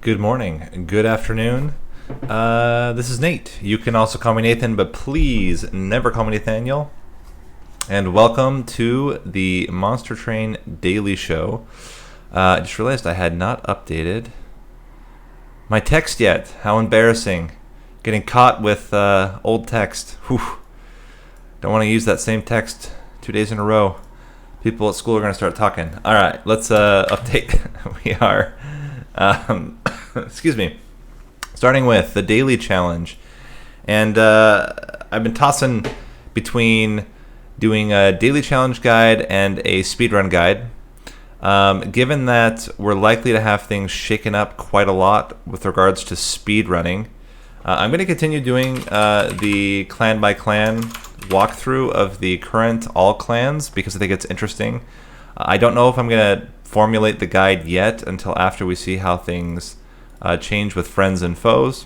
Good morning, good afternoon. This is Nate. You can also call me Nathan, but please never call me Nathaniel. And welcome to the Monster Train Daily Show. I just realized I had not updated my text yet. How embarrassing. Getting caught with old text. Whew. Don't want to use that same text 2 days in a row. People at school are going to start talking. All right, let's update. We are... excuse me. Starting with the daily challenge. And I've been tossing between doing a daily challenge guide and a speedrun guide. Given that we're likely to have things shaken up quite a lot with regards to speedrunning, I'm going to continue doing the clan by clan walkthrough of the current all clans because I think it's interesting. I don't know if I'm going to formulate the guide yet until after we see how things change with friends and foes.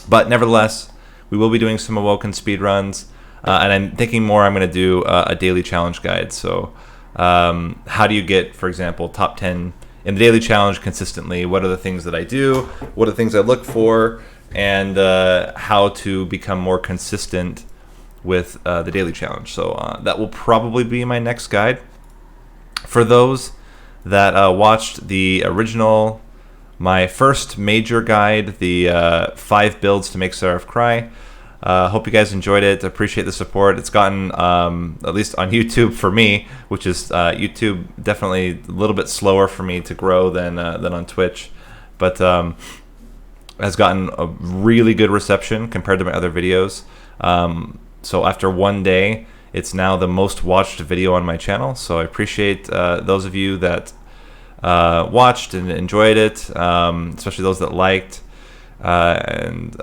But nevertheless, we will be doing some Awoken speedruns, and I'm thinking more I'm going to do a daily challenge guide. So how do you get, for example, top 10 in the daily challenge consistently? What are the things that I do? What are the things I look for? And how to become more consistent with the daily challenge. So that will probably be my next guide. For those that watched the original, my first major guide, the 5 builds to make Seraph cry. Hope you guys enjoyed it. Appreciate the support. It's gotten, at least on YouTube for me, which is YouTube definitely a little bit slower for me to grow than on Twitch, but has gotten a really good reception compared to my other videos. So after one day, it's now the most watched video on my channel. So I appreciate those of you that watched and enjoyed it, especially those that liked. And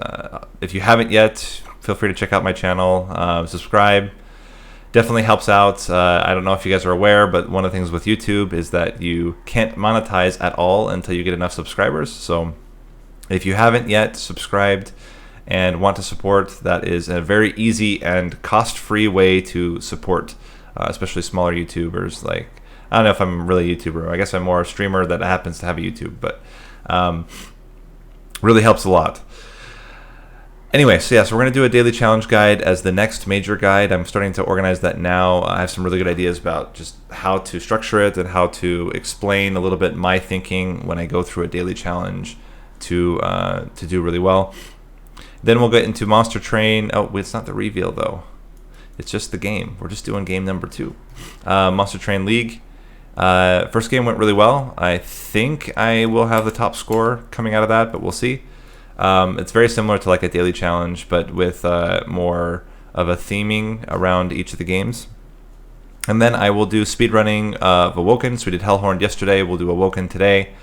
if you haven't yet, feel free to check out my channel, subscribe. Definitely helps out. I don't know if you guys are aware, but one of the things with YouTube is that you can't monetize at all until you get enough subscribers. So if you haven't yet subscribed and want to support, that is a very easy and cost-free way to support, especially smaller YouTubers. Like, I don't know if I'm really a YouTuber. I guess I'm more a streamer that happens to have a YouTube, but really helps a lot. Anyway, so yeah, so we're going to do a daily challenge guide as the next major guide. I'm starting to organize that now. I have some really good ideas about just how to structure it and how to explain a little bit my thinking when I go through a daily challenge to do really well. Then we'll get into Monster Train. Oh, it's not the reveal though. It's just the game. We're just doing game number 2. Monster Train League. First game went really well. I think I will have the top score coming out of that, but we'll see. It's very similar to like a daily challenge, but with more of a theming around each of the games. And then I will do speedrunning of Awoken. So we did Hellhorn yesterday. We'll do Awoken today.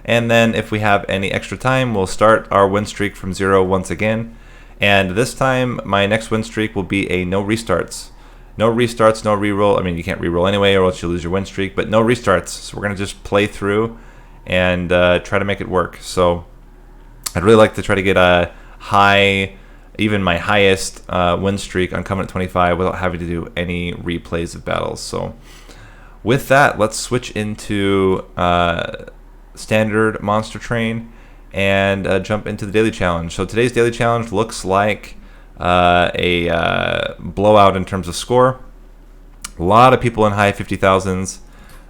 And then if we have any extra time, we'll start our win streak from 0 once again. And this time, my next win streak will be a no restarts. No restarts, no reroll. I mean, you can't reroll anyway or else you lose your win streak, but no restarts. So we're going to just play through and try to make it work. So I'd really like to try to get a high, even my highest win streak on coming at 25 without having to do any replays of battles. So with that, let's switch into standard Monster Train and jump into the daily challenge. So today's daily challenge looks like a blowout in terms of score. A lot of people in high 50,000s.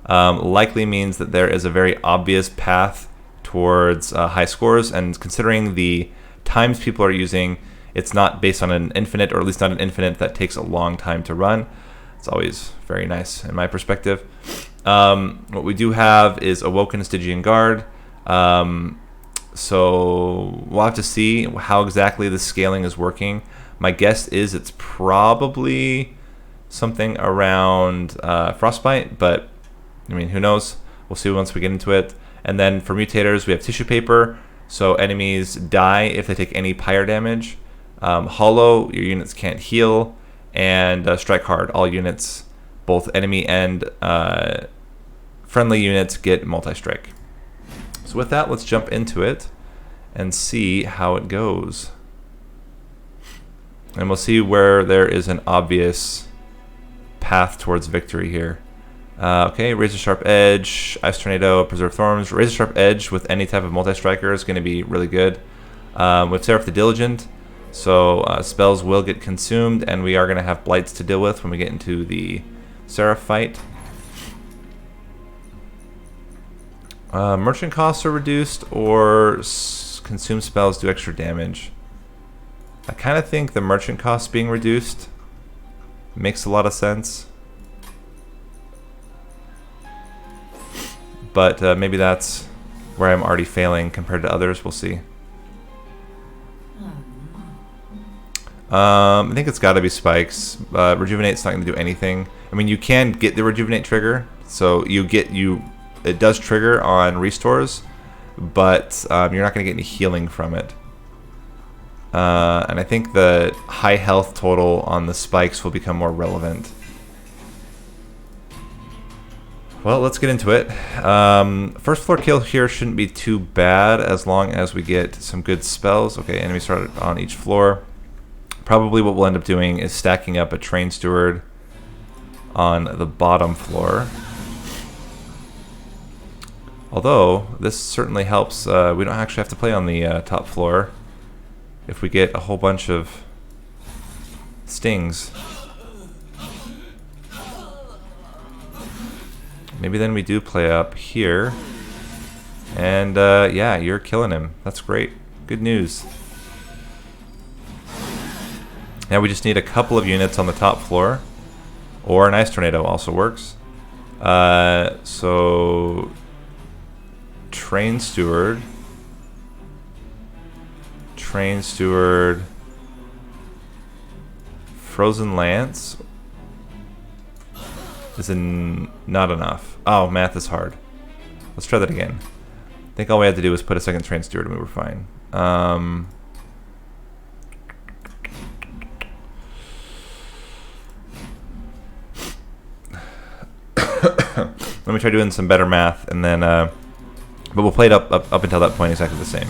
Likely means that there is a very obvious path towards high scores, and considering the times people are using, it's not based on an infinite, or at least not an infinite that takes a long time to run. It's always very nice in my perspective. What we do have is Awoken Stygian Guard. So we'll have to see how exactly the scaling is working. My guess is it's probably something around Frostbite, but I mean, who knows? We'll see once we get into it. And then for mutators, we have Tissue Paper. So enemies die if they take any pyre damage. Hollow, your units can't heal. And Strike Hard, all units, both enemy and friendly units, get multi-strike. So with that, let's jump into it and see how it goes. And we'll see where there is an obvious path towards victory here. Okay, Razor Sharp Edge, Ice Tornado, Preserve Thorns. Razor Sharp Edge with any type of multi-striker is going to be really good. With Seraph the Diligent, so spells will get consumed, and we are going to have blights to deal with when we get into the Seraph fight. Merchant costs are reduced, or consume spells do extra damage. I kind of think the merchant costs being reduced makes a lot of sense. But maybe that's where I'm already failing compared to others. We'll see. I think it's got to be spikes. Rejuvenate's not going to do anything. I mean, you can get the rejuvenate trigger, so it does trigger on restores, but you're not going to get any healing from it. And I think the high health total on the spikes will become more relevant. Well, let's get into it. First floor kill here shouldn't be too bad as long as we get some good spells. Okay, enemy started on each floor. Probably what we'll end up doing is stacking up a train steward on the bottom floor. Although, this certainly helps. We don't actually have to play on the top floor if we get a whole bunch of stings. Maybe then we do play up here. And yeah, you're killing him. That's great. Good news. Now we just need a couple of units on the top floor. Or an Ice Tornado also works. So... Train Steward. Train Steward. Frozen Lance. Is not enough. Oh, math is hard. Let's try that again. I think all we had to do was put a second Train Steward and we were fine. Let me try doing some better math, and then, but we'll play it up until that point exactly the same.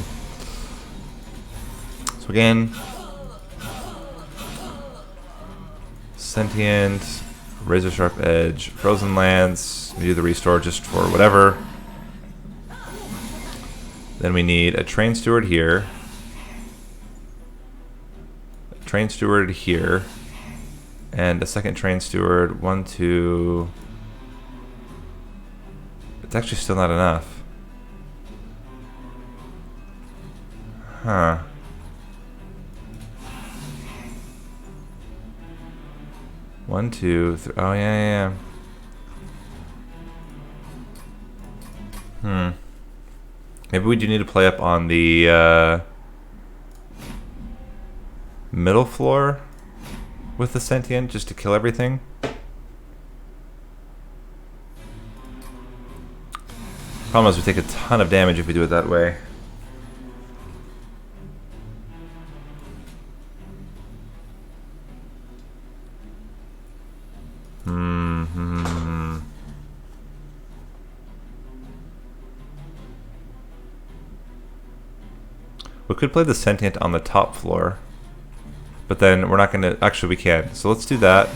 So again, Sentient, Razor Sharp Edge, Frozen Lance. We do the restore just for whatever. Then we need a Train Steward here, a Train Steward here, and a second Train Steward. 1, 2. It's actually still not enough. Huh. One, two, three. Oh, yeah. Maybe we do need to play up on the middle floor with the Sentient just to kill everything. Problem is we take a ton of damage if we do it that way. We could play the Sentient on the top floor, but then we're not going to... Actually, we can. So let's do that.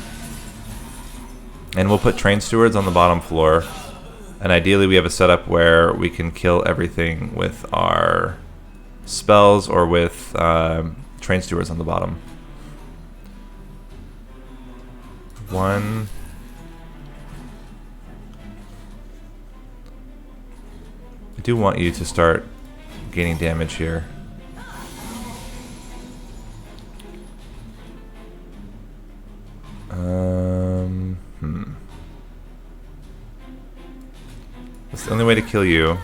And we'll put Train Stewards on the bottom floor. And ideally we have a setup where we can kill everything with our spells or with Train Stewards on the bottom. 1. I do want you to start gaining damage here. That's the only way to kill you.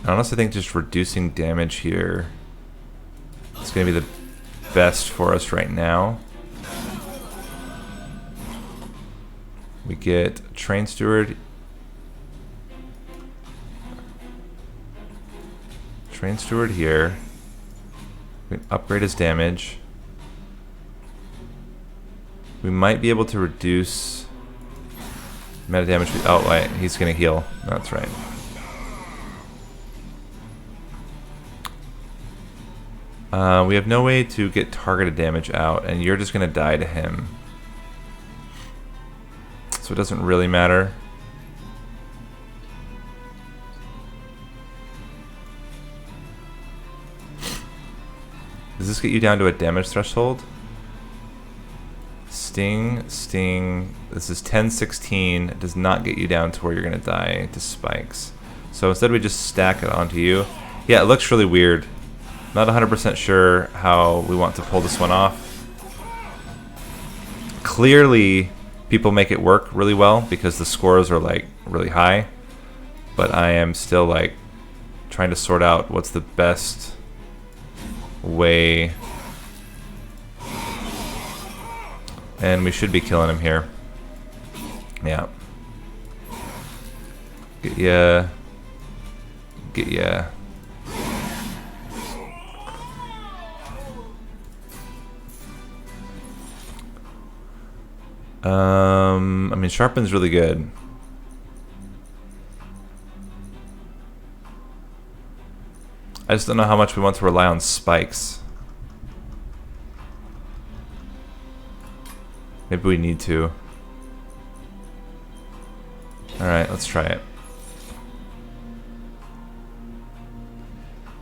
I honestly think just reducing damage here is going to be the best for us right now. We get Train Steward. Train Steward here. We can upgrade his damage. We might be able to reduce meta damage. Oh, wait, he's going to heal. That's right. We have no way to get targeted damage out, and you're just going to die to him. so it doesn't really matter. Does this get you down to a damage threshold? Sting, sting. This is 10-16. It does not get you down to where you're going to die to spikes. So instead we just stack it onto you. Yeah, it looks really weird. Not 100% sure how we want to pull this one off. Clearly, people make it work really well because the scores are like really high. But I am still like trying to sort out what's the best way. And we should be killing him here. Yeah. Get ya. Get ya. I mean, sharpen's really good. I just don't know how much we want to rely on spikes. Maybe we need to. Alright, let's try it.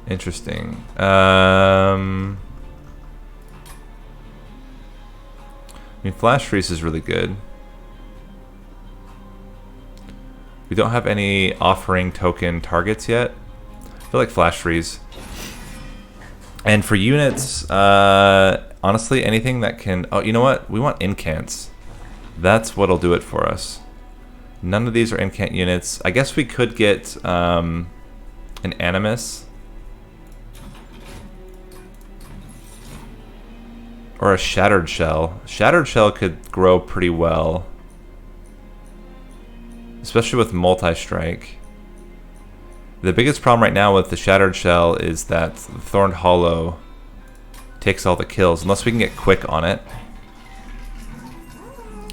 Interesting. I mean, flash freeze is really good. We don't have any offering token targets yet. I feel like flash freeze. And for units, honestly, anything that can... Oh, you know what? We want incants. That's what'll do it for us. None of these are incant units. I guess we could get an animus. Or a shattered shell. Shattered shell could grow pretty well. Especially with multi-strike. The biggest problem right now with the shattered shell is that the Thorned Hollow takes all the kills, unless we can get quick on it.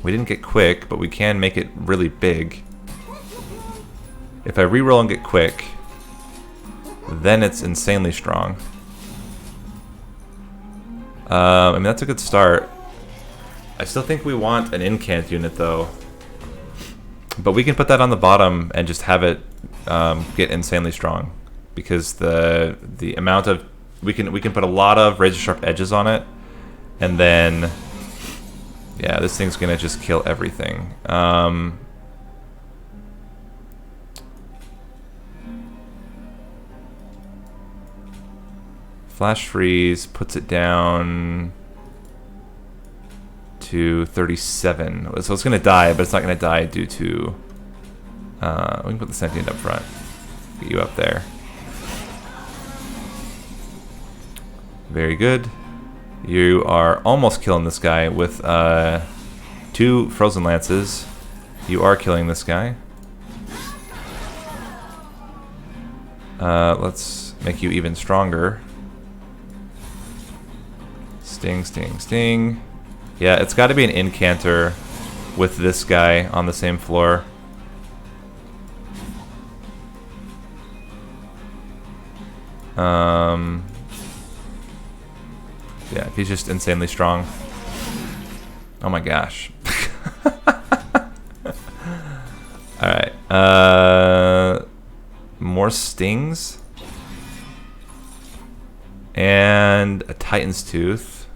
We didn't get quick, but we can make it really big. If I reroll and get quick, then it's insanely strong. I mean, that's a good start. I still think we want an incant unit, though. But we can put that on the bottom and just have it get insanely strong, because the amount of we can put a lot of razor sharp edges on it, and then yeah, this thing's gonna just kill everything. Flash freeze puts it down to 37. So it's gonna die, but it's not gonna die due to we can put the sentient up front. Get you up there. Very good. You are almost killing this guy with 2 frozen lances. You are killing this guy. Let's make you even stronger. Sting, sting, sting. Yeah, it's got to be an incanter with this guy on the same floor. Yeah, he's just insanely strong. Oh my gosh. Alright. More stings. And a Titan's Tooth.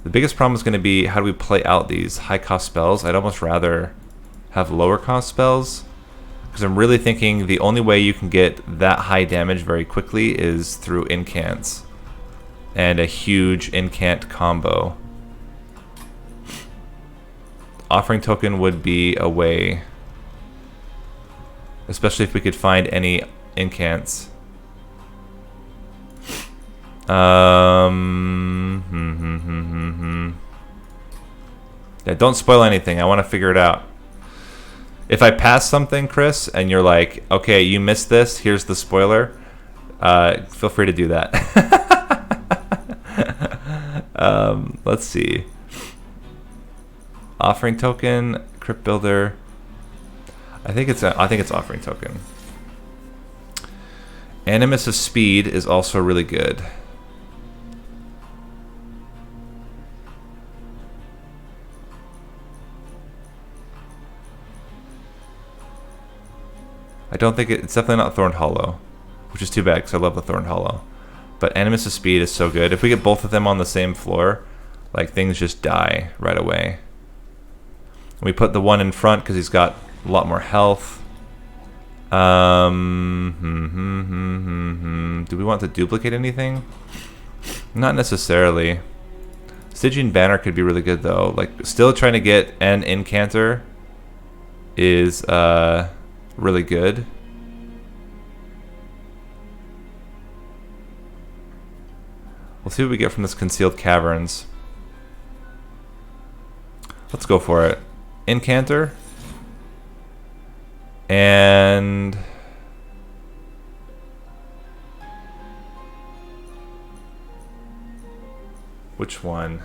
The biggest problem is going to be how do we play out these high cost spells. I'd almost rather have lower cost spells, because I'm really thinking the only way you can get that high damage very quickly is through incants and a huge incant combo. Offering token would be a way, especially if we could find any incants. Yeah, don't spoil anything. I want to figure it out. If I pass something, Chris, and you're like, okay, you missed this, here's the spoiler, feel free to do that. Let's see. Offering token, crypt builder. I think it's offering token. Animus of speed is also really good. don't think it's definitely not Thorned Hollow, which is too bad because I love the Thorned Hollow. But Animus' speed is so good. If we get both of them on the same floor, like things just die right away. And we put the one in front because he's got a lot more health. Do we want to duplicate anything? Not necessarily. Stygian Banner could be really good though. Like still trying to get an Incanter is really good. We'll see what we get from this Concealed Caverns. Let's go for it. Incanter. And which one?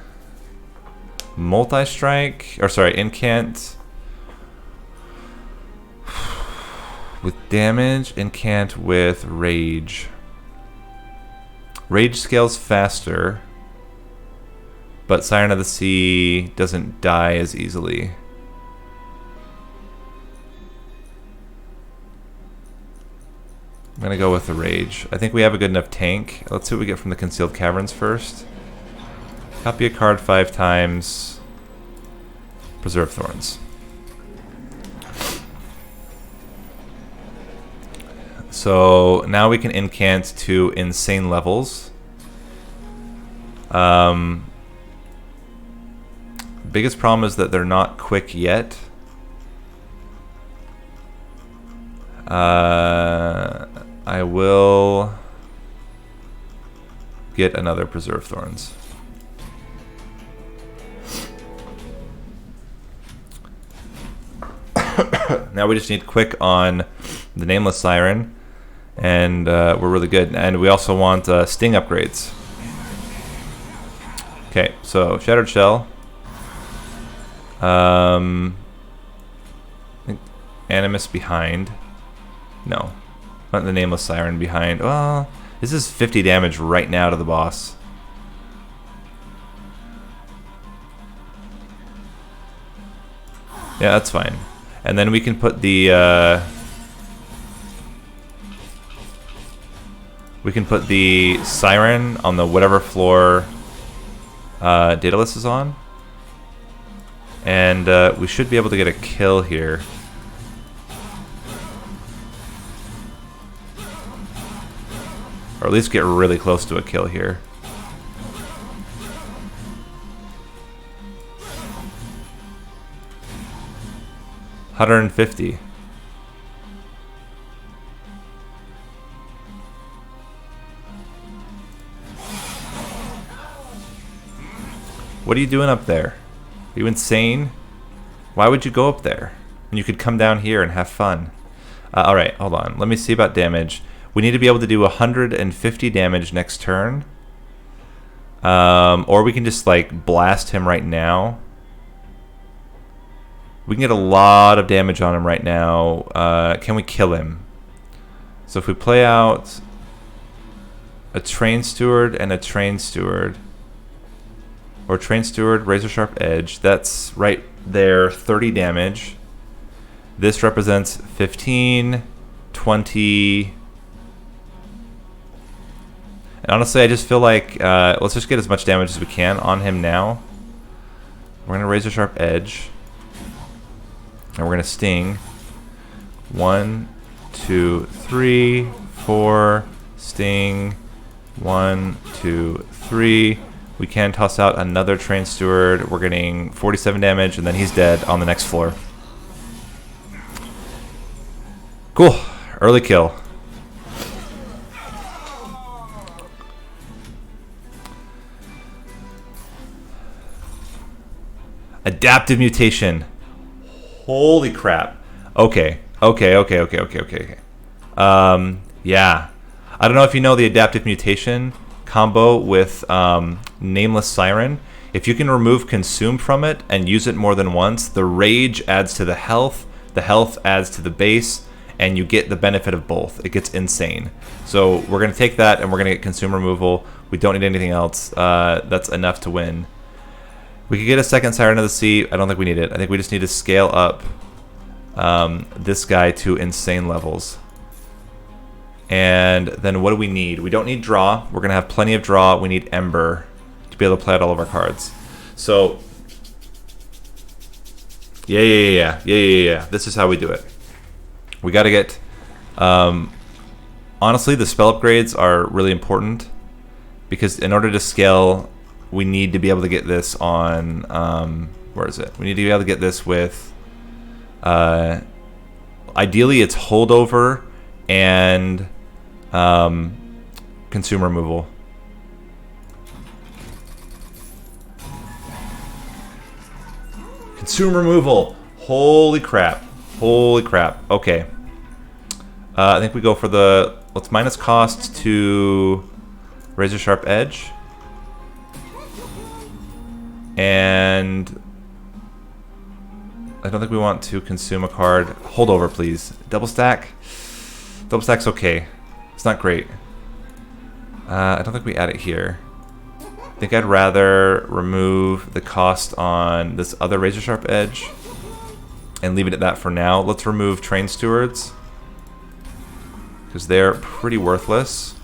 Multi-strike, or sorry, Incant with damage, Incant with rage. Rage scales faster, but Siren of the Sea doesn't die as easily. I'm gonna go with the rage. I think we have a good enough tank. Let's see what we get from the Concealed Caverns first. Copy a card 5 times. Preserve Thorns. So now we can incant to insane levels. Biggest problem is that they're not quick yet. I will get another Preserve Thorns. Now we just need quick on the Nameless Siren, and we're really good. And we also want Sting upgrades. Okay, so Shattered Shell. I think Animus behind. No, not the Nameless Siren behind. Well, this is 50 damage right now to the boss. Yeah, that's fine. And then we can put the Siren on the whatever floor Daedalus is on, and we should be able to get a kill here. Or at least get really close to a kill here. $150. What are you doing up there? Are you insane? Why would you go up there when you could come down here and have fun? Alright, hold on. Let me see about damage. We need to be able to do 150 damage next turn. Or we can just like blast him right now. We can get a lot of damage on him right now. Can we kill him? So if we play out a Train Steward and a Train Steward, or Train Steward, Razor Sharp Edge, that's right there, 30 damage. This represents 15, 20... And honestly, I just feel like let's just get as much damage as we can on him now. We're gonna Razor Sharp Edge, and we're gonna Sting. 1, 2, 3, 4. Sting. 1, 2, 3. We can toss out another Train Steward. We're getting 47 damage, and then he's dead on the next floor. Cool. Early kill. Adaptive mutation. Holy crap. Okay. Yeah. I don't know if you know the adaptive mutation combo with Nameless Siren. If you can remove Consume from it and use it more than once, the rage adds to the health adds to the base, and you get the benefit of both. It gets insane. So we're going to take that and we're going to get Consume removal. We don't need anything else. That's enough to win. We could get a second Siren of the Sea. I don't think we need it. I think we just need to scale up this guy to insane levels. And then what do we need? We don't need draw. We're going to have plenty of draw. We need Ember to be able to play out all of our cards. So, yeah. This is how we do it. We got to get... honestly, the spell upgrades are really important. Because in order to scale, we need to be able to get this on... where is it? We need to be able to get this with... ideally, it's holdover and consume removal. Consume removal. Holy crap. Holy crap. Okay. I think we go for the... Let's minus cost to Razor Sharp Edge. And... I don't think we want to consume a card. Holdover, please. Double stack. Double stack's okay. It's not great. I don't think we add it here. I think I'd rather remove the cost on this other Razor Sharp Edge and leave it at that for now. Let's remove Train Stewards because they're pretty worthless.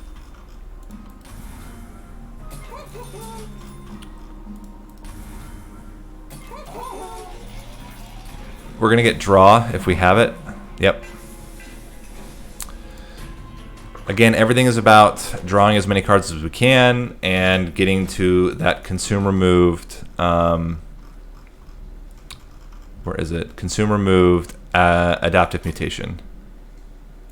We're gonna get draw if we have it. Yep. Again, everything is about drawing as many cards as we can and getting to that consume removed. Where is it? Consume removed adaptive mutation.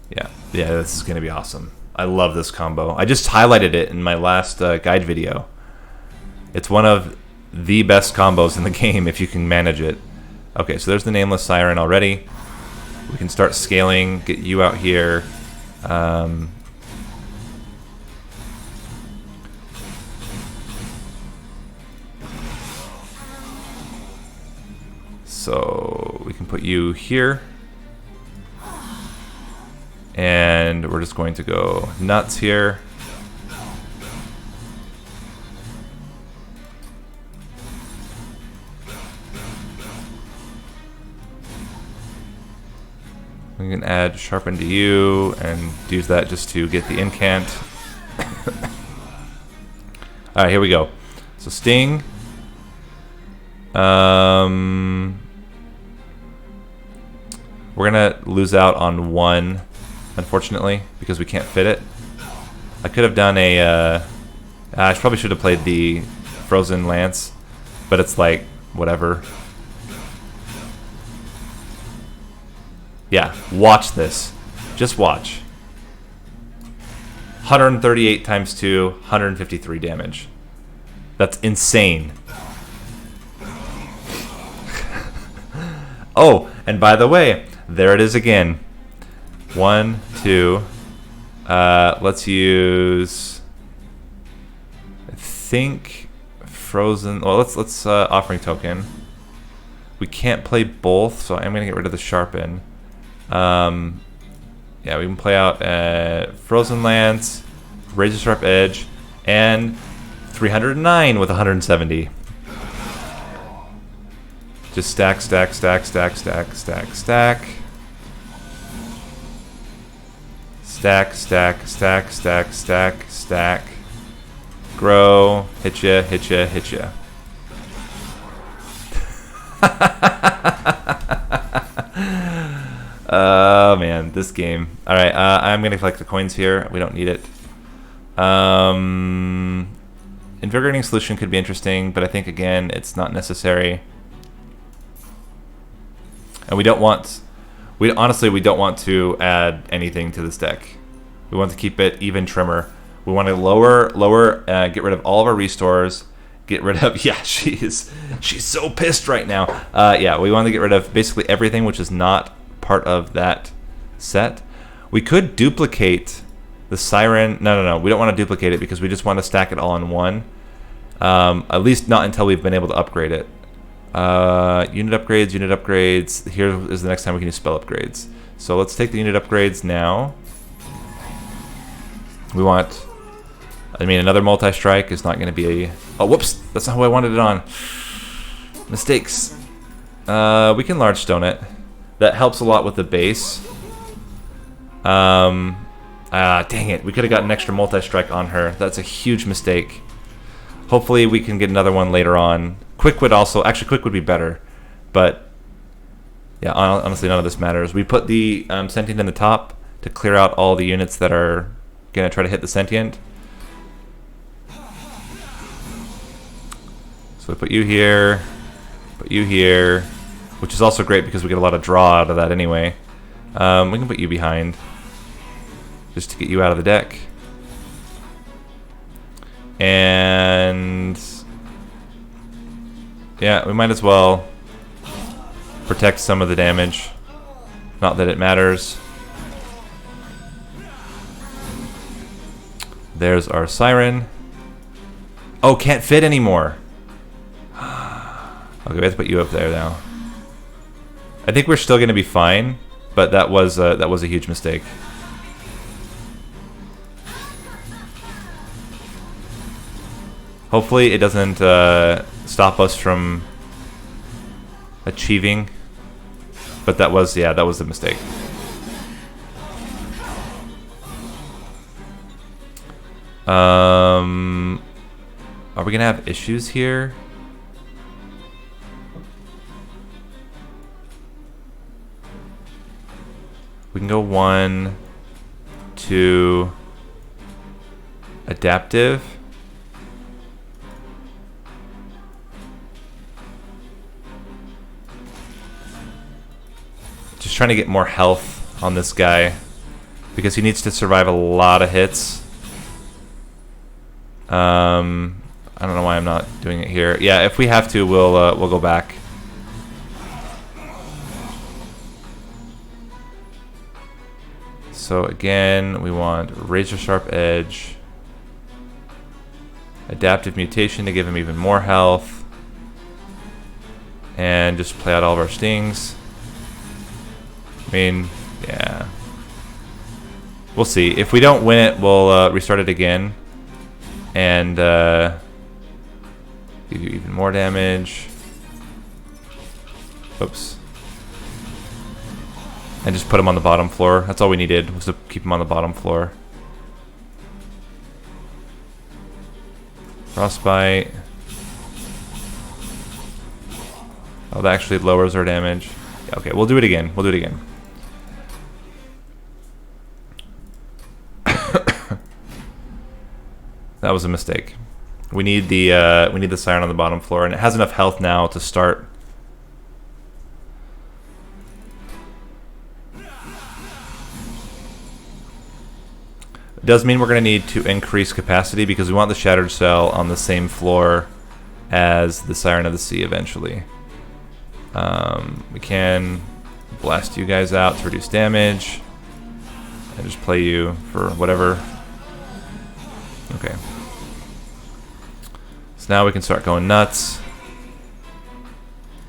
Yeah, this is gonna be awesome. I love this combo. I just highlighted it in my last guide video. It's one of the best combos in the game if you can manage it. Okay, so there's the Nameless Siren already. We can start scaling, get you out here. So we can put you here. And we're just going to go nuts here. We can add Sharpen to you and use that just to get the incant. Alright, here we go. So Sting. We're gonna lose out on one, unfortunately, because we can't fit it. I could have done a... I probably should have played the Frozen Lance, but it's like, whatever. Yeah, watch this. Just watch. 138 times 2, 153 damage. That's insane. Oh, and by the way, there it is again. 1, 2. Let's use... I think Frozen... Well, let's Offering Token. We can't play both, so I'm going to get rid of the Sharpen. Yeah, we can play out Frozen Lance, Razor Sharp Edge, and 309 with 170. Just stack, stack, stack, stack, stack, stack, stack. Stack, stack, stack, stack, stack, stack. Grow, hit ya, hit ya, hit ya. Oh man, this game. Alright, I'm gonna collect the coins here. We don't need it. Invigorating Solution could be interesting, but I think again it's not necessary. And we don't want... honestly, we don't want to add anything to this deck. We want to keep it even trimmer. We want to lower, get rid of all of our restores. Get rid of... Yeah, she's so pissed right now. Yeah, we want to get rid of basically everything which is not part of that set. We could duplicate the Siren. No. We don't want to duplicate it because we just want to stack it all in one. At least not until we've been able to upgrade it. Unit upgrades, unit upgrades. Here is the next time we can use spell upgrades. So let's take the unit upgrades now. We want... I mean, another multi-strike is not going to be a... Oh, whoops! That's not who I wanted it on. Mistakes. We can large stone it. That helps a lot with the base. Ah, dang it. We could have gotten an extra multi-strike on her. That's a huge mistake. Hopefully we can get another one later on. Quick would also... Actually, quick would be better. But, yeah, honestly, none of this matters. We put the sentient in the top to clear out all the units that are going to try to hit the sentient. So we put you here, which is also great because we get a lot of draw out of that anyway. We can put you behind, just to get you out of the deck. And yeah, we might as well protect some of the damage. Not that it matters. There's our siren. Oh, can't fit anymore. Okay, we have to put you up there now. I think we're still going to be fine, but that was a huge mistake. Hopefully, it doesn't stop us from achieving. But that was a mistake. Are we gonna have issues here? We can go 1, 2, adaptive. Just trying to get more health on this guy because he needs to survive a lot of hits. I don't know why I'm not doing it here. Yeah, if we have to, we'll go back. So again, we want razor sharp edge, adaptive mutation to give him even more health, and just play out all of our stings. I mean, yeah. We'll see. If we don't win it, we'll restart it again. And give you even more damage. Oops. And just put him on the bottom floor. That's all we needed, was to keep him on the bottom floor. Frostbite. Oh, that actually lowers our damage. Okay, we'll do it again. We'll do it again. That was a mistake. We need the siren on the bottom floor, and it has enough health now to start. It does mean we're going to need to increase capacity because we want the Shattered Cell on the same floor as the Siren of the Sea eventually. We can blast you guys out to reduce damage and just play you for whatever. Okay. So now we can start going nuts.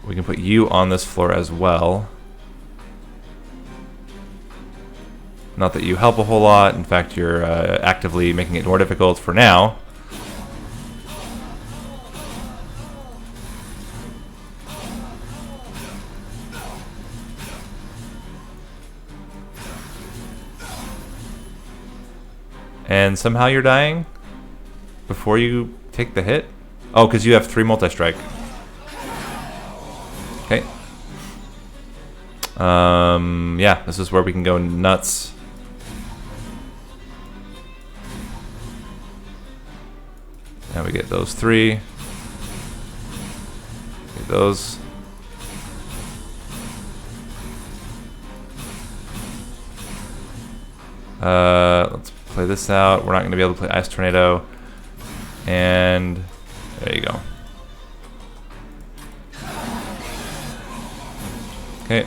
We can put you on this floor as well. Not that you help a whole lot. In fact, you're actively making it more difficult for now. And somehow you're dying before you take the hit? Oh, because you have 3 multi-strike. Okay. Yeah, this is where we can go nuts. Now we get those 3. Get those. Let's play this out. We're not going to be able to play Ice Tornado. And there you go. Okay.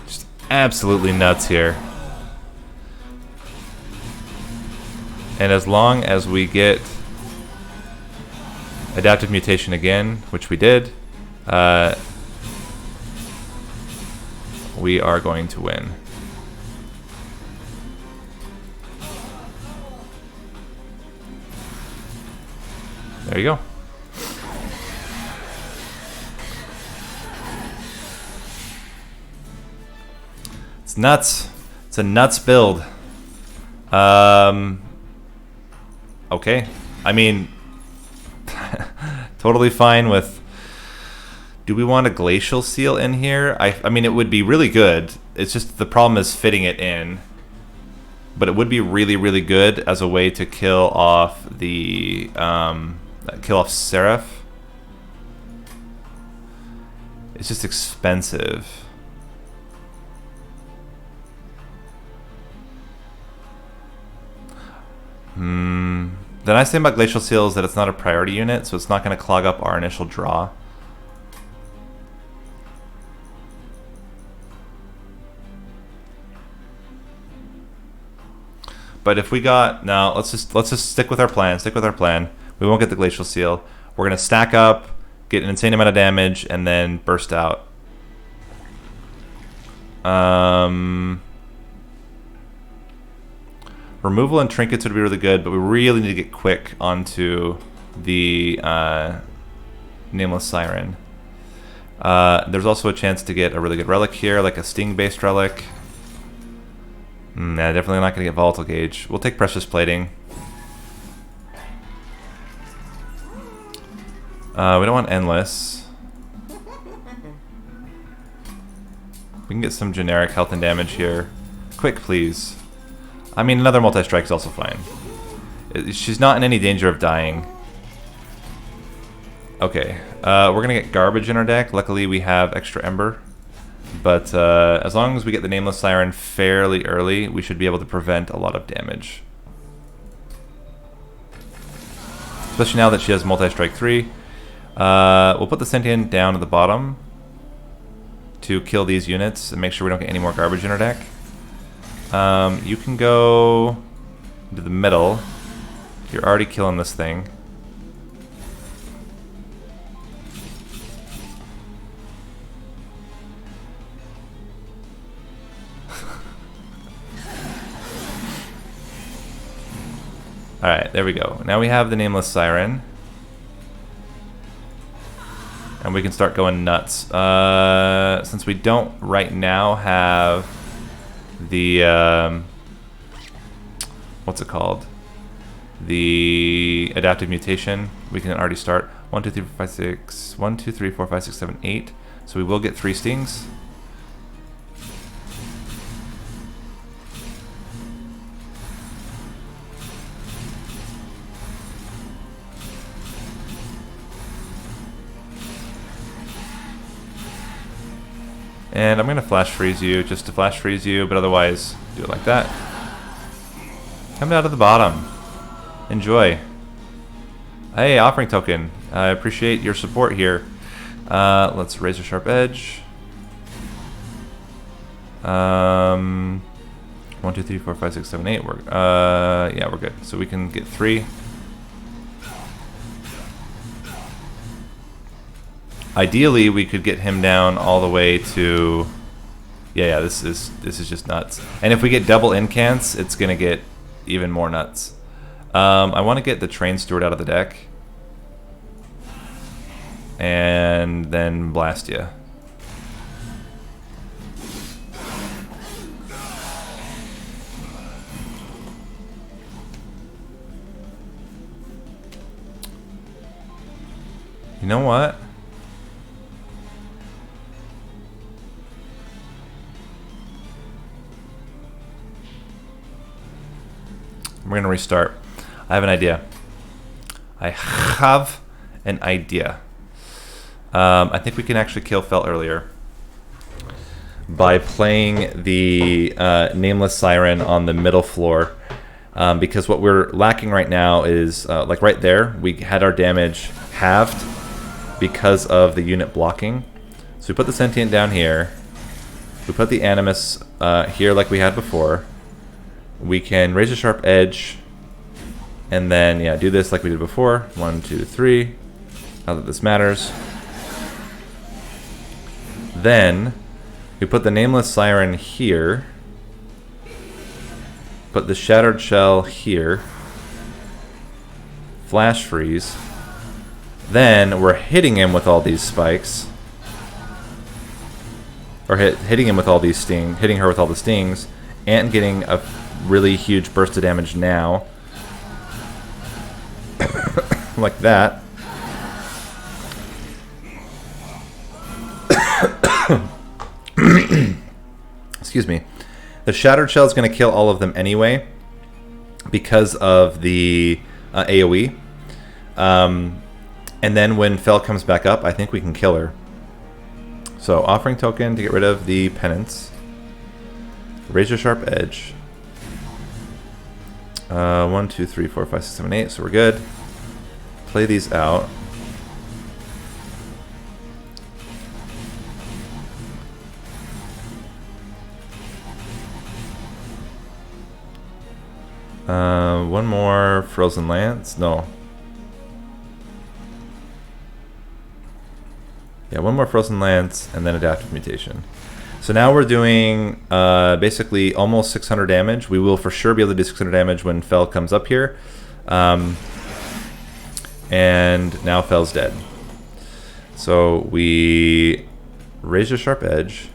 Just absolutely nuts here. And as long as we get adaptive mutation again, which we did, we are going to win. There you go. It's nuts. It's a nuts build. Okay. I mean, totally fine with... Do we want a glacial seal in here? I mean, it would be really good. It's just the problem is fitting it in. But it would be really, really good as a way to kill off the... kill off Seraph. It's just expensive. The nice thing about Glacial Seal is that it's not a priority unit, so it's not going to clog up our initial draw. But if we got... No, let's just stick with our plan. Stick with our plan. We won't get the Glacial Seal. We're going to stack up, get an insane amount of damage, and then burst out. Removal and trinkets would be really good, but we really need to get quick onto the Nameless Siren. There's also a chance to get a really good relic here, like a Sting-based relic. Nah, definitely not going to get Volatile Gauge. We'll take Precious Plating. We don't want Endless. We can get some generic health and damage here. Quick, please. I mean, another multi-strike is also fine. She's not in any danger of dying. Okay, we're going to get Garbage in our deck. Luckily, we have extra Ember. But as long as we get the Nameless Siren fairly early, we should be able to prevent a lot of damage. Especially now that she has multi-strike 3. We'll put the Sentient down at the bottom to kill these units and make sure we don't get any more garbage in our deck. You can go into the middle. You're already killing this thing. Alright, there we go. Now we have the Nameless Siren. And we can start going nuts. Since we don't right now have the... what's it called? The Adaptive Mutation, we can already start. 1, 2, 3, 4, 5, 6... 1, 2, 3, 4, 5, 6, 7, 8. So we will get 3 stings. And I'm going to flash freeze you, just to flash freeze you, but otherwise do it like that. Come out of the bottom. Enjoy. Hey, offering token. I appreciate your support here. Let's Razor Sharp Edge. 1, 2, 3, 4, 5, 6, 7, 8. Yeah, we're good. So we can get 3. Ideally, we could get him down all the way to... Yeah, this is just nuts. And if we get double incants, it's gonna get even more nuts. I want to get the Train Steward out of the deck, and then blast you. You know what? We're going to restart. I have an idea. I think we can actually kill Felt earlier by playing the Nameless Siren on the middle floor. Because what we're lacking right now is, like right there, we had our damage halved because of the unit blocking. So we put the Sentient down here. We put the Animus here like we had before. We can Razor Sharp Edge, and then, yeah, do this like we did before. 1, 2, 3. Not that this matters. Then, we put the Nameless Siren here. Put the Shattered Shell here. Flash Freeze. Then we're hitting him with all these spikes. Or hitting him with all these hitting her with all the stings, and getting a really huge burst of damage now. Like that. Excuse me. The Shattered Shell is going to kill all of them anyway because of the AoE. And then when Fel comes back up, I think we can kill her. So, offering token to get rid of the penance. Razor Sharp Edge. 1, 2, 3, 4, 5, 6, 7, 8. So we're good. Play these out. One more Frozen Lance. No. Yeah, one more Frozen Lance and then Adaptive Mutation. So now we're doing basically almost 600 damage. We will for sure be able to do 600 damage when Fel comes up here. And now Fel's dead. So we Razor Sharp Edge.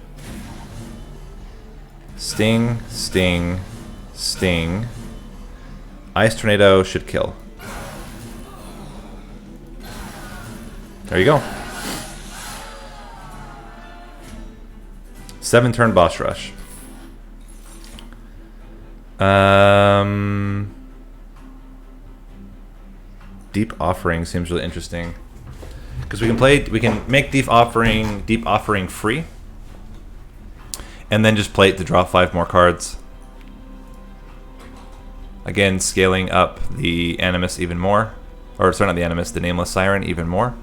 Sting, Sting, Sting. Ice Tornado should kill. There you go. 7-turn boss rush. Deep Offering seems really interesting because we can make Deep Offering free, and then just play it to draw 5 more cards. Again, scaling up the Animus even more, or sorry, not the Animus, the Nameless Siren even more.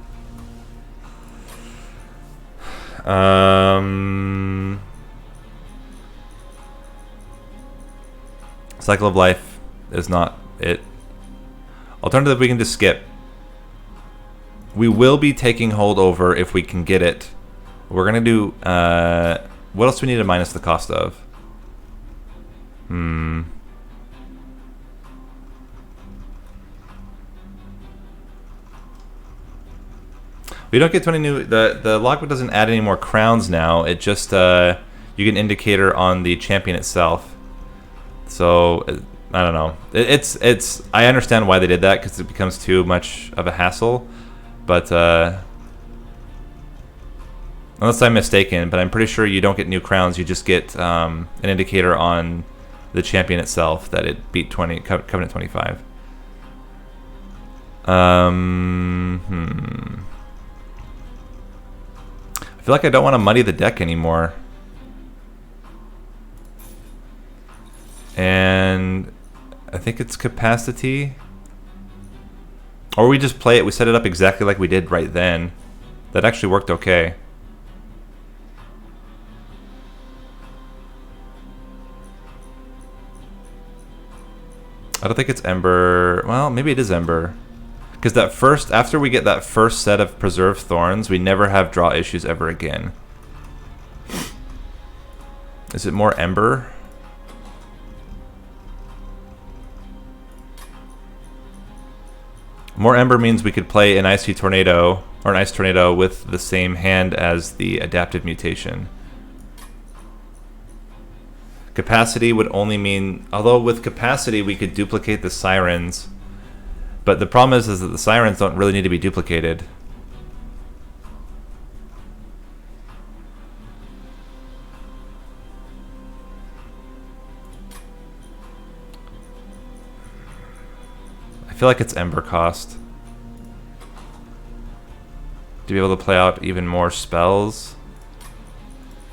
Cycle of Life is not it. Alternative, we can just skip. We will be taking Holdover if we can get it. We're gonna do. What else do we need to minus the cost of? We don't get 20 new. The logbook doesn't add any more crowns now. It just you get an indicator on the champion itself. So I don't know. It's. I understand why they did that because it becomes too much of a hassle. But unless I'm mistaken, but I'm pretty sure you don't get new crowns. You just get an indicator on the champion itself that it beat Covenant 25. I feel like I don't want to muddy the deck anymore. And I think it's Capacity. Or we just play it, we set it up exactly like we did right then. That actually worked okay. I don't think it's Ember. Well, maybe it is Ember. Because that first, after we get that first set of Preserved Thorns, we never have draw issues ever again. Is it more Ember? More Ember means we could play an Icy Tornado, or an Ice Tornado with the same hand as the Adaptive Mutation. Capacity would only mean, although with Capacity we could duplicate the Sirens, but the problem is that the Sirens don't really need to be duplicated. I feel like it's Ember cost. To be able to play out even more spells.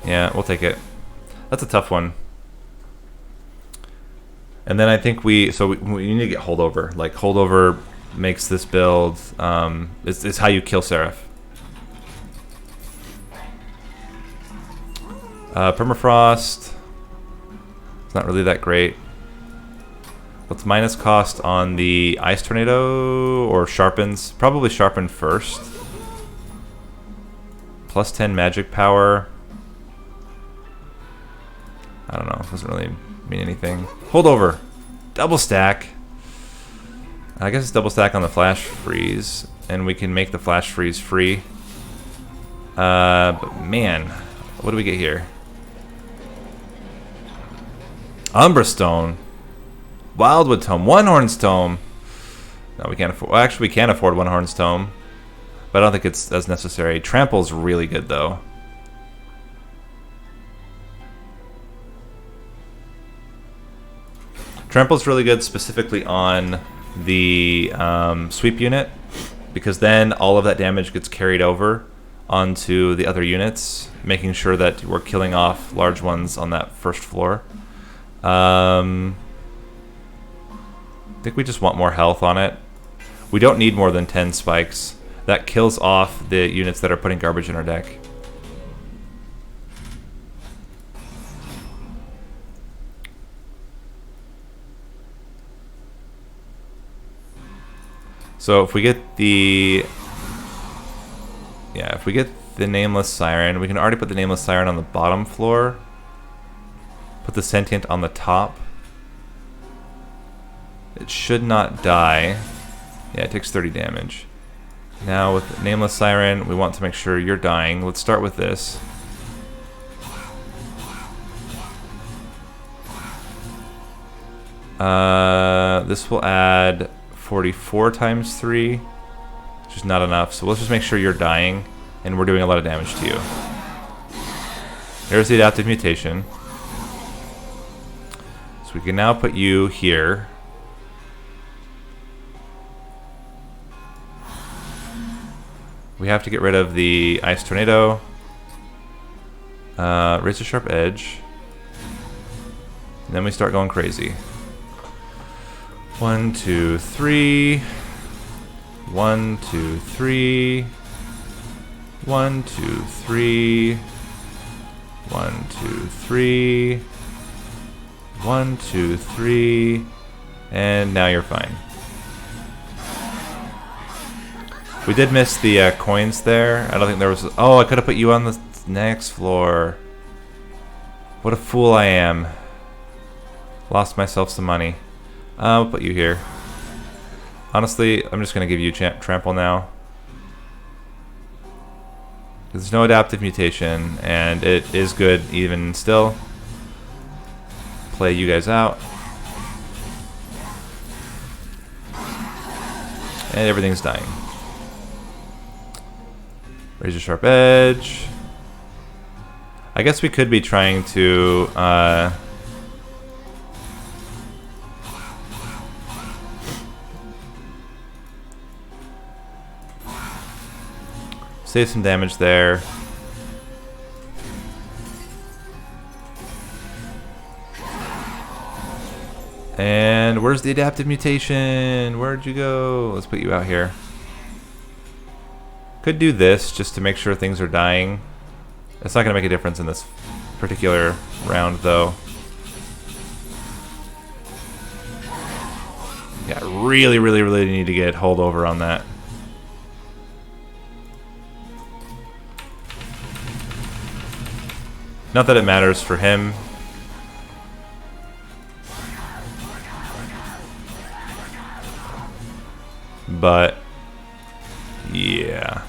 Yeah, we'll take it. That's a tough one. And then I think we need to get Holdover. Like, Holdover makes this build, it's how you kill Seraph. Permafrost, it's not really that great. Let's minus cost on the Ice Tornado, or Sharpens. Probably Sharpen first. Plus 10 magic power. I don't know, doesn't really mean anything. Holdover. Double stack. I guess it's double stack on the Flash Freeze. and we can make the flash freeze free. But man, what do we get here? Umbra Stone, Wildwood Tome, One Horn's Tome. No, we can't afford. Well, actually, we can afford One Horn's Tome, but I don't think it's as necessary. Trample's really good though. Trample's really good specifically on the sweep unit, because then all of that damage gets carried over onto the other units, making sure that we're killing off large ones on that first floor. I think we just want more health on it. We don't need more than 10 spikes. That kills off the units that are putting garbage in our deck. So if we get the... Yeah, if we get the Nameless Siren, we can already put the Nameless Siren on the bottom floor. Put the Sentient on the top. It should not die. Yeah, it takes 30 damage. Now with Nameless Siren, we want to make sure you're dying. Let's start with this. This will add 44 times 3, which is not enough. So let's just make sure you're dying, and we're doing a lot of damage to you. There's the adaptive mutation. So we can now put you here. We have to get rid of the Ice Tornado. Razor Sharp Edge. And then we start going crazy. 1, 2, 3. 1, 2, 3. 1, 2, 3. 1, 2, 3. 1, 2, 3. And now you're fine. We did miss the coins there. I don't think there was... Oh, I could have put you on the next floor. What a fool I am. Lost myself some money. I'll put you here. Honestly, I'm just going to give you trample now. There's no adaptive mutation, and it is good even still. Play you guys out. And everything's dying. Razor Sharp Edge. I guess we could be trying to save some damage there. And where's the adaptive mutation? Where'd you go? Let's put you out here. Could do this just to make sure things are dying. It's not going to make a difference in this particular round, though. Yeah, really need to get holdover on that. Not that it matters for him. But yeah.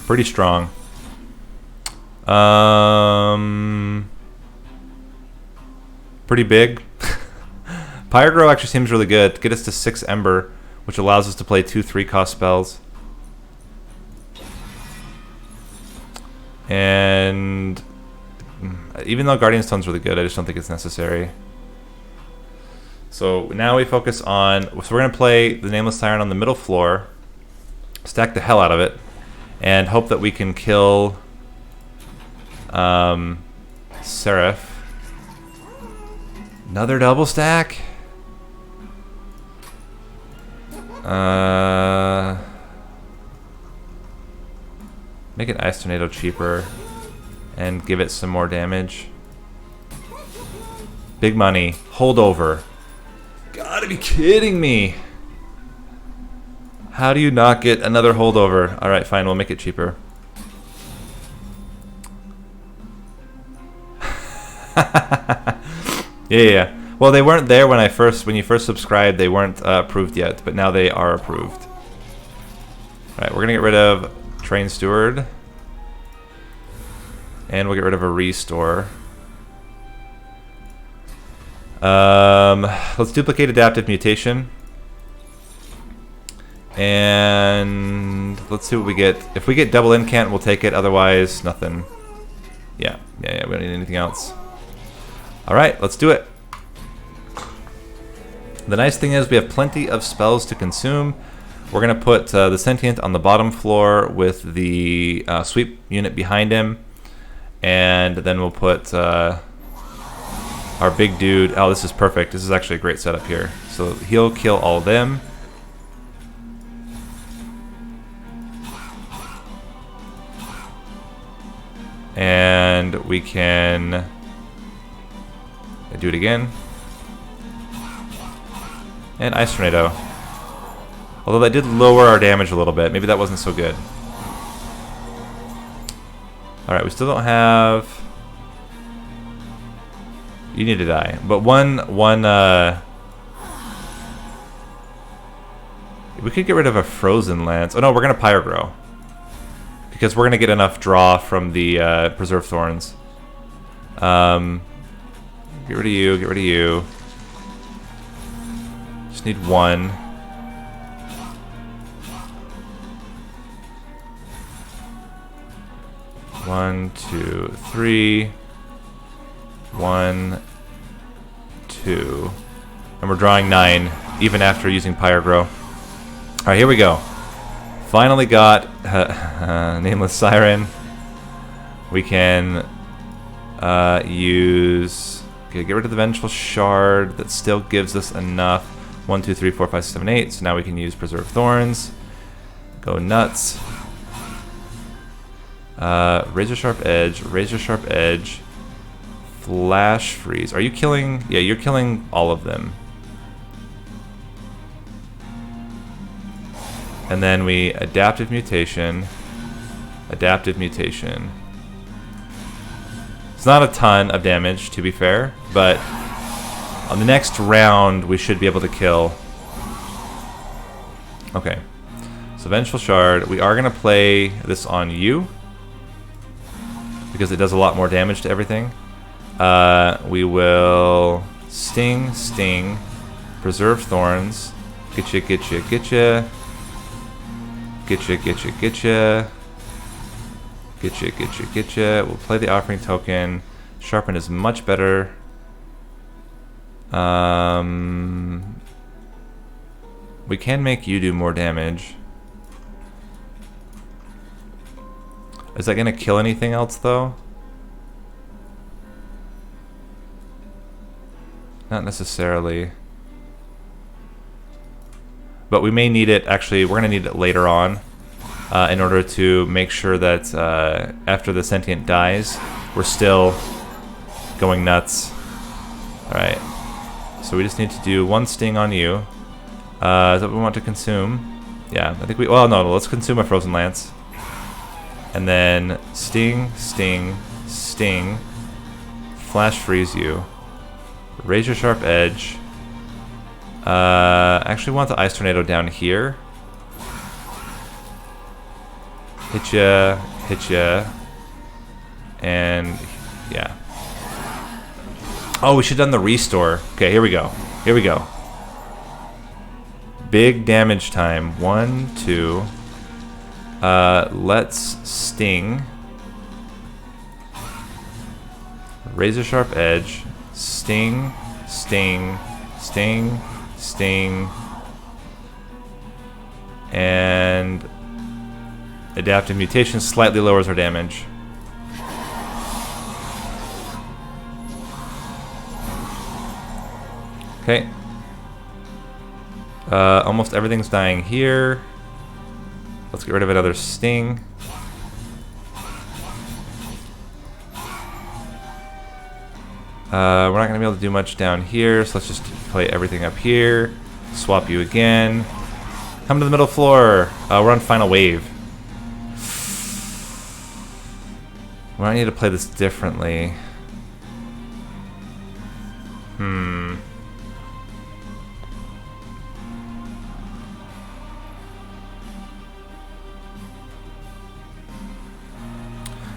Pretty strong. Pretty big. Pyrogrow actually seems really good. Get us to 6 Ember, which allows us to play 2 3-cost spells. And even though Guardian Stone's really good, I just don't think it's necessary. So now we focus on... So we're going to play the Nameless Siren on the middle floor, stack the hell out of it, and hope that we can kill Seraph. Another double stack? Make an Ice Tornado cheaper and give it some more damage. Big money. Hold over. Gotta be kidding me. How do you not get another holdover? Alright, fine, we'll make it cheaper. Yeah. Well, Well, they weren't there when you first subscribed. They weren't approved yet, but now they are approved. All right, we're gonna get rid of Train Steward, and we'll get rid of a restore. Let's duplicate adaptive mutation, and let's see what we get. If we get double incant, we'll take it. Otherwise, nothing. Yeah. We don't need anything else. All right, let's do it. The nice thing is we have plenty of spells to consume. We're going to put the Sentient on the bottom floor with the sweep unit behind him. And then we'll put our big dude. Oh, this is perfect. This is actually a great setup here. So he'll kill all of them. And we can do it again. And Ice Tornado. Although that did lower our damage a little bit. Maybe that wasn't so good. Alright, we still don't have... You need to die. But we could get rid of a Frozen Lance. Oh no, we're going to Pyrogrow. Because we're going to get enough draw from the Preserve Thorns. Get rid of you, get rid of you. Just need one. One, two, three. 1, 2. And we're drawing 9, even after using Pyrogrow. Alright, here we go. Finally got Nameless Siren. We can use... Okay, get rid of the Vengeful Shard. That still gives us enough. 1, 2, 3, 4, 5, 7, 8. So now we can use Preserve Thorns. Go nuts. Razor Sharp Edge. Razor Sharp Edge. Flash Freeze. Are you killing... Yeah, you're killing all of them. And then we Adaptive Mutation. Adaptive Mutation. It's not a ton of damage, to be fair, but on the next round, we should be able to kill. Okay. So Vengeful Shard. We are going to play this on you, because it does a lot more damage to everything. We will Sting, Sting, Preserve Thorns, Getcha, Getcha, Getcha, Getcha, Getcha, Getcha, Getcha, Getcha, Getcha. We'll play the Offering Token. Sharpen is much better. We can make you do more damage. Is that going to kill anything else, though? Not necessarily. But we may need it, actually, we're going to need it later on in order to make sure that after the Sentient dies, we're still going nuts. Alright. So we just need to do one Sting on you. Is that what we want to consume? Yeah, I think we... Well, no, let's consume a Frozen Lance. And then Sting, Sting, Sting. Flash Freeze you. Razor Sharp Edge. Actually want the Ice Tornado down here. Hit ya, and yeah. Oh, we should have done the restore. Okay, here we go. Here we go. Big damage time. 1, 2. Let's Sting. Razor Sharp Edge. Sting, Sting, Sting, Sting, and Adaptive Mutation slightly lowers our damage. Okay. Almost everything's dying here. Let's get rid of another Sting. We're not going to be able to do much down here, so let's just play everything up here. Swap you again. Come to the middle floor. We're on Final Wave. We might need to play this differently.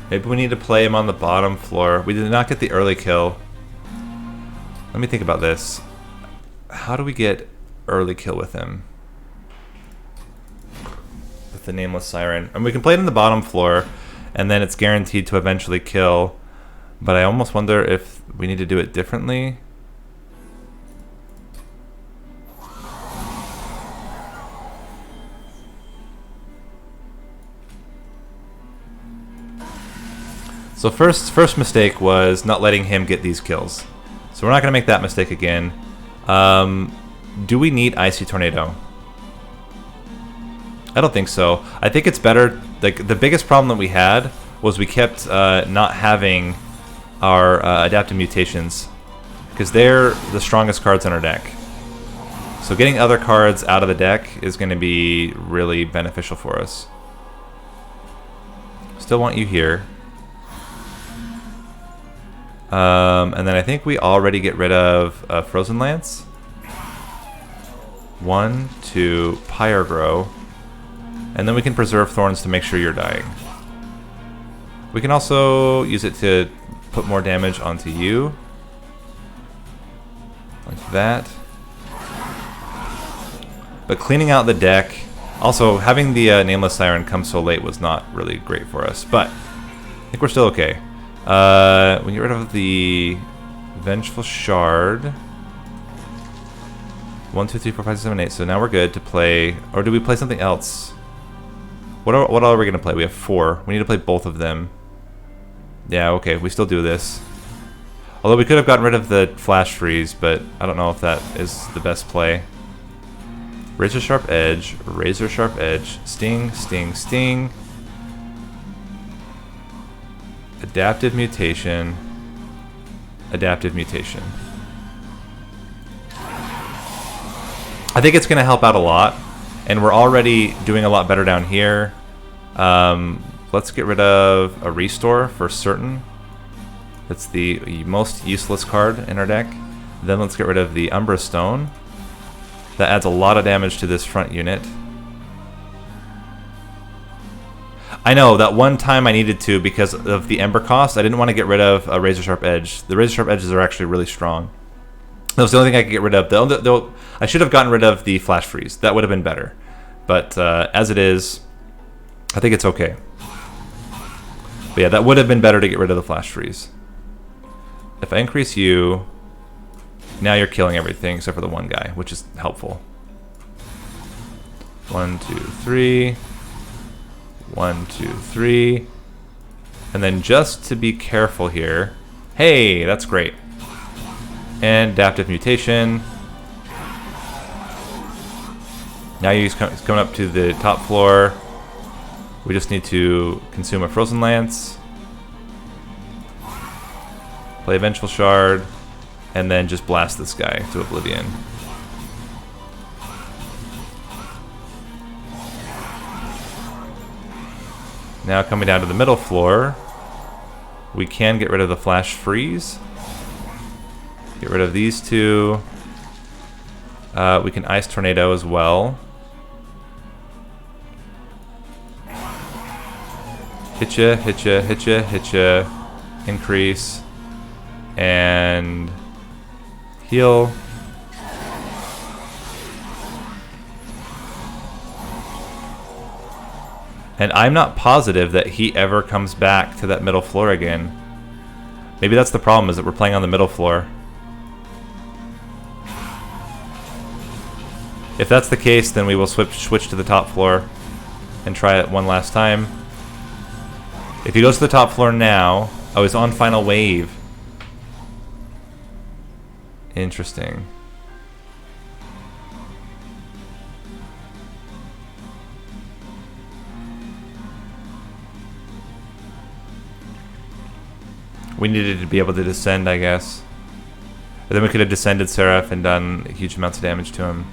Maybe we need to play him on the bottom floor. We did not get the early kill. Let me think about this. How do we get early kill with him? With the Nameless Siren. And we can play it on the bottom floor, and then it's guaranteed to eventually kill. But I almost wonder if we need to do it differently. So first mistake was not letting him get these kills. So we're not going to make that mistake again. Do we need Icy Tornado? I don't think so. I think it's better. Like, the biggest problem that we had was we kept not having our adaptive mutations, because they're the strongest cards on our deck. So getting other cards out of the deck is going to be really beneficial for us. Still want you here. And then I think we already get rid of Frozen Lance. 1, 2, Pyrogrow. And then we can preserve Thorns to make sure you're dying. We can also use it to put more damage onto you. Like that. But cleaning out the deck... Also, having the Nameless Siren come so late was not really great for us. But I think we're still okay. We get rid of the Vengeful Shard. 1, 2, 3, 4, 5, 6, 7, 8. So now we're good to play. Or do we play something else? What are we gonna play? We have 4. We need to play both of them. Yeah, okay. We still do this. Although we could have gotten rid of the Flash Freeze, but I don't know if that is the best play. Razor Sharp Edge, Razor Sharp Edge, Sting, Sting, Sting. Adaptive Mutation. Adaptive Mutation. I think it's going to help out a lot. And we're already doing a lot better down here. Let's get rid of a Restore for certain. That's the most useless card in our deck. Then let's get rid of the Umbra Stone. That adds a lot of damage to this front unit. I know, that one time I needed to because of the Ember cost. I didn't want to get rid of a Razor Sharp Edge. The Razor Sharp Edges are actually really strong. That was the only thing I could get rid of. I should have gotten rid of the Flash Freeze. That would have been better. But as it is, I think it's okay. But yeah, that would have been better to get rid of the Flash Freeze. If I increase you, now you're killing everything except for the one guy, which is helpful. 1, 2, 3. 1, 2, 3. And then just to be careful here. Hey, that's great. And Adaptive Mutation. Now he's coming up to the top floor. We just need to consume a Frozen Lance. Play a Vengeful Shard. And then just blast this guy to oblivion. Now coming down to the middle floor, we can get rid of the Flash Freeze. Get rid of these two. We can Ice Tornado as well. Hitcha, hitcha, hitcha, hitcha. Increase. And heal. And I'm not positive that he ever comes back to that middle floor again. Maybe that's the problem, is that we're playing on the middle floor. If that's the case, then we will switch to the top floor and try it one last time. If he goes to the top floor now... Oh, he's on Final Wave. Interesting. We needed to be able to descend, I guess. But then we could have descended Seraph and done huge amounts of damage to him.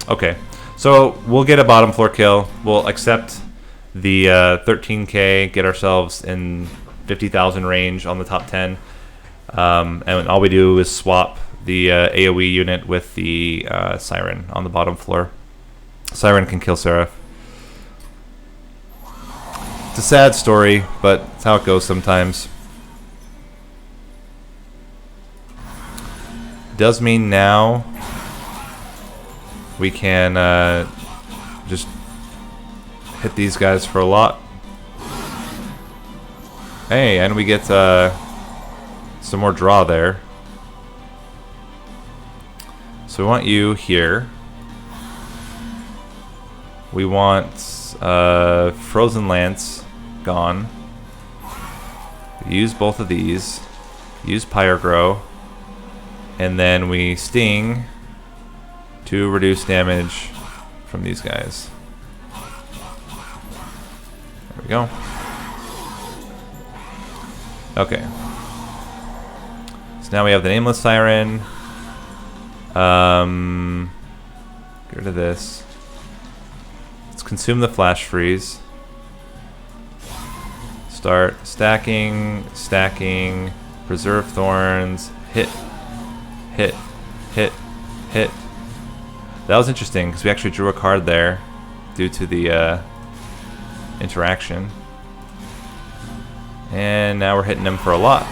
Okay, so we'll get a bottom floor kill. We'll accept the 13k, get ourselves in 50,000 range on the top 10. And all we do is swap the AoE unit with the Siren on the bottom floor. Siren can kill Seraph. It's a sad story, but it's how it goes sometimes. Does mean now we can just hit these guys for a lot. Hey, and we get some more draw there. So we want you here. We want Frozen Lance gone. Use both of these. Use Pyrogrow. And then we Sting to reduce damage from these guys. There we go. Okay. So now we have the Nameless Siren. Get rid of this. Let's consume the Flash Freeze. Start stacking, stacking, preserve thorns, hit, hit, hit, hit. That was interesting because we actually drew a card there due to the interaction. And now we're hitting them for a lot.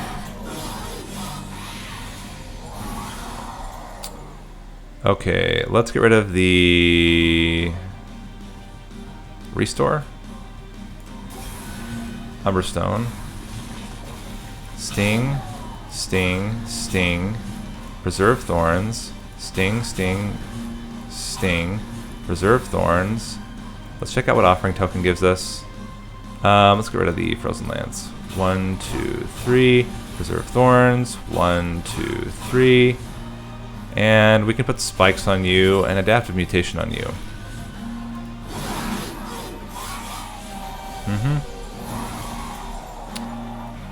Okay, let's get rid of the Restore. Umberstone. Sting, Sting, Sting. Preserve Thorns. Sting, Sting, Sting. Preserve Thorns. Let's check out what Offering Token gives us. Let's get rid of the Frozen Lance. 1, 2, 3. Preserve Thorns. 1, 2, 3. And we can put Spikes on you and Adaptive Mutation on you.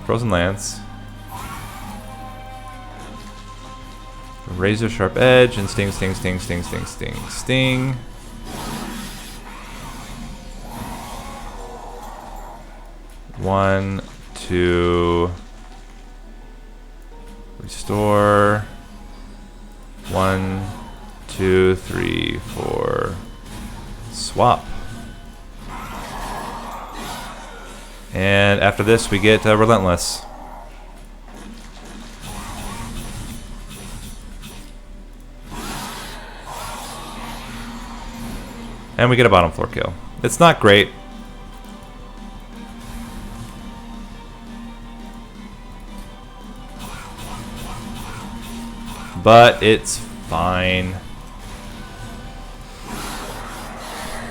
Frozen Lance. Razor Sharp Edge and Sting, Sting, Sting, Sting, Sting, Sting, Sting. One, two. Restore. 1, 2, 3, 4. Swap. And after this, we get Relentless. And we get a bottom floor kill. It's not great. But it's fine.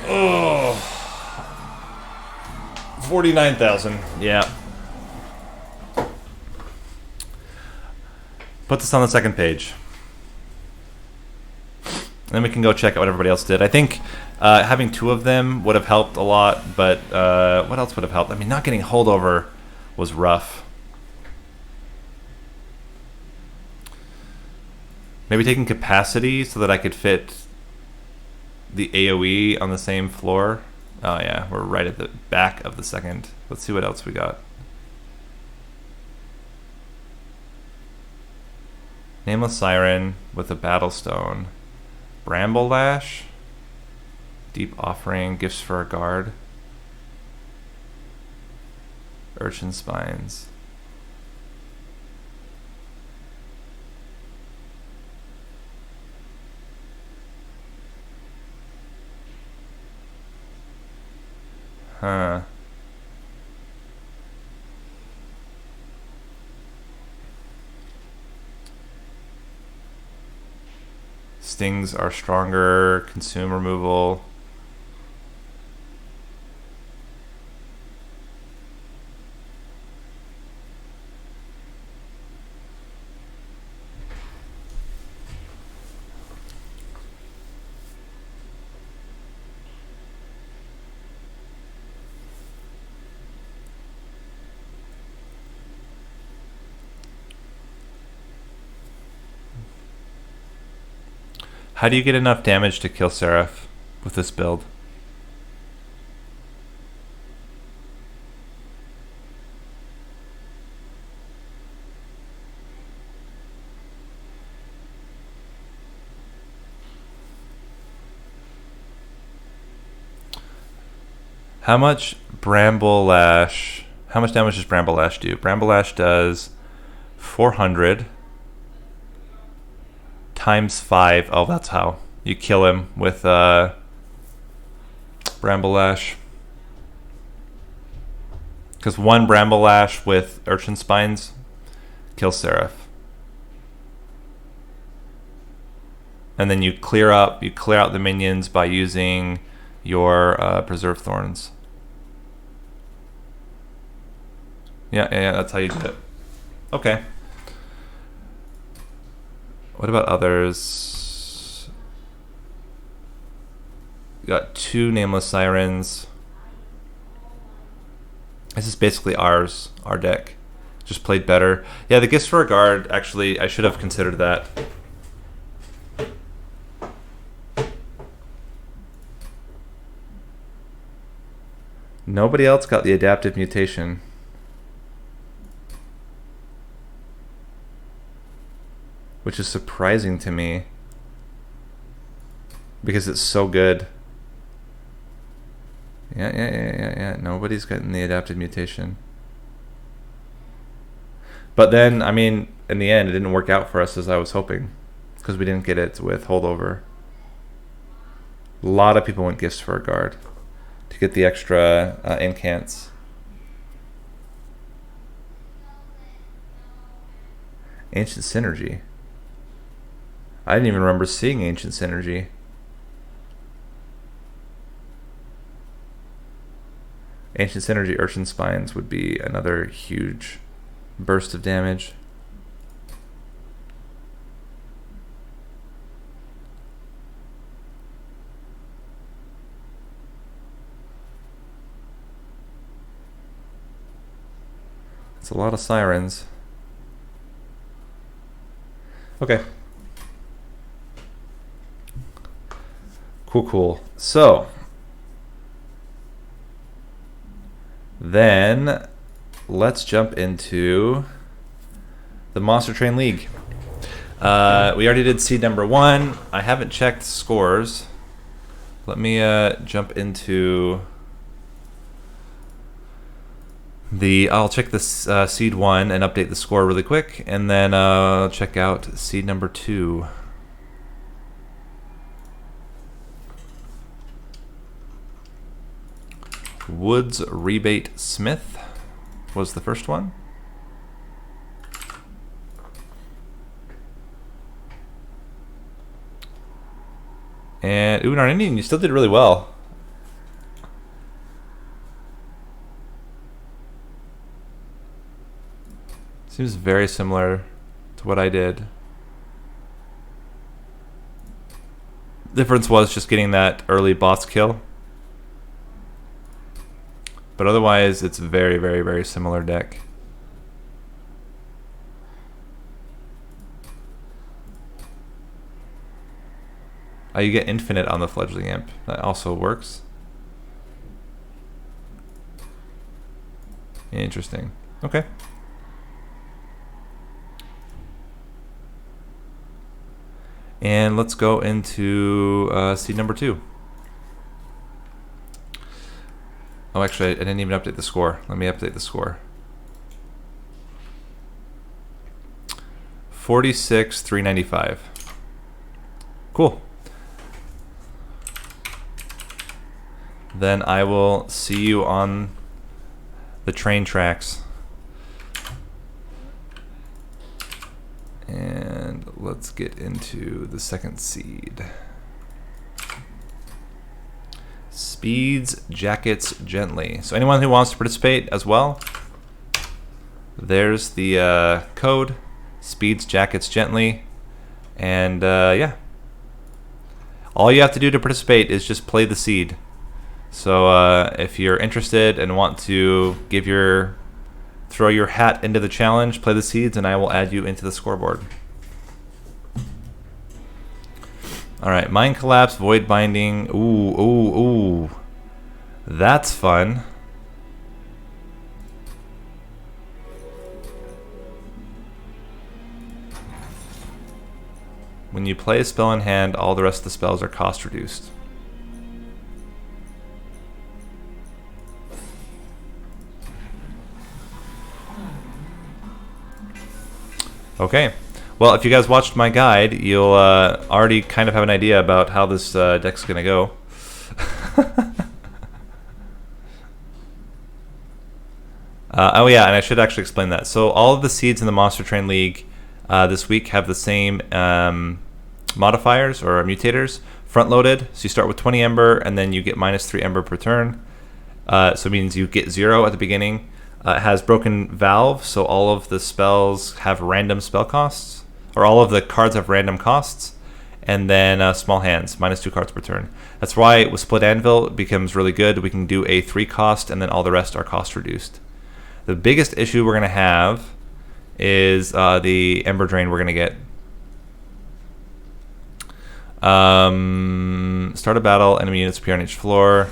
Oh. 49,000. Yeah. Put this on the second page. And then we can go check out what everybody else did. I think having two of them would have helped a lot, but what else would have helped? I mean, not getting holdover was rough. Maybe taking capacity so that I could fit the AoE on the same floor. Oh yeah, we're right at the back of the second. Let's see what else we got. Nameless Siren with a Battlestone. Bramble Lash. Deep Offering, Gifts for a Guard. Urchin Spines. Huh. Stings are stronger, consume removal. How do you get enough damage to kill Seraph with this build? How much Bramble Lash. How much damage does Bramble Lash do? Bramble Lash does 400 times 5. Oh, that's how you kill him with Bramble Lash. Because one Bramble Lash with Urchin Spines kills Seraph. And then you clear out the minions by using your Preserve Thorns. Yeah, that's how you do it. Okay. What about others? We got 2 Nameless Sirens. This is basically our deck. Just played better. Yeah, the Gifts for a Guard, actually, I should have considered that. Nobody else got the Adaptive Mutation. Which is surprising to me. Because it's so good. Yeah. Nobody's gotten the Adaptive Mutation. But then, I mean, in the end, it didn't work out for us as I was hoping. Because we didn't get it with Holdover. A lot of people went Gifts for a Guard to get the extra incants. Ancient Synergy. I didn't even remember seeing Ancient Synergy. Ancient Synergy Urchin Spines would be another huge burst of damage. It's a lot of sirens. Okay. Cool. So, then let's jump into the Monster Train League. We already did seed number 1. I haven't checked scores. Let me jump into I'll check this seed 1 and update the score really quick, and then I'll check out seed number 2. Woods Rebate Smith was the first one. And Unar Indian, you still did really well. Seems very similar to what I did. Difference was just getting that early boss kill. But otherwise, it's very similar deck. Oh, you get infinite on the Fledgling Imp. That also works. Interesting. Okay. And let's go into seed number 2. Oh, actually, I didn't even update the score. Let me update the score. 46,395. Cool. Then I will see you on the train tracks. And let's get into the second seed. Speeds Jackets Gently. So anyone who wants to participate as well, there's the code, Speeds Jackets Gently. And yeah. All you have to do to participate is just play the seed. So if you're interested and want to throw your hat into the challenge, play the seeds, and I will add you into the scoreboard. All right, Mind Collapse, Void Binding. Ooh. That's fun. When you play a spell in hand, all the rest of the spells are cost reduced. Okay. Well, if you guys watched my guide, you'll already kind of have an idea about how this deck's going to go. Oh yeah, and I should actually explain that. So all of the seeds in the Monster Train League this week have the same modifiers or mutators. Front-loaded, so you start with 20 Ember, and then you get -3 Ember per turn. So it means you get 0 at the beginning. It has Broken Valve, so all of the spells have random spell costs, or all of the cards have random costs. And then Small Hands, -2 cards per turn. That's why with Split Anvil it becomes really good. We can do a 3 cost, and then all the rest are cost reduced. The biggest issue we're going to have is the Ember Drain we're going to get. Start a battle, enemy units appear on each floor.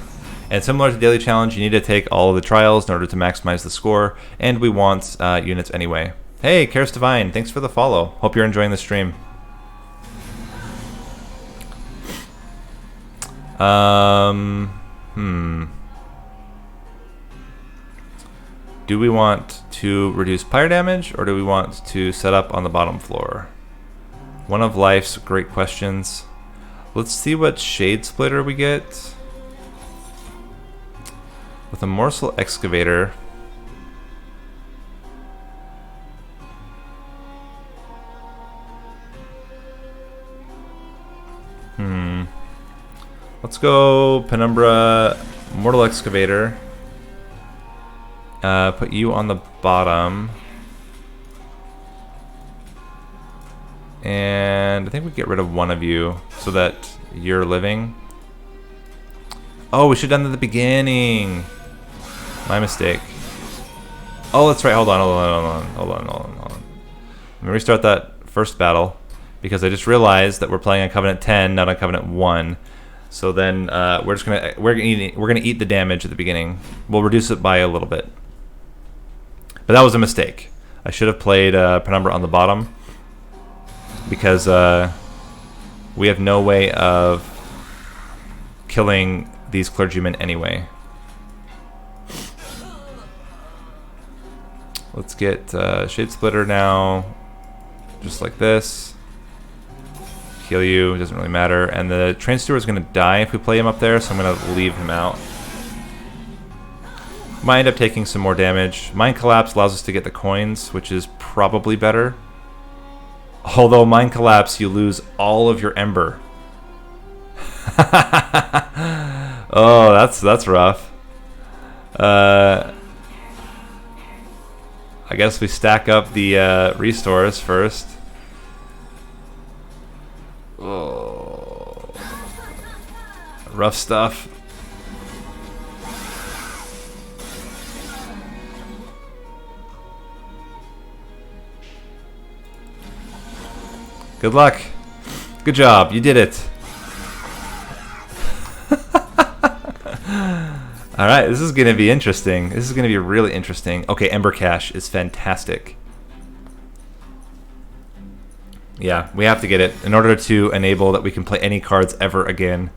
And similar to Daily Challenge, you need to take all of the trials in order to maximize the score. And we want units anyway. Hey, Karis Divine, thanks for the follow. Hope you're enjoying the stream. Do we want to reduce pyre damage, or do we want to set up on the bottom floor? One of life's great questions. Let's see what Shade Splitter we get. With a Morsel Excavator. Let's go Penumbra, Mortal Excavator. Put you on the bottom. And I think we get rid of one of you so that you're living. Oh, we should have done it at the beginning. My mistake. Oh, that's right. Hold on. Let me restart that first battle because I just realized that we're playing on Covenant 10, not on Covenant 1. So then we're gonna eat the damage at the beginning. We'll reduce it by a little bit. But that was a mistake. I should have played Penumbra on the bottom because we have no way of killing these clergymen anyway. Let's get Shade Splitter now, just like this. Heal you, it doesn't really matter. And the Train Steward is going to die if we play him up there, so I'm going to leave him out. Might end up taking some more damage. Mind Collapse allows us to get the coins, which is probably better. Although Mind Collapse, you lose all of your Ember. Oh, that's rough. I guess we stack up the restores first. Oh, rough stuff. Good luck. Good job. You did it. Alright, this is going to be interesting. This is going to be really interesting. Okay, Ember Cache is fantastic. Yeah, we have to get it in order to enable that we can play any cards ever again.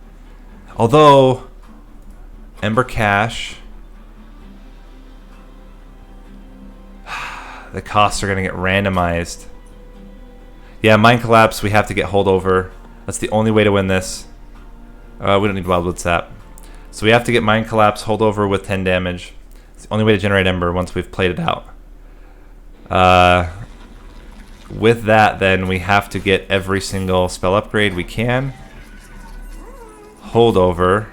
Although, Ember Cache, the costs are going to get randomized. Yeah, Mind Collapse, we have to get Holdover. That's the only way to win this. We don't need Wildwood Sap. So we have to get Mind Collapse, Holdover with 10 damage. It's the only way to generate Ember once we've played it out. With that, then, we have to get every single spell upgrade we can. Holdover,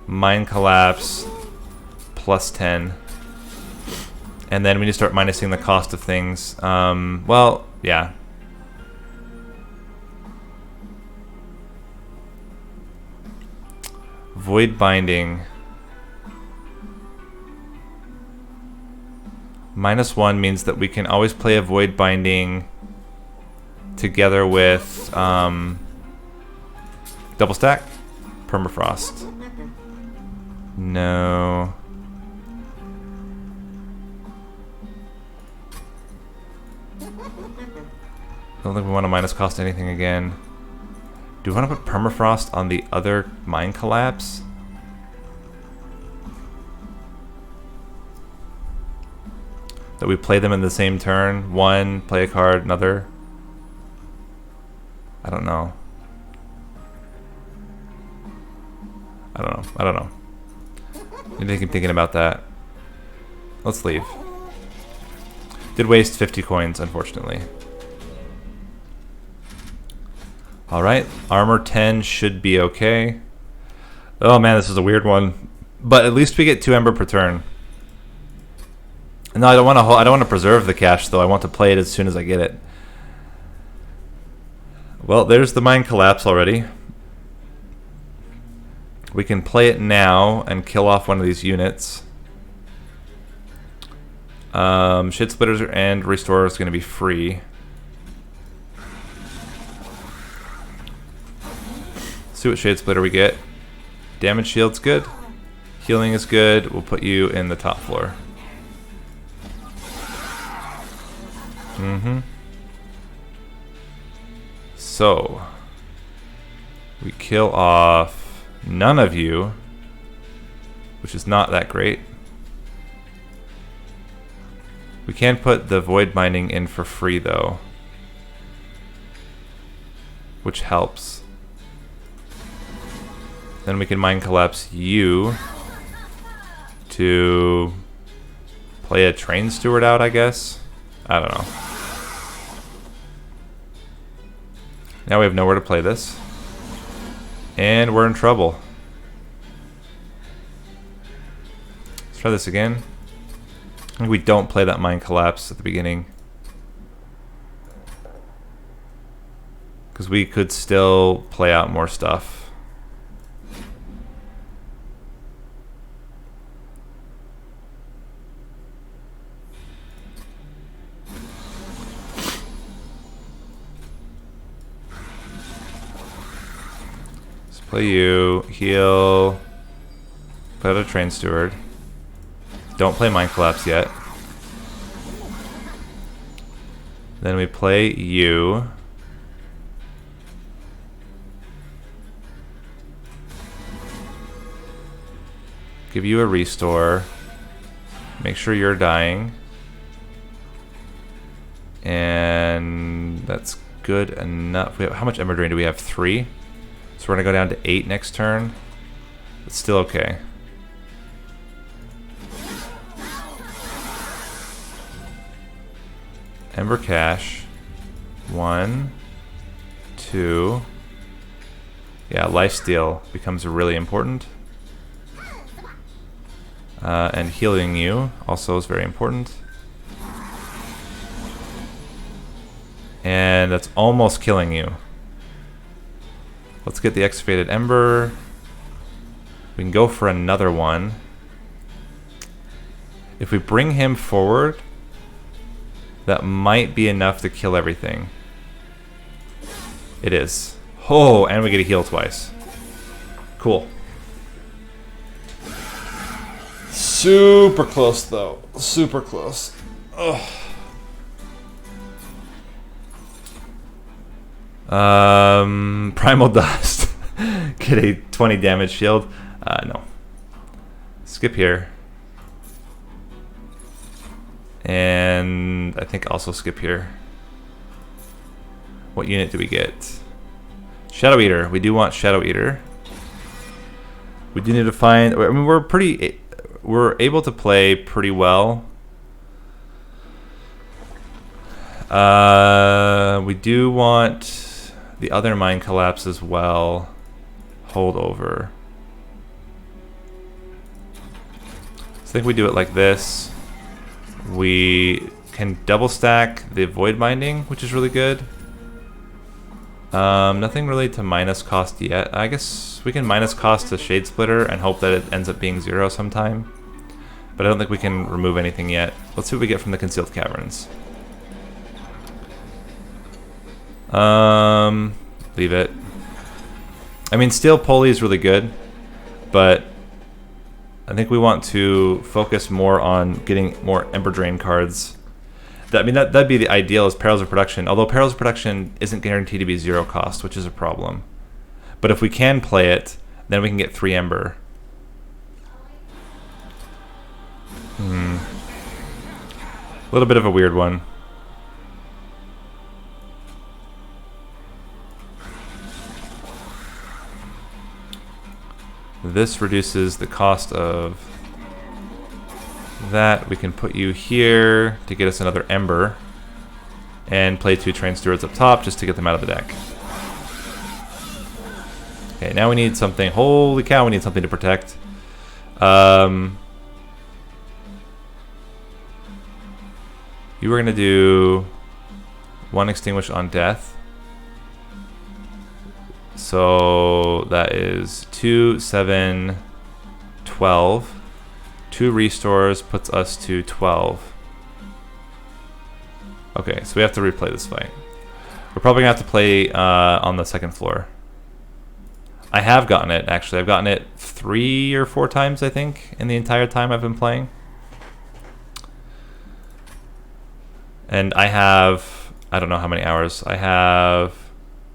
Mind Collapse, plus 10. And then we need to start minusing the cost of things. Well, yeah. Void Binding. -1 means that we can always play a Void Binding together with double stack, Permafrost. No. I don't think we want to minus cost anything again. Do we want to put Permafrost on the other Mind Collapse? that we play them in the same turn. One, play a card, another. I don't know. I don't know. Need to keep thinking about that. Let's leave. Did waste 50 coins, unfortunately. Alright, armor 10 should be okay. Oh man, this is a weird one. But at least we get 2 ember per turn. No, I don't want to preserve the cash though. I want to play it as soon as I get it. Well, there's the mine collapse already. We can play it now and kill off one of these units. Shade Splitters and Restorer is going to be free. See what Shade Splitter we get. Damage shield's good. Healing is good. We'll put you in the top floor. So we kill off none of you, which is not that great. We can put the void binding in for free though, which helps. Then we can mind collapse you to play a train steward out, I guess. I don't know. Now we have nowhere to play this. And we're in trouble. Let's try this again. I think we don't play that mind collapse at the beginning, because we could still play out more stuff. Play you, heal, play out a train steward. Don't play mind collapse yet. Then we play you. Give you a restore. Make sure you're dying. And that's good enough. How much Ember Drain do we have? 3? So we're going to go down to 8 next turn. It's still okay. Ember Cash. 1, 2. Yeah, lifesteal becomes really important. And healing you also is very important. And that's almost killing you. Let's get the excavated ember. We can go for another one. If we bring him forward, that might be enough to kill everything. It is. Oh, and we get a heal twice. Cool. Super close though. Super close. Ugh. Primal Dust. Get a 20 damage shield. No. Skip here. And I think also skip here. What unit do we get? Shadow Eater. We do want Shadow Eater. We do need to find... I mean, we're able to play pretty well. We do want the other Mind Collapse as well. Hold over. So I think we do it like this. We can double stack the Void Binding, which is really good. Nothing really to minus cost yet. I guess we can minus cost the Shade Splitter and hope that it ends up being 0 sometime. But I don't think we can remove anything yet. Let's see what we get from the Concealed Caverns. Leave it. I mean, Steel Pulley is really good, but I think we want to focus more on getting more Ember Drain cards. That'd be the ideal is Perils of Production, although Perils of Production isn't guaranteed to be 0 cost, which is a problem. But if we can play it, then we can get 3 Ember. A little bit of a weird one. This reduces the cost of that. We can put you here to get us another Ember. And play 2 Train Stewards up top just to get them out of the deck. Okay, now we need something. Holy cow, we need something to protect. You were going to do 1 Extinguish on Death. So that is 2, 7, 12. 2 Restores puts us to 12. Okay, so we have to replay this fight. We're probably going to have to play on the second floor. I have gotten it, actually. I've gotten it 3 or 4 times, I think, in the entire time I've been playing. And I have, I don't know how many hours. I have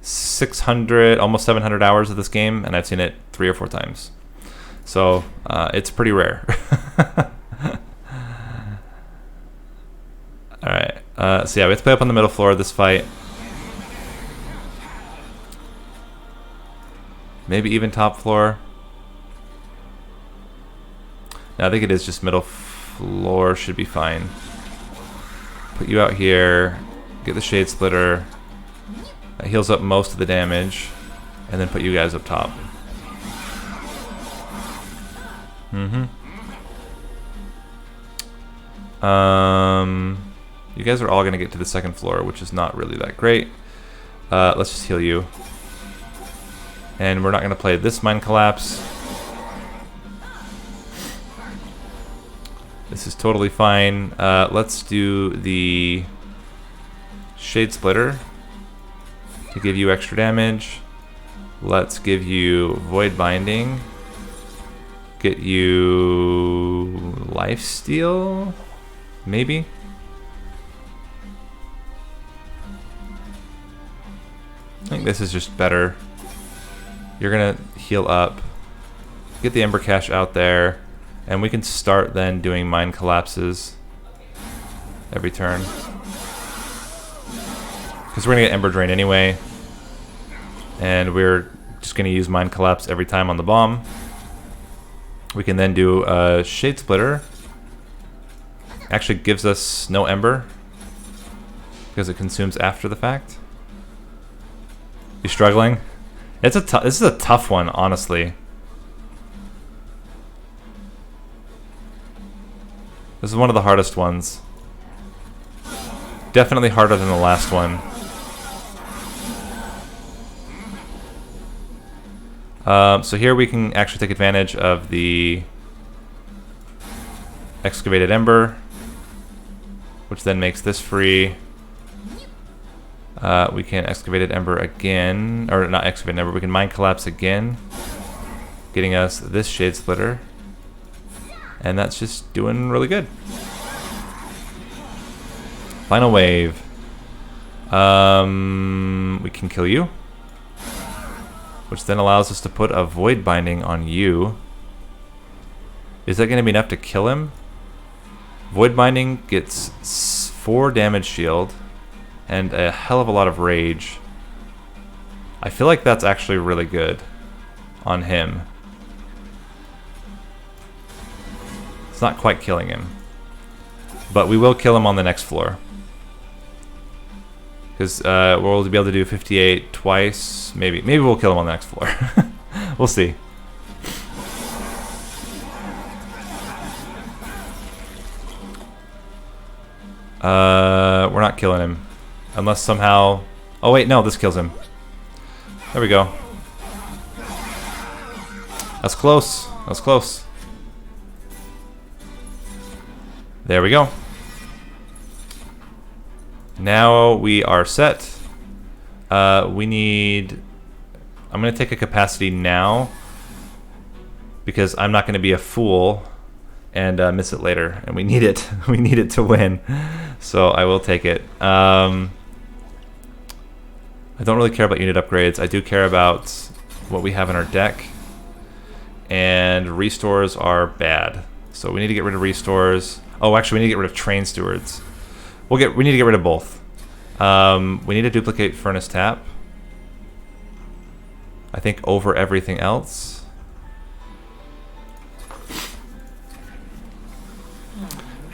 600, almost 700 hours of this game, and I've seen it 3 or 4 times. So it's pretty rare. Alright, so yeah, we have to play up on the middle floor of this fight. Maybe even top floor. No, I think it is just middle floor should be fine. Put you out here, get the Shade Splitter. That heals up most of the damage. And then put you guys up top. You guys are all going to get to the second floor, which is not really that great. Let's just heal you. And we're not going to play this Mind Collapse. This is totally fine. Let's do the Shade Splitter to give you extra damage. Let's give you Void Binding. Get you Lifesteal, maybe? I think this is just better. You're gonna heal up, get the Ember Cache out there, and we can start then doing Mind Collapses every turn. Because we're gonna get Ember Drain anyway, and we're just gonna use Mind Collapse every time on the bomb. We can then do a Shade Splitter. Actually gives us no Ember because it consumes after the fact. You struggling? This is a tough one, honestly. This is one of the hardest ones. Definitely harder than the last one. So here we can actually take advantage of the Excavated Ember, which then makes this free. We can Excavated Ember again, or not Excavated Ember, we can Mind Collapse again, getting us this Shade Splitter. And that's just doing really good. Final Wave. We can kill you, which then allows us to put a Void Binding on you. Is that going to be enough to kill him? Void Binding gets 4 damage shield and a hell of a lot of rage. I feel like that's actually really good on him. It's not quite killing him, but we will kill him on the next floor. Because we'll be able to do 58 twice. Maybe we'll kill him on the next floor. We'll see. We're not killing him. Unless somehow... Oh wait, no, this kills him. There we go. That's close. That's close. There we go. Now we are set. We need... I'm going to take a capacity now, because I'm not going to be a fool and miss it later. And we need it. We need it to win. So I will take it. I don't really care about unit upgrades. I do care about what we have in our deck. And restores are bad. So we need to get rid of restores. Oh, actually, we need to get rid of Train Stewards. We need to get rid of both. We need to duplicate furnace tap. I think over everything else.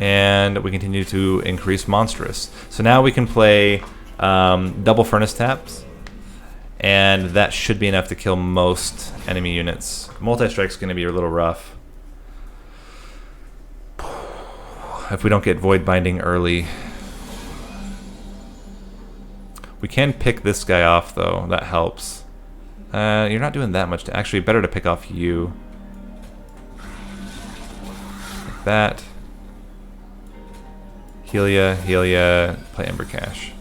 And we continue to increase monstrous. So now we can play double furnace taps, and that should be enough to kill most enemy units. Multi-strike's going to be a little rough if we don't get void binding early. We can pick this guy off though, that helps. You're not doing that much. Actually, better to pick off you. Like that. Heal ya, play Ember Cache.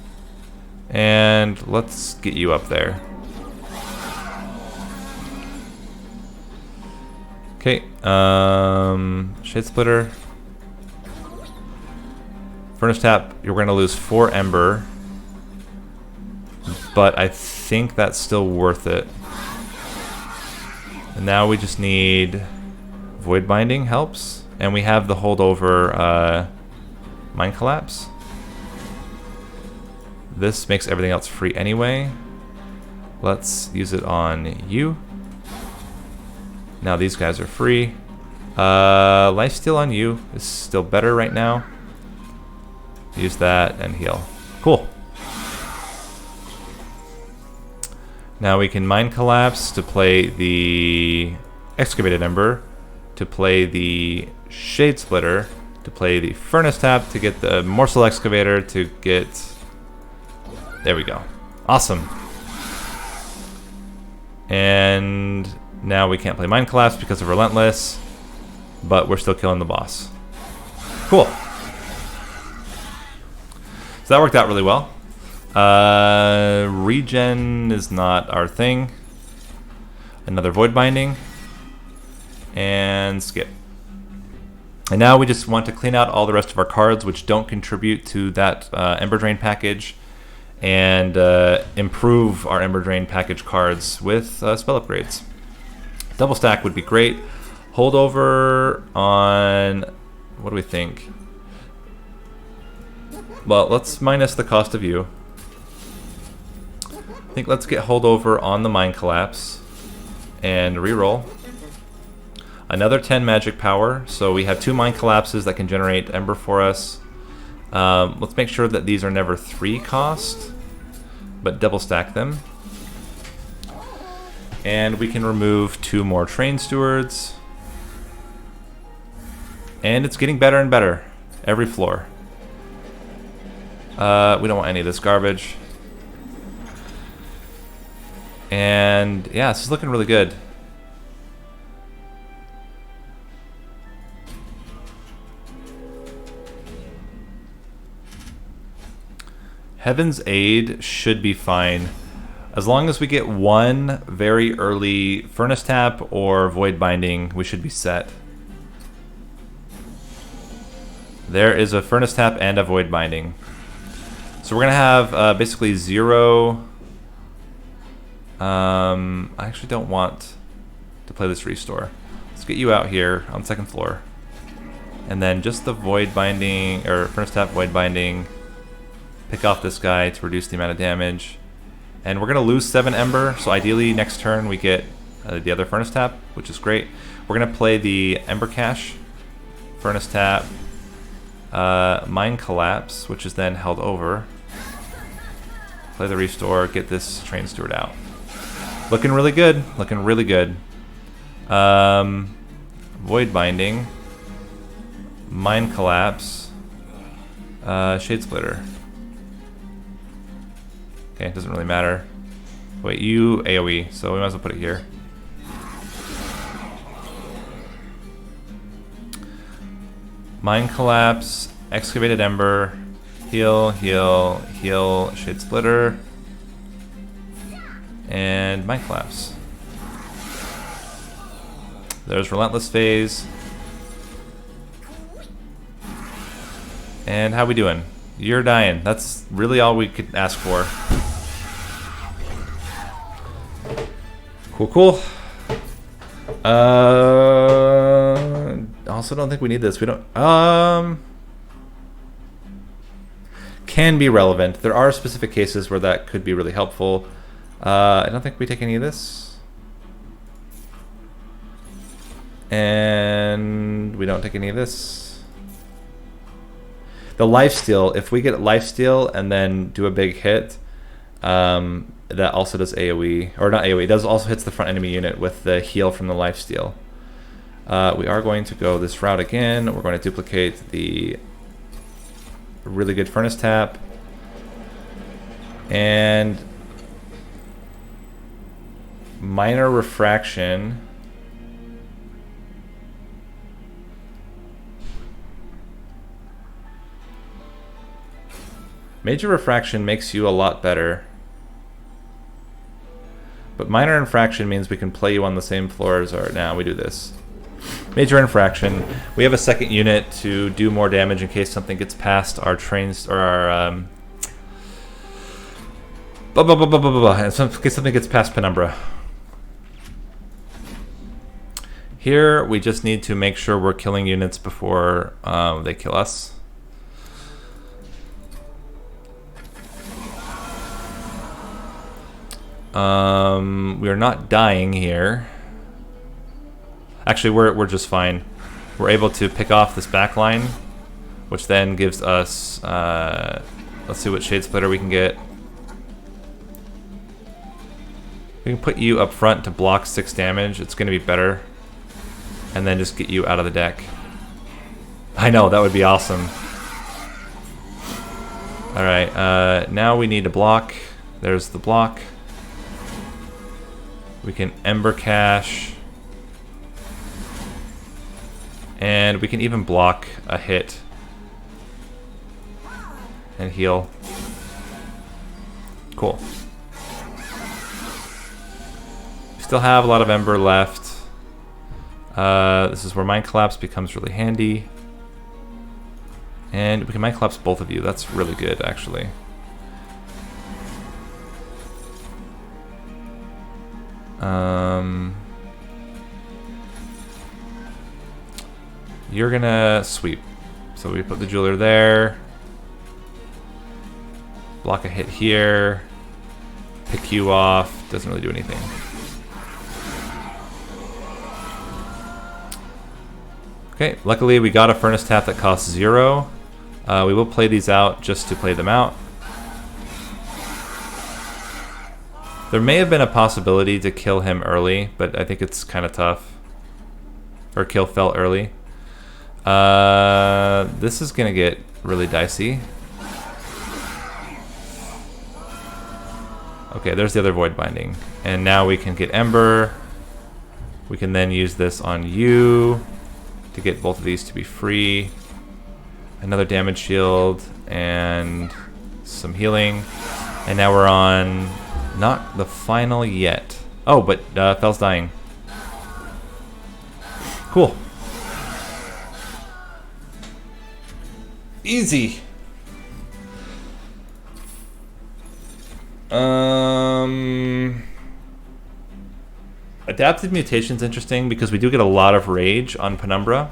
And let's get you up there. Okay, Shade Splitter. Furnace Tap, you're going to lose 4 Ember. But I think that's still worth it. And now we just need Void Binding helps. And we have the holdover Mind Collapse. This makes everything else free anyway. Let's use it on you. Now these guys are free. Lifesteal on you is still better right now. Use that and heal. Cool. Now we can Mind Collapse to play the Excavated Ember, to play the Shade Splitter, to play the Furnace Tap, to get the Morsel Excavator, to get... There we go. Awesome. And now we can't play Mind Collapse because of Relentless, but we're still killing the boss. Cool. So that worked out really well. Regen is not our thing. Another Void Binding. And skip. And now we just want to clean out all the rest of our cards which don't contribute to that Ember Drain package, and improve our Ember Drain package cards with spell upgrades. Double stack would be great. Holdover on... what do we think? Well, let's minus the cost of you. I think let's get holdover on the Mind Collapse and reroll. Another 10 magic power, so we have 2 Mind Collapses that can generate Ember for us. Let's make sure that these are never 3 cost, but double stack them. And we can remove 2 more Train Stewards. And it's getting better and better every floor. We don't want any of this garbage. And yeah, this is looking really good. Heaven's Aid should be fine. As long as we get 1 very early Furnace Tap or Void Binding, we should be set. There is a Furnace Tap and a Void Binding. So we're going to have basically 0... I actually don't want to play this Restore. Let's get you out here on 2nd floor. And then just the Void Binding, or Furnace Tap, Void Binding. Pick off this guy to reduce the amount of damage. And we're going to lose 7 Ember, so ideally next turn we get the other Furnace Tap, which is great. We're going to play the Ember Cache, Furnace Tap, Mind Collapse, which is then held over. Play the Restore, get this Train Steward out. Looking really good, looking really good. Void Binding, Mind Collapse, Shade Splitter. Okay, it doesn't really matter. Wait, you AoE, so we might as well put it here. Mind Collapse, Excavated Ember, heal, heal, heal, Shade Splitter, and Mind Collapse. There's Relentless Phase. And how we doing? You're dying. That's really all we could ask for. Cool, cool. Also don't think we need this. We don't... can be relevant. There are specific cases where that could be really helpful. I don't think we take any of this. And we don't take any of this. The lifesteal, if we get lifesteal and then do a big hit, that also does AoE, or not AoE, it does also hits the front enemy unit with the heal from the lifesteal. We are going to go this route again. We're going to duplicate the really good furnace tap. And minor refraction. Major refraction makes you a lot better. But minor infraction means we can play you on the same floor as our... Now we do this. Major infraction. We have a second unit to do more damage in case something gets past our trains, or our... in case something gets past Penumbra. Here, we just need to make sure we're killing units before they kill us. We are not dying here. Actually, we're just fine. We're able to pick off this back line, which then gives us... let's see what Shade Splitter we can get. We can put you up front to block 6 damage. It's going to be better. And then just get you out of the deck. I know, that would be awesome. Alright, now we need a block. There's the block. We can Ember Cache. And we can even block a hit. And heal. Cool. We still have a lot of Ember left. This is where Mind Collapse becomes really handy. And we can Mind Collapse both of you. That's really good, actually. You're gonna sweep. So we put the jeweler there. Block a hit here. Pick you off. Doesn't really do anything. Okay, luckily we got a furnace tap that costs 0. We will play these out just to play them out. There may have been a possibility to kill him early, but I think it's kind of tough. Or kill Fel early. This is gonna get really dicey. Okay, there's the other Void Binding. And now we can get Ember. We can then use this on you to get both of these to be free. Another damage shield and some healing. And now we're on not the final yet. Oh, but Fel's dying. Cool. Easy. Adaptive Mutation's interesting because we do get a lot of rage on Penumbra.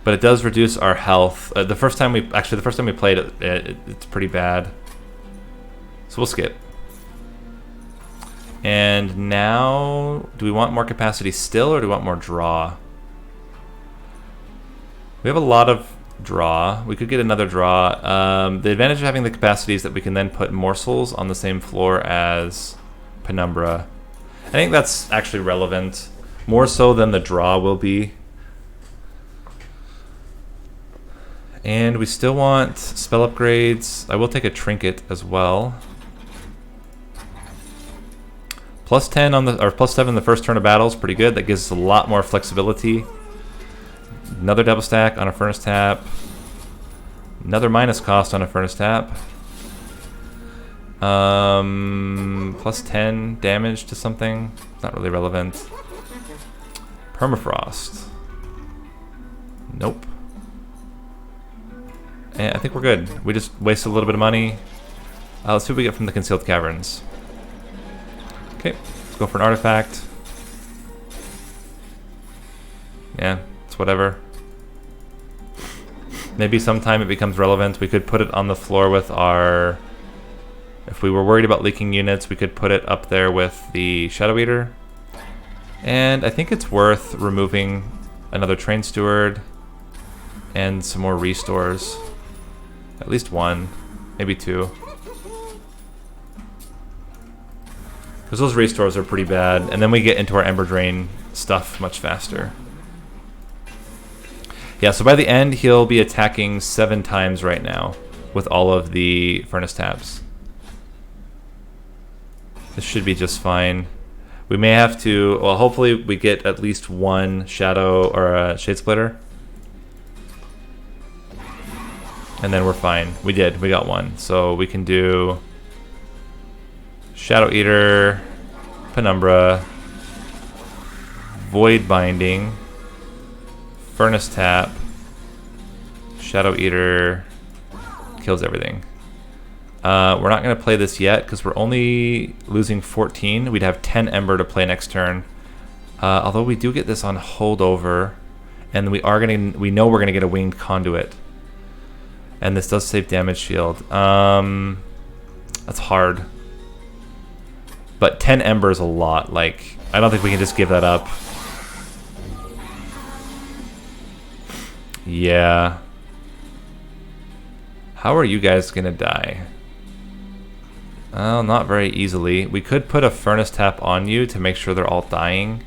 But it does reduce our health. The first time we played it, it's pretty bad. So we'll skip. And now, do we want more capacity still, or do we want more draw? We have a lot of draw. We could get another draw. The advantage of having the capacity is that we can then put morsels on the same floor as Penumbra. I think that's actually relevant, more so than the draw will be. And we still want spell upgrades. I will take a trinket as well. Plus 10 on the, or plus 7 the first turn of battle is pretty good. That gives us a lot more flexibility. Another double stack on a furnace tap. Another minus cost on a furnace tap. Plus 10 damage to something. Not really relevant. Permafrost. Nope. And I think we're good. We just wasted a little bit of money. Let's see what we get from the Concealed Caverns. Okay, let's go for an artifact. Yeah, it's whatever. Maybe sometime it becomes relevant. We could put it on the floor with our... If we were worried about leaking units, we could put it up there with the Shadow Eater. And I think it's worth removing another Train Steward and some more restores. At least one, maybe two. Because those restores are pretty bad, and then we get into our Ember Drain stuff much faster. Yeah, so by the end, he'll be attacking 7 times right now with all of the Furnace Taps. This should be just fine. We may have to, well, hopefully we get at least one Shadow or a Shade Splitter. And then we're fine. We did, we got one. So we can do Shadow Eater, Penumbra, Void Binding, Furnace Tap, Shadow Eater, kills everything. We're not going to play this yet because we're only losing 14. We'd have 10 Ember to play next turn. Although we do get this on holdover, and we know we're going to get a Winged Conduit. And this does save damage shield. That's hard. But 10 Ember is a lot. Like, I don't think we can just give that up. Yeah. How are you guys gonna die? Well, not very easily. We could put a Furnace Tap on you to make sure they're all dying.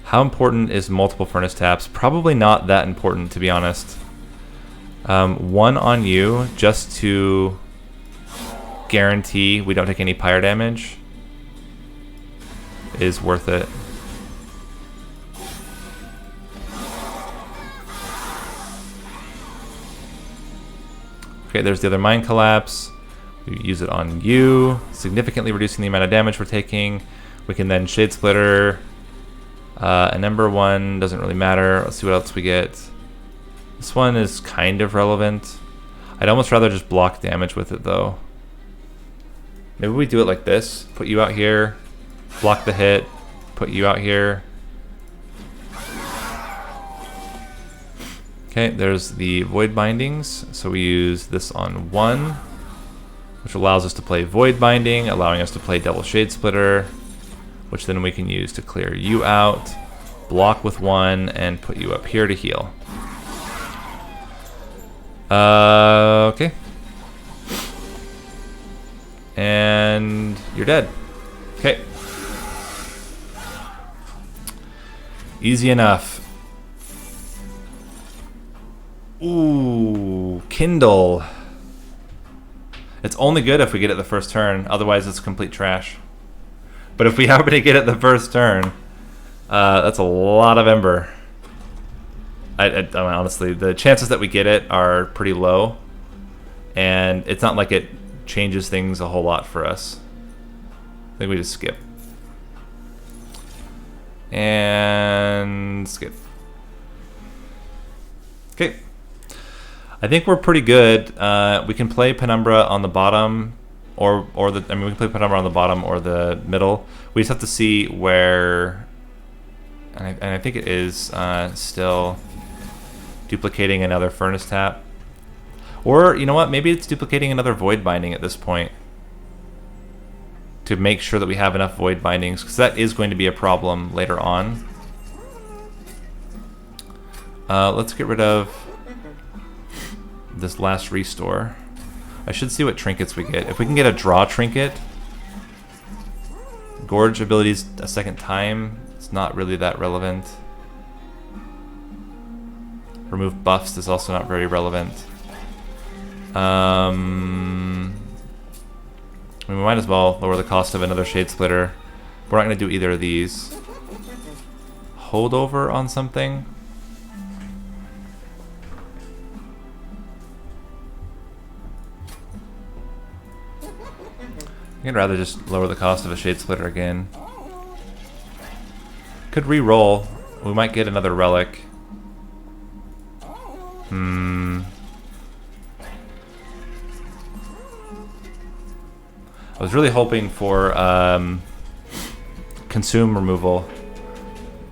How important is multiple Furnace Taps? Probably not that important, to be honest. One on you, just to guarantee we don't take any pyre damage, is worth it. Okay, there's the other Mind Collapse. We use it on you, significantly reducing the amount of damage we're taking. We can then Shade Splitter. An Ember one doesn't really matter. Let's see what else we get. This one is kind of relevant. I'd almost rather just block damage with it though. Maybe we do it like this. Put you out here, block the hit, put you out here. Okay, there's the Void Bindings. So we use this on 1, which allows us to play Void Binding, allowing us to play Double Shade Splitter, which then we can use to clear you out, block with 1, and put you up here to heal. Okay. And you're dead. Okay. Easy enough. Ooh, Kindle. It's only good if we get it the first turn, otherwise it's complete trash. But if we happen to get it the first turn, that's a lot of Ember. I mean, honestly, the chances that we get it are pretty low, and it's not like it changes things a whole lot for us. I think we just skip. And skip. Okay. I think we're pretty good. We can play Penumbra on the bottom, we can play Penumbra on the bottom or the middle. We just have to see where, and I think it is still duplicating another Furnace Tap. Or, you know what, maybe it's duplicating another Void Binding at this point to make sure that we have enough Void Bindings, because that is going to be a problem later on. Let's get rid of this last restore. I should see what trinkets we get. If we can get a draw trinket, Gorge abilities a second time, it's not really that relevant. Remove buffs is also not very relevant. We might as well lower the cost of another Shade Splitter. We're not going to do either of these. Holdover on something? I'd rather just lower the cost of a Shade Splitter again. Could re-roll. We might get another relic. I was really hoping for consume removal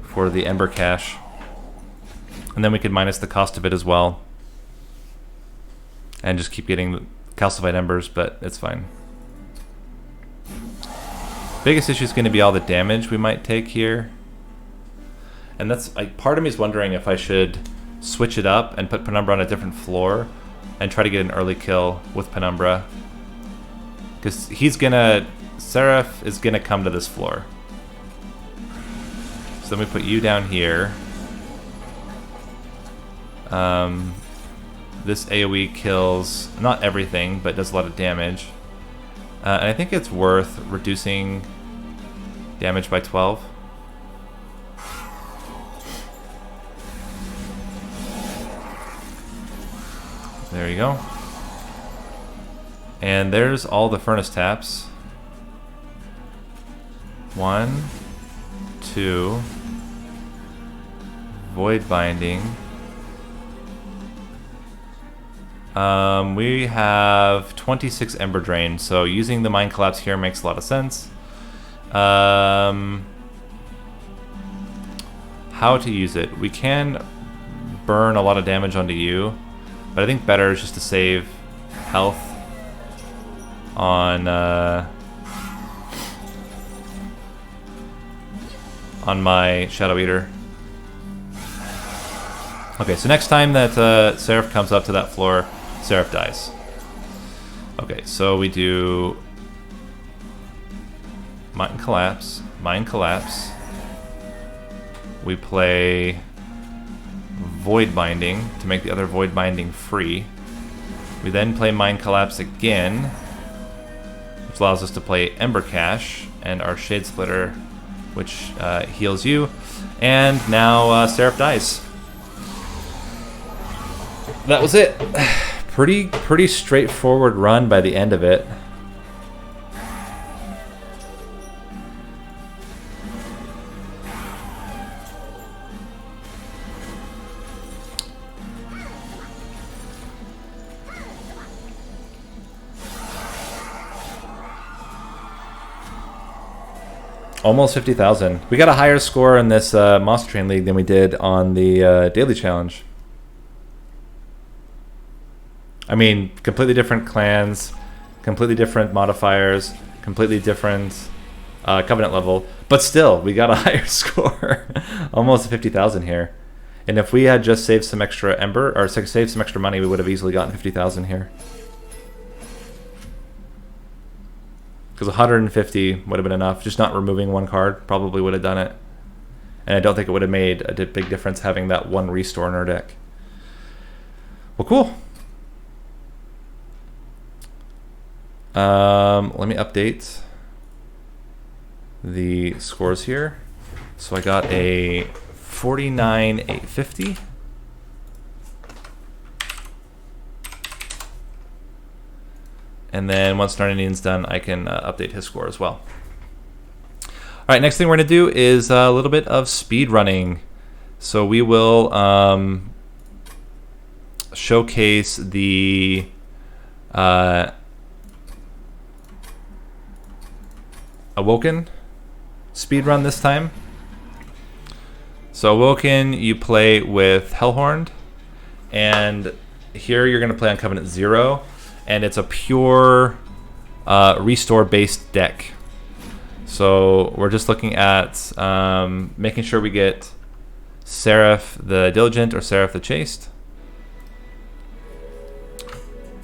for the Ember Cache. And then we could minus the cost of it as well. And just keep getting calcified embers, but it's fine. Biggest issue is going to be all the damage we might take here. And that's like, part of me is wondering if I should switch it up and put Penumbra on a different floor and try to get an early kill with Penumbra. Because Seraph is going to come to this floor. So then we put you down here. This AoE kills not everything, but does a lot of damage. And I think it's worth reducing damage by 12. There you go. And there's all the furnace taps. 1, 2, void binding. We have 26 Ember Drain, so using the Mind Collapse here makes a lot of sense. How to use it? We can burn a lot of damage onto you, but I think better is just to save health on my Shadow Eater. Okay, so next time that Seraph comes up to that floor, Seraph dies. Okay, so we do Mind Collapse, Mind Collapse. We play Void Binding to make the other Void Binding free. We then play Mind Collapse again, which allows us to play Ember Cache and our Shade Splitter, which heals you. And now Seraph dies. That was it. Pretty straightforward run by the end of it. Almost 50,000. We got a higher score in this Monster Train League than we did on the Daily Challenge. I mean, completely different clans, completely different modifiers, completely different Covenant level, but still, we got a higher score. Almost 50,000 here. And if we had just saved some extra Ember, or saved some extra money, we would have easily gotten 50,000 here. Because 150 would have been enough. Just not removing one card probably would have done it. And I don't think it would have made a big difference having that one restore in our deck. Well, cool. Let me update the scores here. So I got a 49,850. And then once Narninian's done, I can update his score as well. All right, next thing we're going to do is a little bit of speed running. So we will showcase the Awoken speedrun this time. So Awoken, you play with Hellhorned, and here you're going to play on Covenant 0, and it's a pure restore-based deck. So we're just looking at making sure we get Seraph the Diligent or Seraph the Chaste.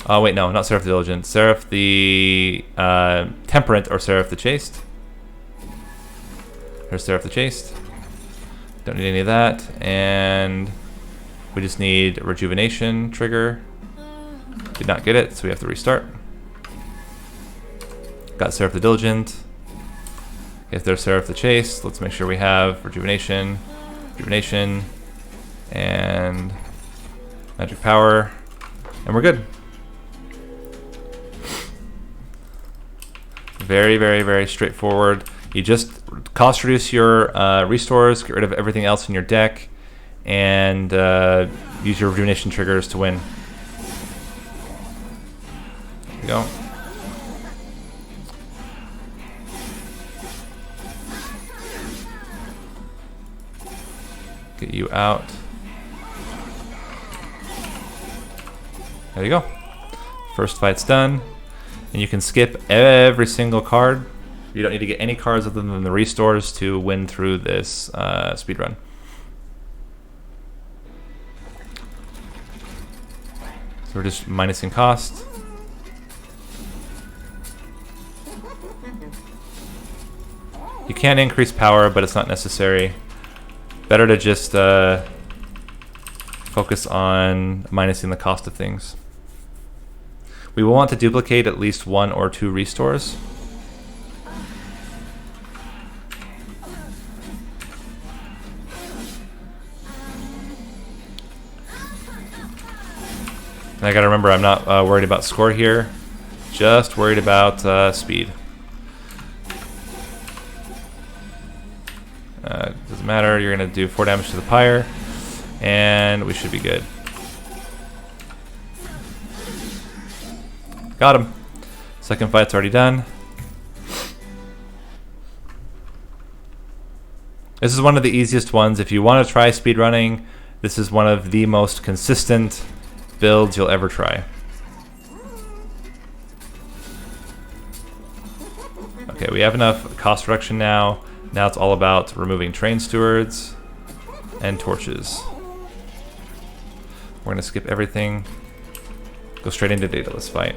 Oh wait, no, not Seraph the Diligent. Seraph the Temperate or Seraph the Chaste. Here's Seraph the Chaste. Don't need any of that. And we just need a Rejuvenation trigger. Did not get it, so we have to restart. Got Seraph the Diligent. If there's Seraph the Chaste, let's make sure we have Rejuvenation, and Magic Power, and we're good. Very, very, very straightforward. You just cost reduce your restores, get rid of everything else in your deck, and use your Rejuvenation triggers to win. There you go. Get you out. There you go. First fight's done. And you can skip every single card. You don't need to get any cards other than the restores to win through this speedrun. So we're just minusing cost. You can increase power, but it's not necessary. Better to just focus on minusing the cost of things. We will want to duplicate at least 1 or 2 restores. And I gotta remember, I'm not worried about score here, just worried about speed. Doesn't matter, you're gonna do 4 damage to the pyre, and we should be good. Got him. Second fight's already done. This is one of the easiest ones. If you want to try speedrunning, this is one of the most consistent builds you'll ever try. Okay, we have enough cost reduction now. Now it's all about removing train stewards and torches. We're going to skip everything. Go straight into dataless fight.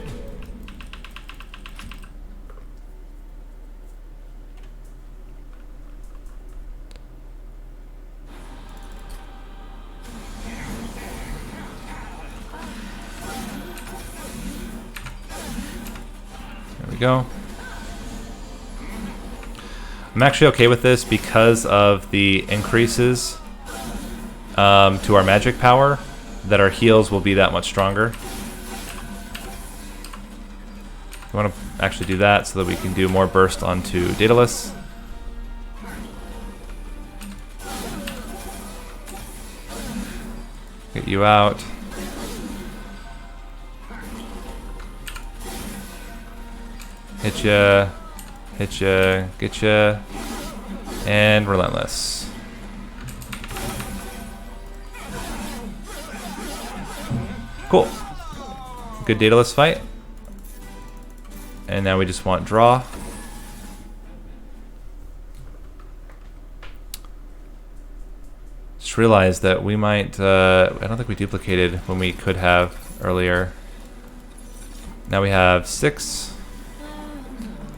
There we go. I'm actually okay with this because of the increases to our magic power, that our heals will be that much stronger. We want to actually do that so that we can do more burst onto dataless. Get you out. Hit ya, get ya, and relentless. Cool. Good dataless fight. And now we just want draw. Just realized that we might, I don't think we duplicated when we could have earlier. Now we have 6.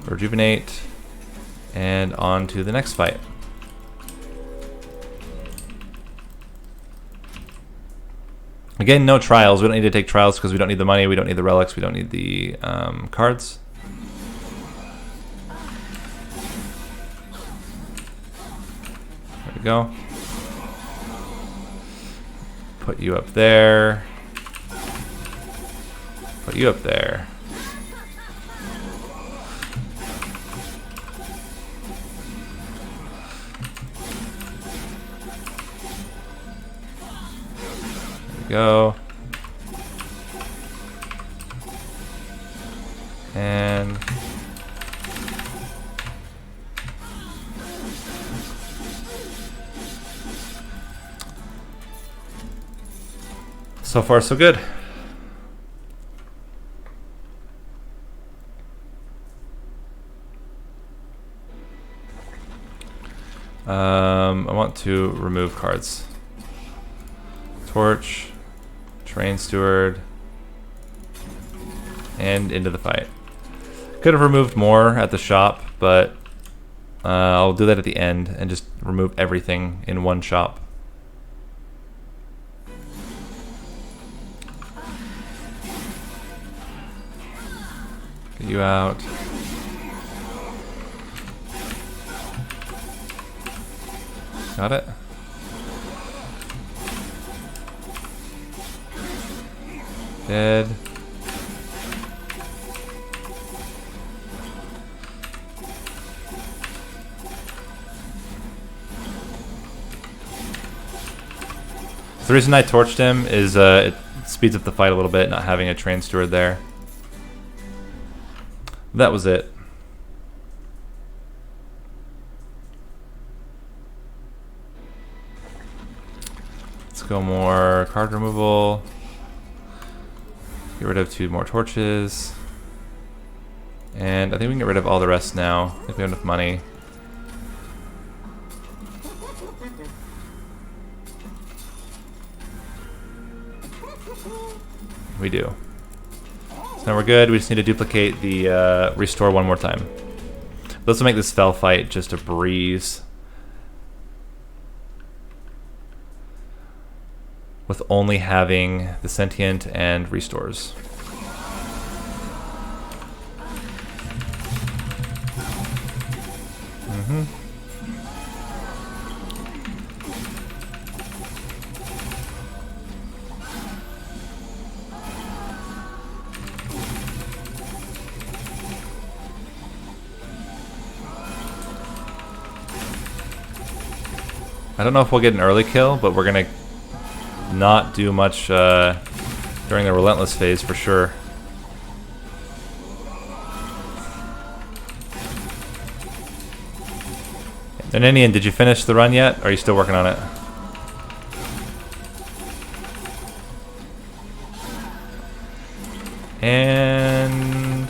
Rejuvenate, and on to the next fight. Again, no trials. We don't need to take trials because we don't need the money, we don't need the relics, we don't need the cards. There we go. Put you up there. Put you up there. Go. And so far so good. I want to remove cards. Torch. Train steward, and into the fight. Could have removed more at the shop, but I'll do that at the end and just remove everything in one shop. Get you out. Got it. Dead. The reason I torched him is it speeds up the fight a little bit, not having a train steward there. That was it. Let's go more card removal. Get rid of 2 more torches. And I think we can get rid of all the rest now. I think we have enough money. We do. So now we're good. We just need to duplicate the restore one more time. Let's make this fell fight just a breeze. With only having the sentient and restores. I don't know if we'll get an early kill, but we're gonna not do much during the relentless phase for sure. And Indian, did you finish the run yet? Or are you still working on it? And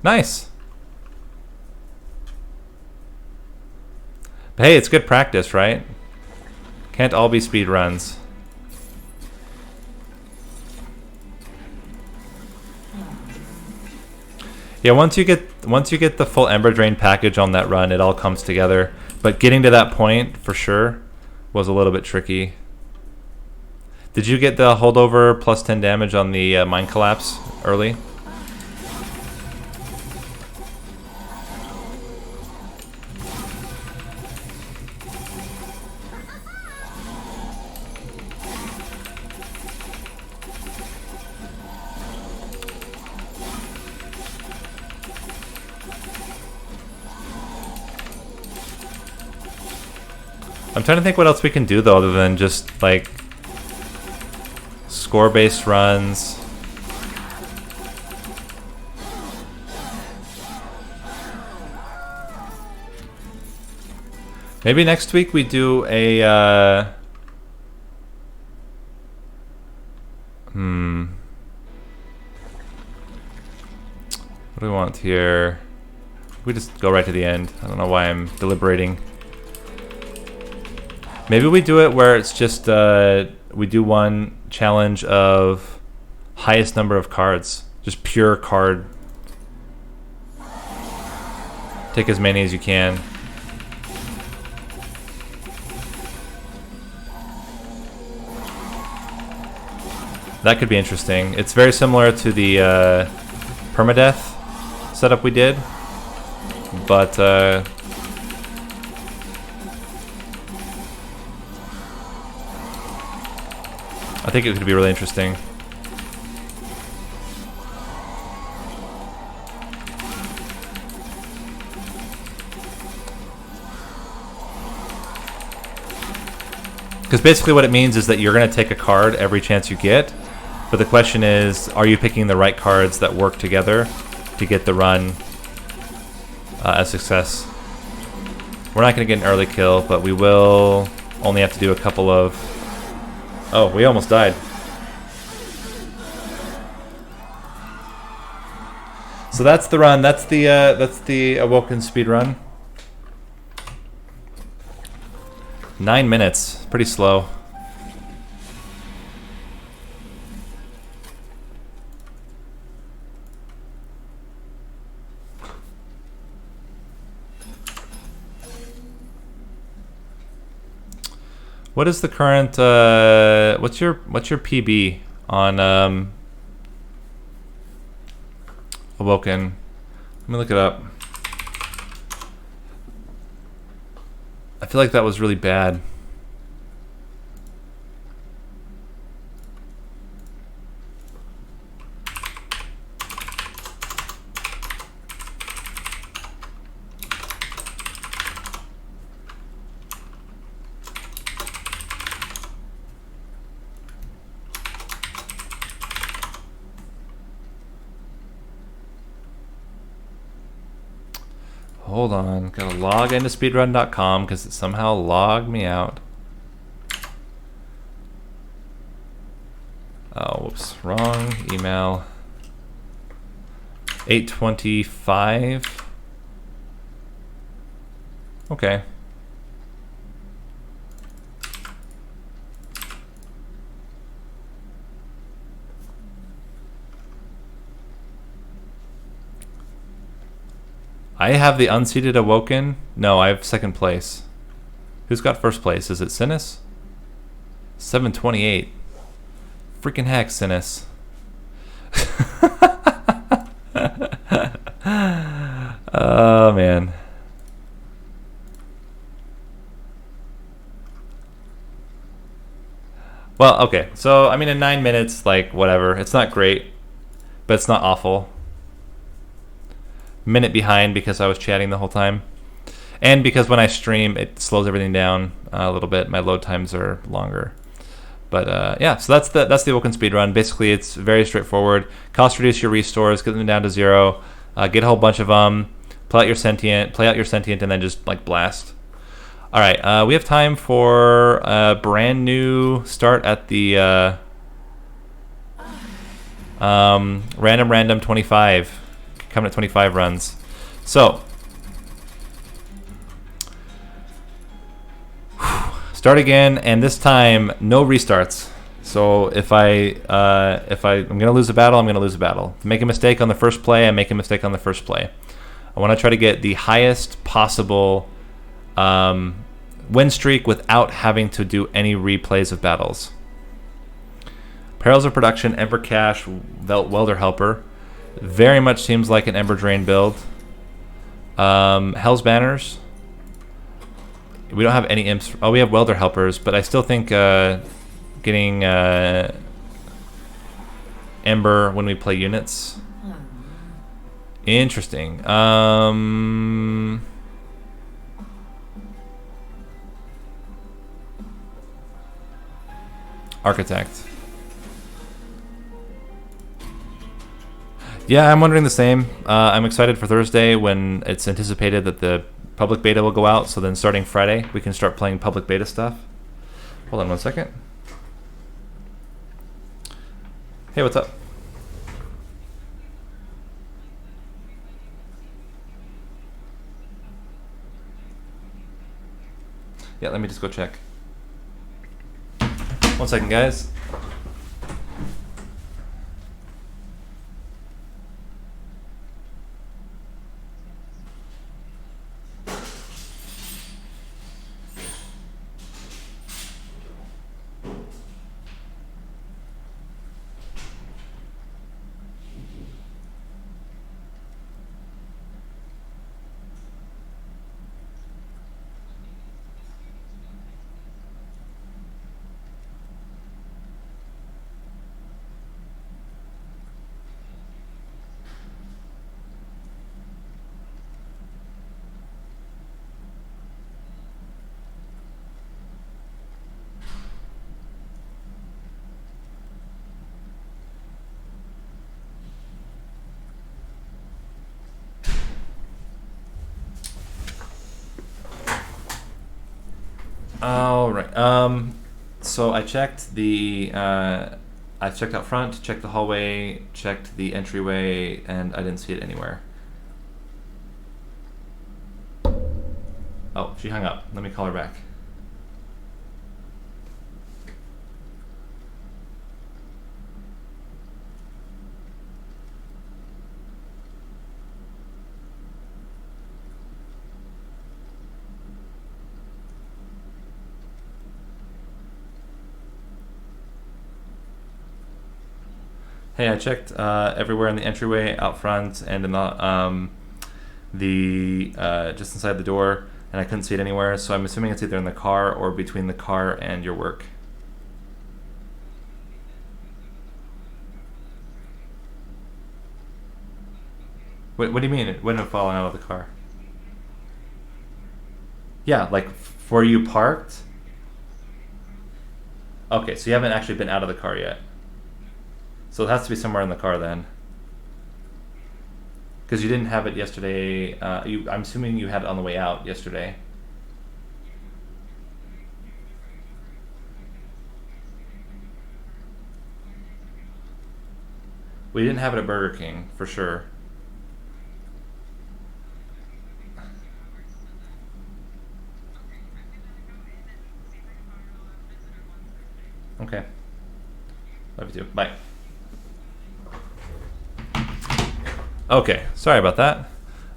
nice. But hey, it's good practice, right? Can't all be speed runs. Yeah, once you get the full Ember Drain package on that run, it all comes together. But getting to that point, for sure, was a little bit tricky. Did you get the holdover plus 10 damage on the mine collapse early? I'm trying to think what else we can do though, other than just like score-based runs. Maybe next week we do a what do we want here? We just go right to the end. I don't know why I'm deliberating. Maybe we do it where it's just we do one challenge of highest number of cards, just pure card. Take as many as you can. That could be interesting. It's very similar to the permadeath setup we did, but I think it could be really interesting. Because basically what it means is that you're going to take a card every chance you get, but the question is, are you picking the right cards that work together to get the run a success? We're not going to get an early kill, but we will only have to do a couple of... Oh, we almost died. So that's the run. That's the Awoken speedrun. 9 minutes. Pretty slow. What is the current what's your PB on Awoken? Let me look it up. I feel like that was really bad. Hold on, gotta log into speedrun.com because it somehow logged me out. Oh, whoops, wrong email. 8:25. Okay. I have the unseated Awoken. No, I have second place. Who's got first place? Is it Sinus? 728. Freaking heck, Sinus. Oh, man. Well, okay. So, I mean, in 9 minutes, like, whatever. It's not great, but it's not awful. Minute behind because I was chatting the whole time. And because when I stream, it slows everything down a little bit. My load times are longer. But yeah, so that's the Awoken speedrun. Basically, it's very straightforward. Cost reduce your restores, get them down to 0, get a whole bunch of them, play out your sentient, and then just like blast. All right, we have time for a brand new start at the random 25, coming at 25 runs. So start again, and this time no restarts. So if I'm gonna lose a battle, I'm gonna lose a battle. Make a mistake on the first play, I make a mistake on the first play. I want to try to get the highest possible win streak without having to do any replays of battles. Perils of Production, Ember Cache, Welder Helper. Very much seems like an Ember Drain build. Hell's Banners. We don't have any imps. Oh, we have Welder Helpers, but I still think getting Ember when we play units. Interesting. Architect. Yeah, I'm wondering the same. I'm excited for Thursday when it's anticipated that the public beta will go out, so then starting Friday, we can start playing public beta stuff. Hold on one second. Hey, what's up? Yeah, let me just go check. 1 second, guys. All right. So I checked I checked out front, checked the hallway, checked the entryway, and I didn't see it anywhere. Oh, she hung up. Let me call her back. Hey, I checked everywhere in the entryway, out front, and in the just inside the door, and I couldn't see it anywhere. So I'm assuming it's either in the car or between the car and your work. What do you mean it wouldn't have fallen out of the car? Yeah, like for you parked. Okay, so you haven't actually been out of the car yet. So it has to be somewhere in the car then. Because you didn't have it yesterday. I'm assuming you had it on the way out yesterday. We didn't have it at Burger King, for sure. Okay. Love you too. Bye. Okay, sorry about that.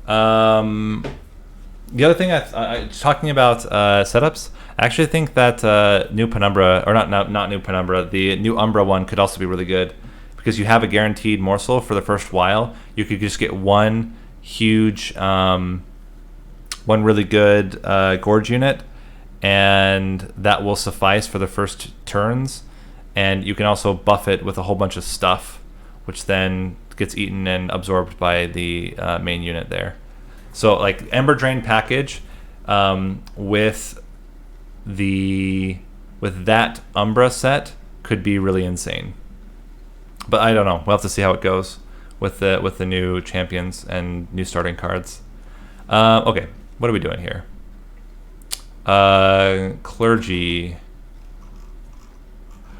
The other thing, talking about setups, I actually think that new Penumbra, or not new Penumbra, the new Umbra one could also be really good, because you have a guaranteed morsel for the first while. You could just get one huge, one really good gorge unit, and that will suffice for the first turns. And you can also buff it with a whole bunch of stuff, which then gets eaten and absorbed by the main unit there. So like Ember Drain package with that Umbra set could be really insane. But I don't know. We'll have to see how it goes with the new champions and new starting cards. Okay, what are we doing here? Clergy.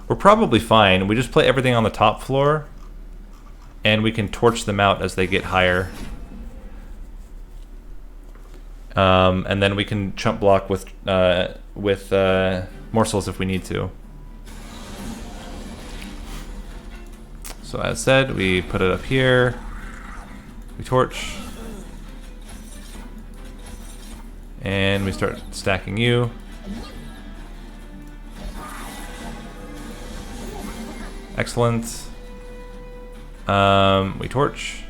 We're probably fine. We just play everything on the top floor, and we can torch them out as they get higher. And then we can chump block with morsels if we need to. So as said, we put it up here. We torch. And we start stacking you. Excellent. We torch.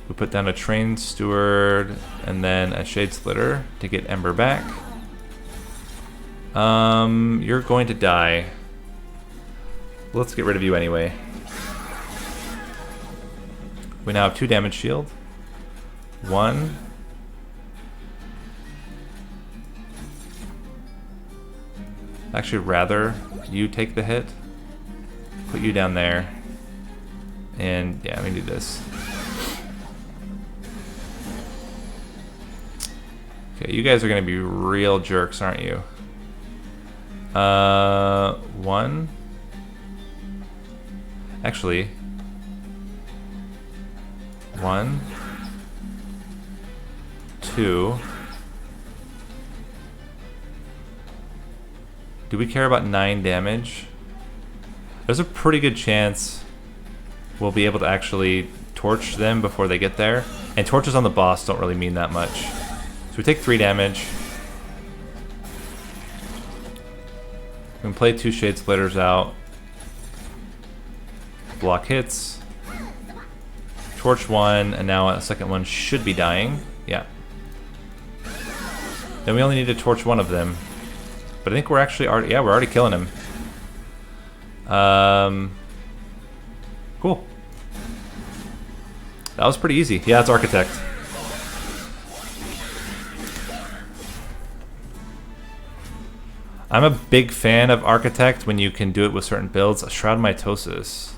We put down a train steward and then a shade splitter to get Ember back. You're going to die. Let's get rid of you anyway. We now have 2 damage shield. 1. Actually, rather you take the hit. Put you down there. And yeah, we do this. Okay, you guys are gonna be real jerks, aren't you? 1. Actually, 1, 2. Do we care about 9 damage? There's a pretty good chance we'll be able to actually torch them before they get there. And torches on the boss don't really mean that much. So we take 3 damage. We can play 2 shade splitters out. Block hits. Torch 1, and now a second one should be dying. Yeah. Then we only need to torch 1 of them. But I think we're actually already, yeah, we're already killing him. Cool. That was pretty easy. Yeah, it's Architect. I'm a big fan of Architect when you can do it with certain builds. Shroud Mitosis.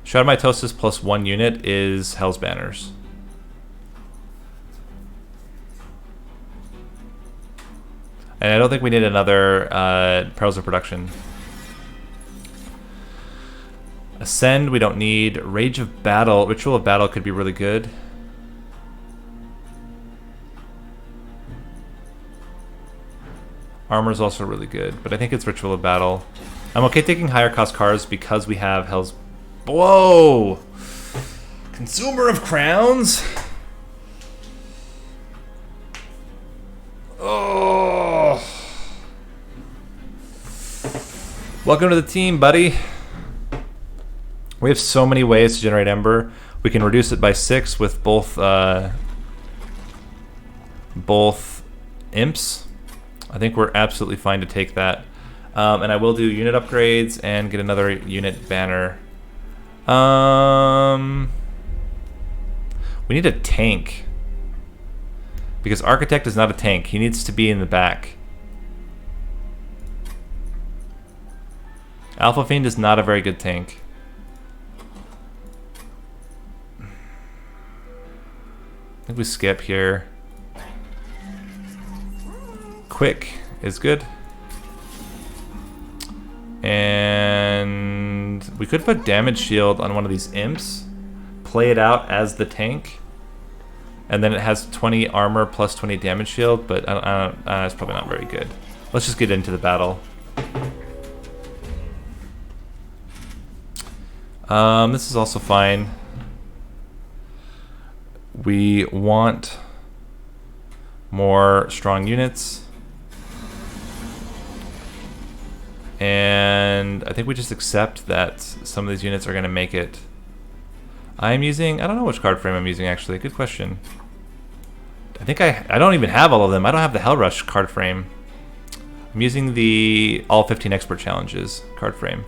Shroud Mitosis plus 1 unit is Hell's Banners. And I don't think we need another Perils of Production. Ascend we don't need. Rage of Battle, Ritual of Battle could be really good. Armor is also really good, but I think it's Ritual of Battle. I'm okay taking higher cost cards because we have Hell's... Whoa! Consumer of Crowns? Oh! Welcome to the team, buddy. We have so many ways to generate Ember. We can reduce it by 6 with both imps. I think we're absolutely fine to take that. And I will do unit upgrades and get another unit banner. We need a tank. Because Architect is not a tank. He needs to be in the back. Alpha Fiend is not a very good tank. I think we skip here. Quick is good. And We could put damage shield on one of these imps, play it out as the tank, and then it has 20 armor plus 20 damage shield, but it's probably not very good. Let's just get into the battle. This is also fine. We want more strong units. And I think we just accept that some of these units are going to make it. I'm using, I don't know which card frame I'm using actually. Good question. I think I don't even have all of them. I don't have the Hell Rush card frame. I'm using the all 15 expert challenges card frame.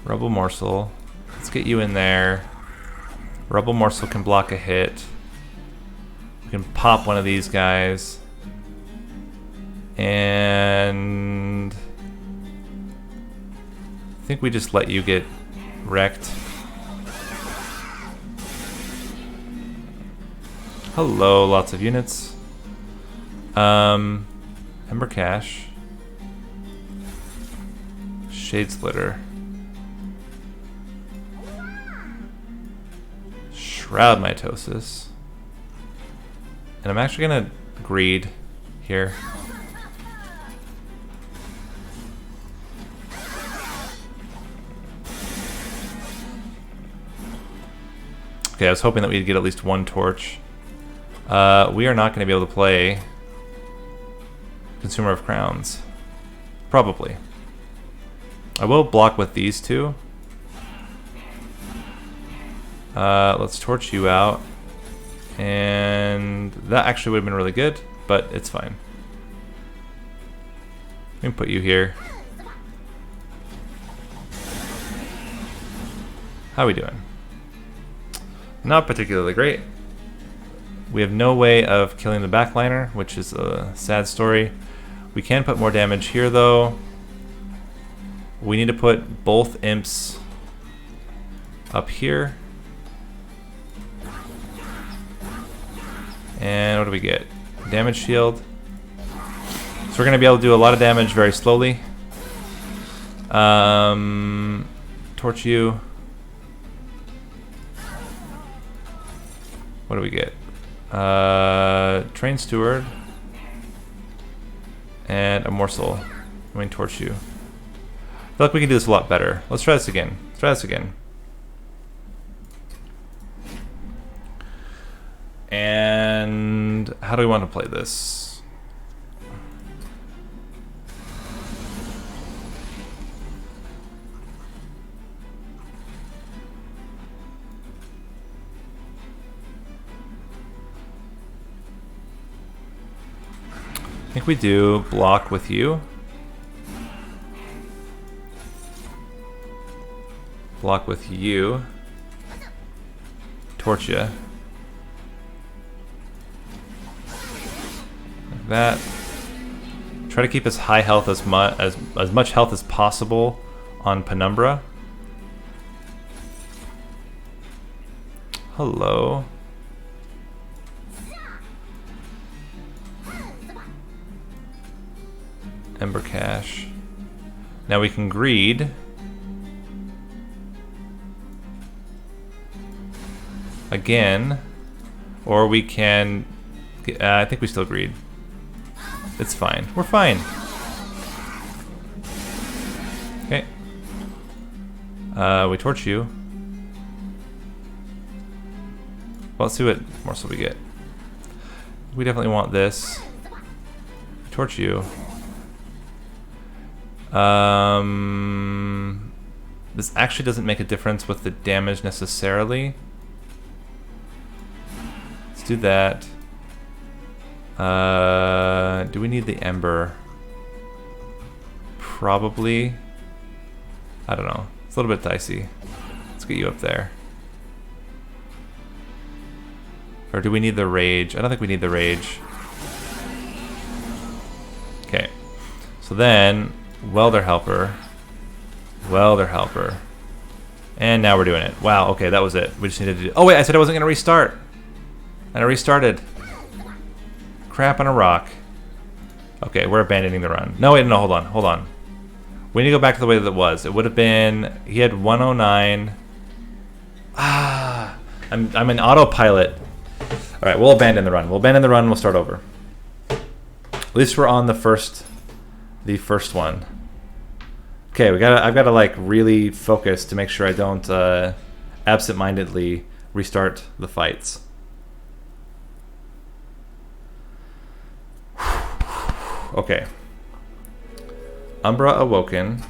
Rebel Morsel. Let's get you in there. Rebel Morsel can block a hit. We can pop one of these guys. And I think we just let you get wrecked. Hello, lots of units. Ember Cache. Shade Splitter. Shroud Mitosis. And I'm actually gonna greed here. Okay, I was hoping that we'd get at least one torch. We are not going to be able to play Consumer of Crowns. Probably. I will block with these two. Let's torch you out. And that actually would have been really good, but it's fine. Let me put you here. How are we doing? Not particularly great. We have no way of killing the backliner, which is a sad story. We can put more damage here though. We need to put both imps up here. And what do we get? Damage shield. So we're going to be able to do a lot of damage very slowly. Torch you. What do we get? Train Steward. And a Morsel. I mean, torch you. I feel like we can do this a lot better. Let's try this again. Let's try this again. And how do we want to play this? I think we do block with you. Block with you. Torch ya. Like that. Try to keep as high health as much health as possible on Penumbra. Hello. Ember Cache. Now we can greed. Again. Or we can... I think we still greed. It's fine. We're fine. Okay. We torch you. Well, let's see what morsel we get. We definitely want this. Torch you. This actually doesn't make a difference with the damage necessarily. Let's do that. Do we need the Ember? Probably. I don't know. It's a little bit dicey. Let's get you up there. Or do we need the Rage? I don't think we need the Rage. Okay. So then... Welder Helper. Welder helper. And now we're doing it. Wow, okay, that was it. We just needed to do... Oh, wait, I said I wasn't going to restart. And I restarted. Crap on a rock. Okay, we're abandoning the run. No, wait, no, hold on, hold on. We need to go back to the way that it was. It would have been... He had 109. Ah, I'm in autopilot. All right, we'll abandon the run. We'll abandon the run. We'll start over. At least we're on the first one. Okay, I've got to like really focus to make sure I don't absent-mindedly restart the fights. Okay. Umbra Awoken.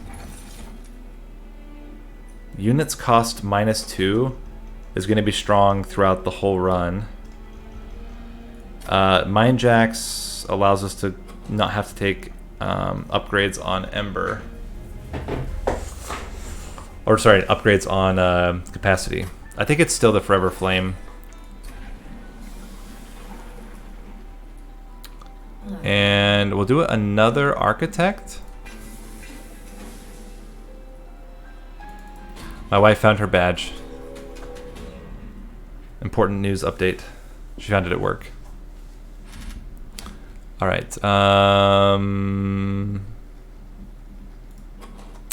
Units cost -2 is going to be strong throughout the whole run. Mine Jacks allows us to not have to take upgrades on Ember. Or sorry, upgrades on capacity. I think it's still the Forever Flame. And we'll do another Architect. My wife found her badge. Important news update. She found it at work. Alright.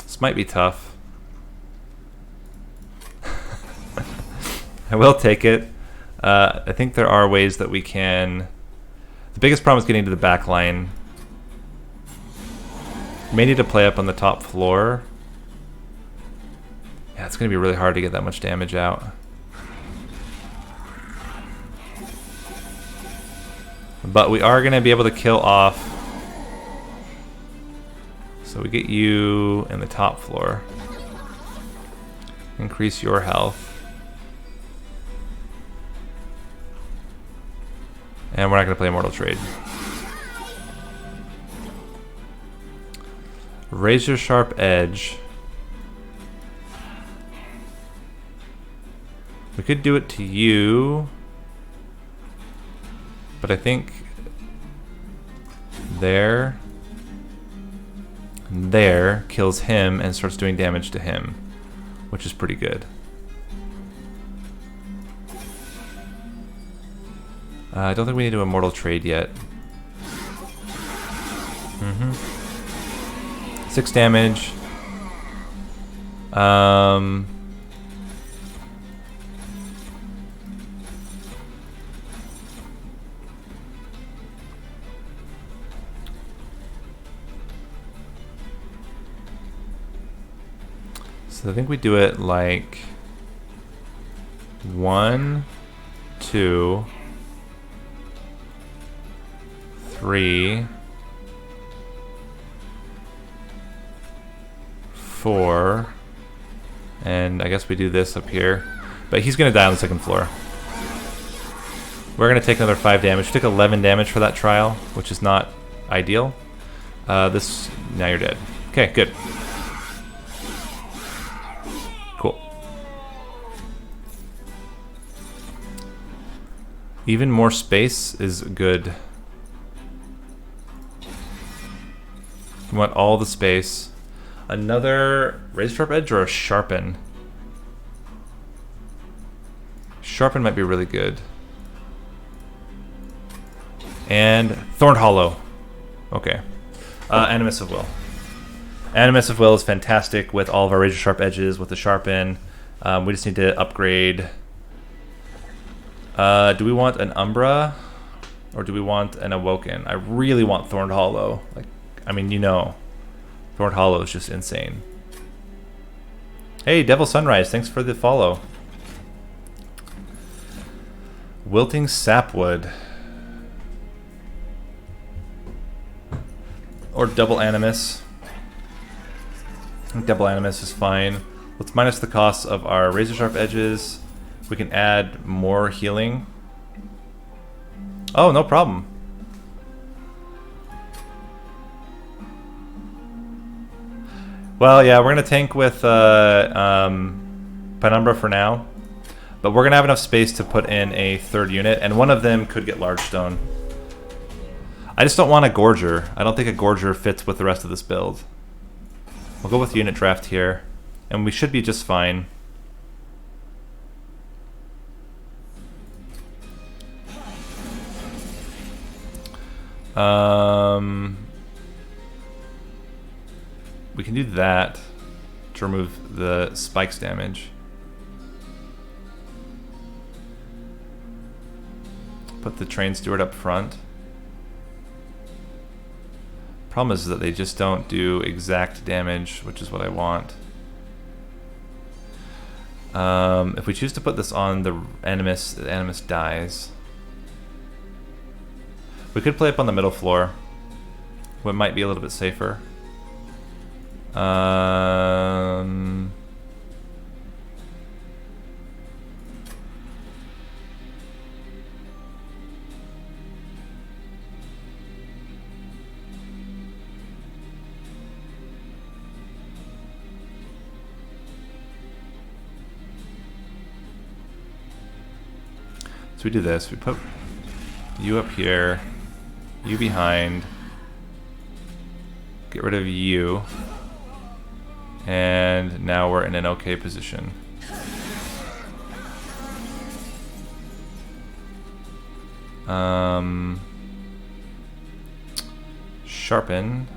This might be tough. I will take it. I think there are ways that we can... The biggest problem is getting to the back line. May need to play up on the top floor. Yeah, it's going to be really hard to get that much damage out. But we are going to be able to kill off. So we get you in the top floor. Increase your health. And we're not going to play Immortal Trade. Razor Sharp Edge. We could do it to you. But I think there kills him and starts doing damage to him, which is pretty good. I don't think we need to Immortal Trade yet. 6 damage. So I think we do it like 1, 2, 3, 4, and I guess we do this up here. But he's going to die on the second floor. We're going to take another 5 damage. We took 11 damage for that trial, which is not ideal. Now you're dead. Okay, good. Cool. Even more space is good. We want all the space. Another Razor Sharp Edge or a Sharpen? Sharpen might be really good. And Thorned Hollow. Okay. Animus of Will. Animus of Will is fantastic with all of our Razor Sharp Edges, with the Sharpen. We just need to upgrade. Do we want an Umbra? Or do we want an Awoken? I really want Thorned Hollow. Like, I mean, you know. Thorned Hollow is just insane. Hey, Devil Sunrise, thanks for the follow. Wilting Sapwood. Or Double Animus. I think Double Animus is fine. Let's minus the costs of our Razor Sharp Edges. We can add more healing. Oh, no problem. Well, yeah, we're going to tank with Penumbra for now. But we're going to have enough space to put in a third unit. And one of them could get Large Stone. I just don't want a Gorger. I don't think a Gorger fits with the rest of this build. We'll go with unit draft here, and we should be just fine. We can do that to remove the spikes damage. Put the train steward up front. Problem is that they just don't do exact damage, which is what I want. If we choose to put this on the animus dies. We could play up on the middle floor, what might be a little bit safer. So we do this, we put you up here, you behind, get rid of you, and now we're in an okay position. Sharpen.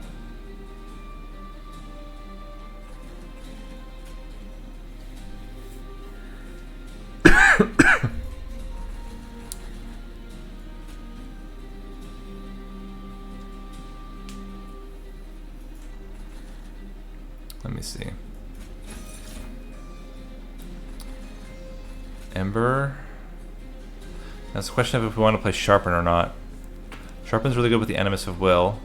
Let me see. Ember. That's a question of if we want to play Sharpen or not. Sharpen's really good with the Animus of Will.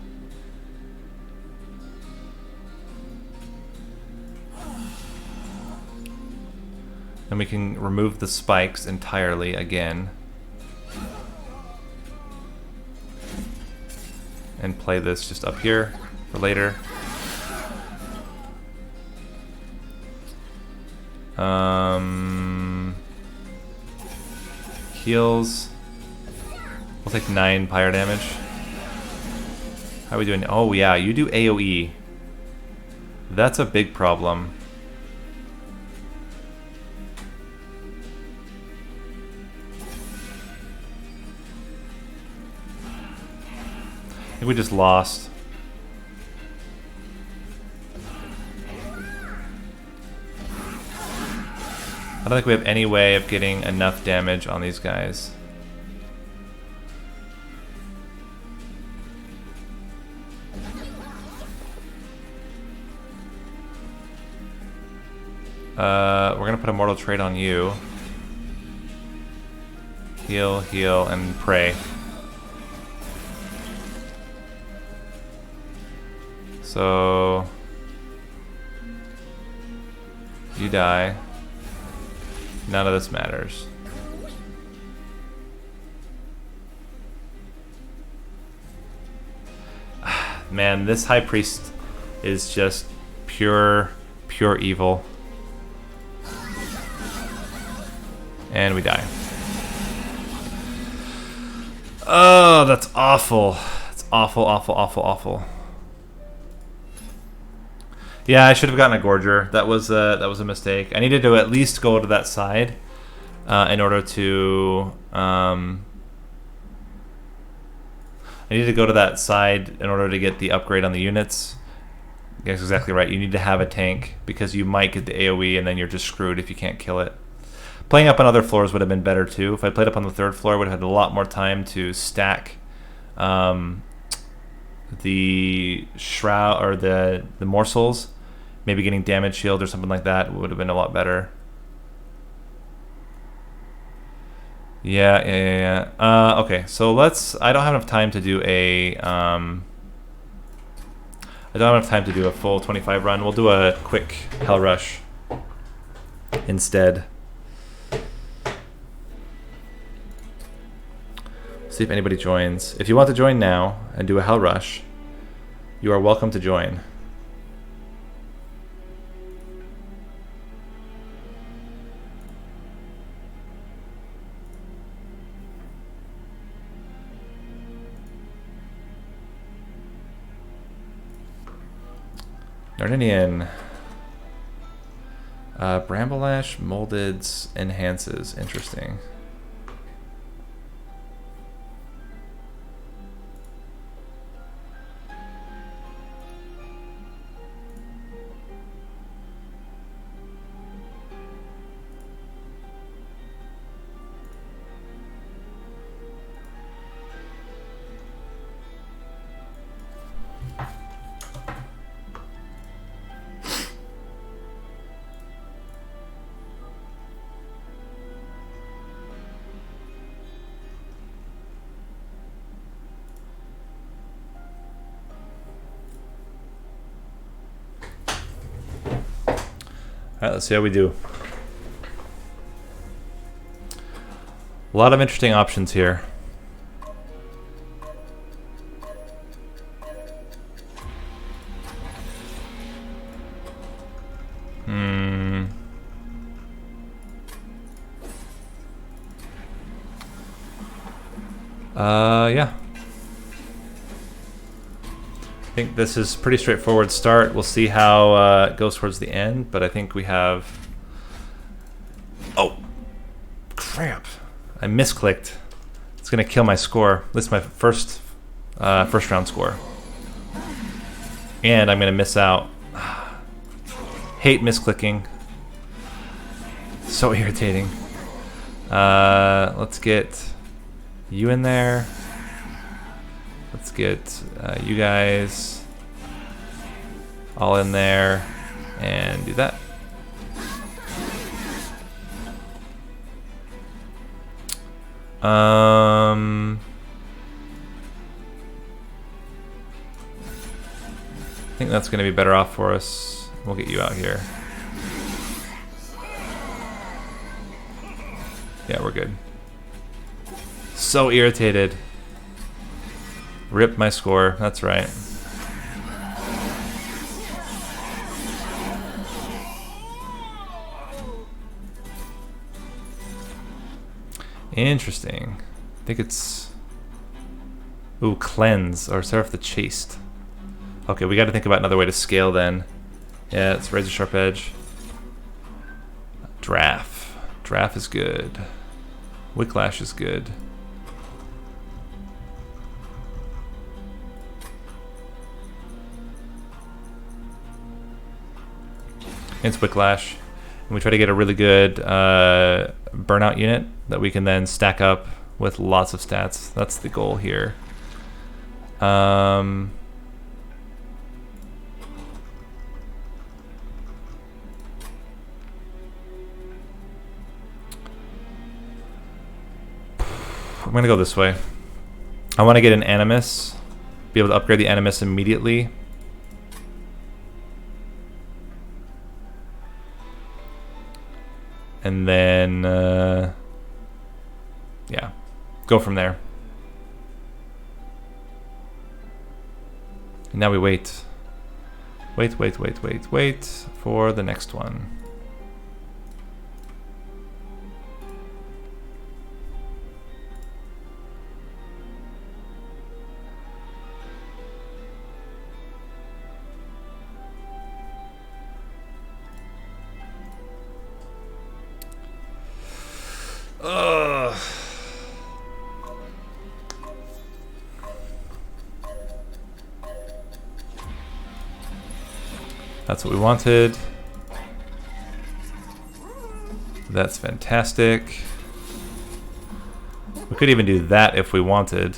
And we can remove the spikes entirely again. And play this just up here for later. Heals. We'll take 9 pyre damage. How are we doing? Oh yeah, you do AoE. That's a big problem. I think we just lost. I don't think we have any way of getting enough damage on these guys. We're gonna put a mortal trait on you. Heal, heal, and pray. So you die. None of this matters. Man, this high priest is just pure evil. And we die. Oh, that's awful. It's awful, awful, awful, awful. Yeah, I should have gotten a Gorger. That was a mistake. I needed to at least go to that side in order to. I needed to go to that side in order to get the upgrade on the units. That's exactly right. You need to have a tank because you might get the AoE and then you're just screwed if you can't kill it. Playing up on other floors would have been better too. If I played up on the 3rd floor, I would have had a lot more time to stack the shroud or the morsels. Maybe getting damage shield or something like that would have been a lot better. Yeah. Okay, so let's. I don't have enough time to do a. I don't have enough time to do a full 25 run. We'll do a quick Hell Rush instead. See if anybody joins. If you want to join now and do a Hell Rush, you are welcome to join. Narninian. Bramble Ash molded enhances. Interesting. Alright, let's see how we do. A lot of interesting options here. Yeah. I think this is pretty straightforward start. We'll see how it goes towards the end, but I think we have... Oh! Crap! I misclicked. It's gonna kill my score. This is my first round score. And I'm gonna miss out. Hate misclicking. So irritating. Let's get you in there. Let's get you guys all in there and do that. I think that's going to be better off for us. We'll get you out here. Yeah, we're good. So irritated. Rip my score, that's right. Interesting. I think it's... Ooh, cleanse, or Seraph the Chaste. Okay, we gotta think about another way to scale then. Yeah, it's Razor Sharp Edge. Draft. Draft is good. Wicklash is good. It's Wicklash. And we try to get a really good burnout unit that we can then stack up with lots of stats. That's the goal here. We're gonna go this way. I want to get an Animus, be able to upgrade the Animus immediately. And then, yeah, go from there. And now we wait. Wait for the next one. That's what we wanted. That's fantastic. We could even do that if we wanted.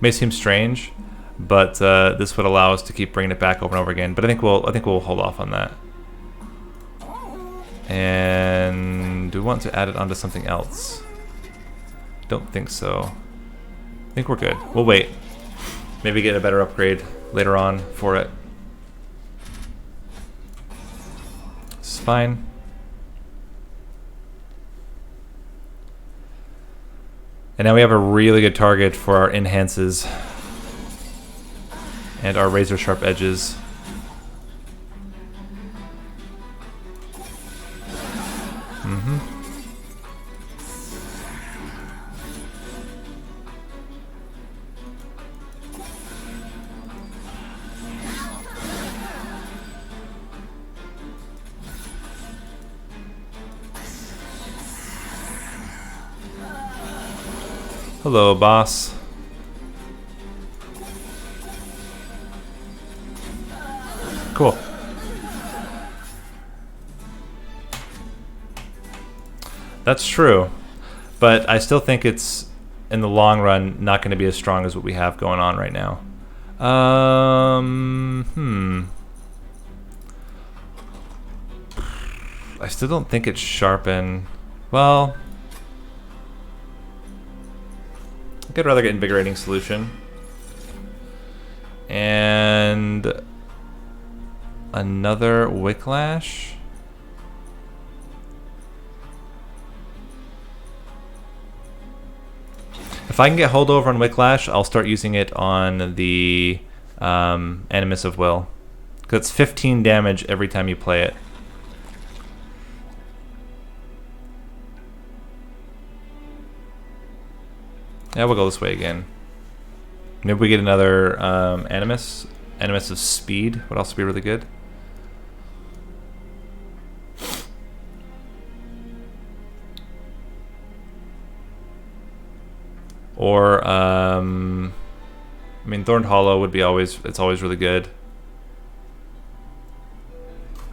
May seem strange, but this would allow us to keep bringing it back over and over again. But I think we'll hold off on that. And do we want to add it onto something else? Don't think so. I think we're good. We'll wait. Maybe get a better upgrade later on for it. This is fine. And now we have a really good target for our enhances and our razor sharp edges. Hello, boss. Cool. That's true, but I still think it's, in the long run, not going to be as strong as what we have going on right now. I still don't think it's sharpen. Well, I'd rather get invigorating solution. And another Wicklash. If I can get holdover on Wicklash, I'll start using it on the Animus of Will. Because it's 15 damage every time you play it. Yeah, we'll go this way again. Maybe we get another Animus. Animus of Speed would also be really good. Or, I mean, Thorned Hollow would be it's always really good.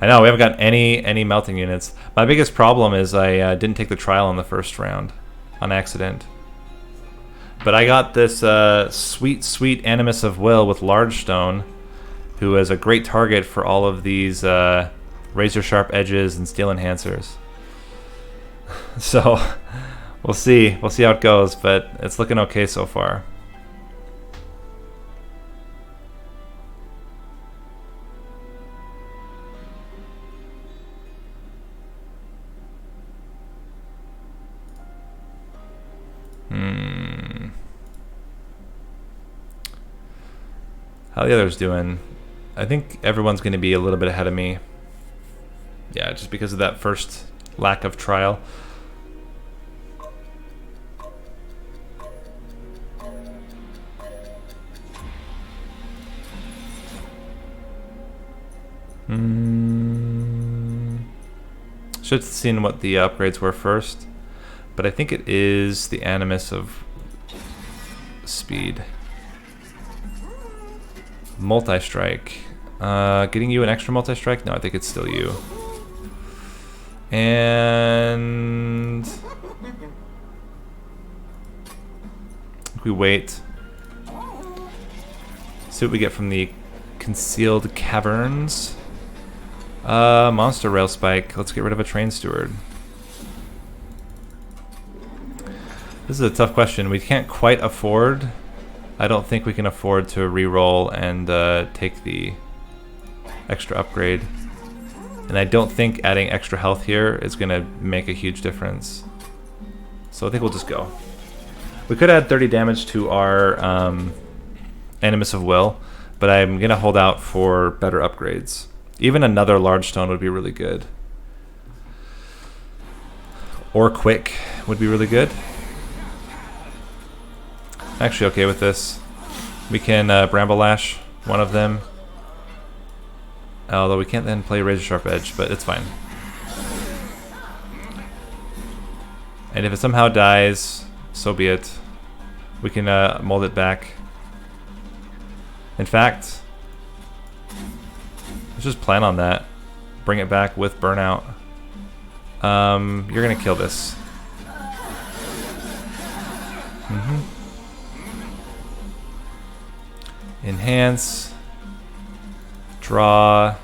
I know, we haven't got any melting units. My biggest problem is I didn't take the trial in the first round on accident. But I got this sweet Animus of Will with Large Stone, who is a great target for all of these razor sharp edges and steel enhancers. So we'll see how it goes, but it's looking okay so far. How the others doing? I think everyone's going to be a little bit ahead of me. Yeah, just because of that first lack of trial. Should have seen what the upgrades were first, but I think it is the Animus of Speed. Multi-strike. Getting you an extra multi-strike? No, I think it's still you. And we wait. See what we get from the concealed caverns. Monster rail spike. Let's get rid of a train steward. This is a tough question. We can't quite afford. I don't think we can afford to re-roll and take the extra upgrade. And I don't think adding extra health here is going to make a huge difference. So I think we'll just go. We could add 30 damage to our Animus of Will, but I'm going to hold out for better upgrades. Even another Large Stone would be really good. Or Quick would be really good. Actually okay with this. We can Bramble Lash one of them. Although we can't then play Razor Sharp Edge, but it's fine. And if it somehow dies, so be it. We can mold it back. In fact, let's just plan on that. Bring it back with Burnout. You're gonna kill this. Enhance, draw,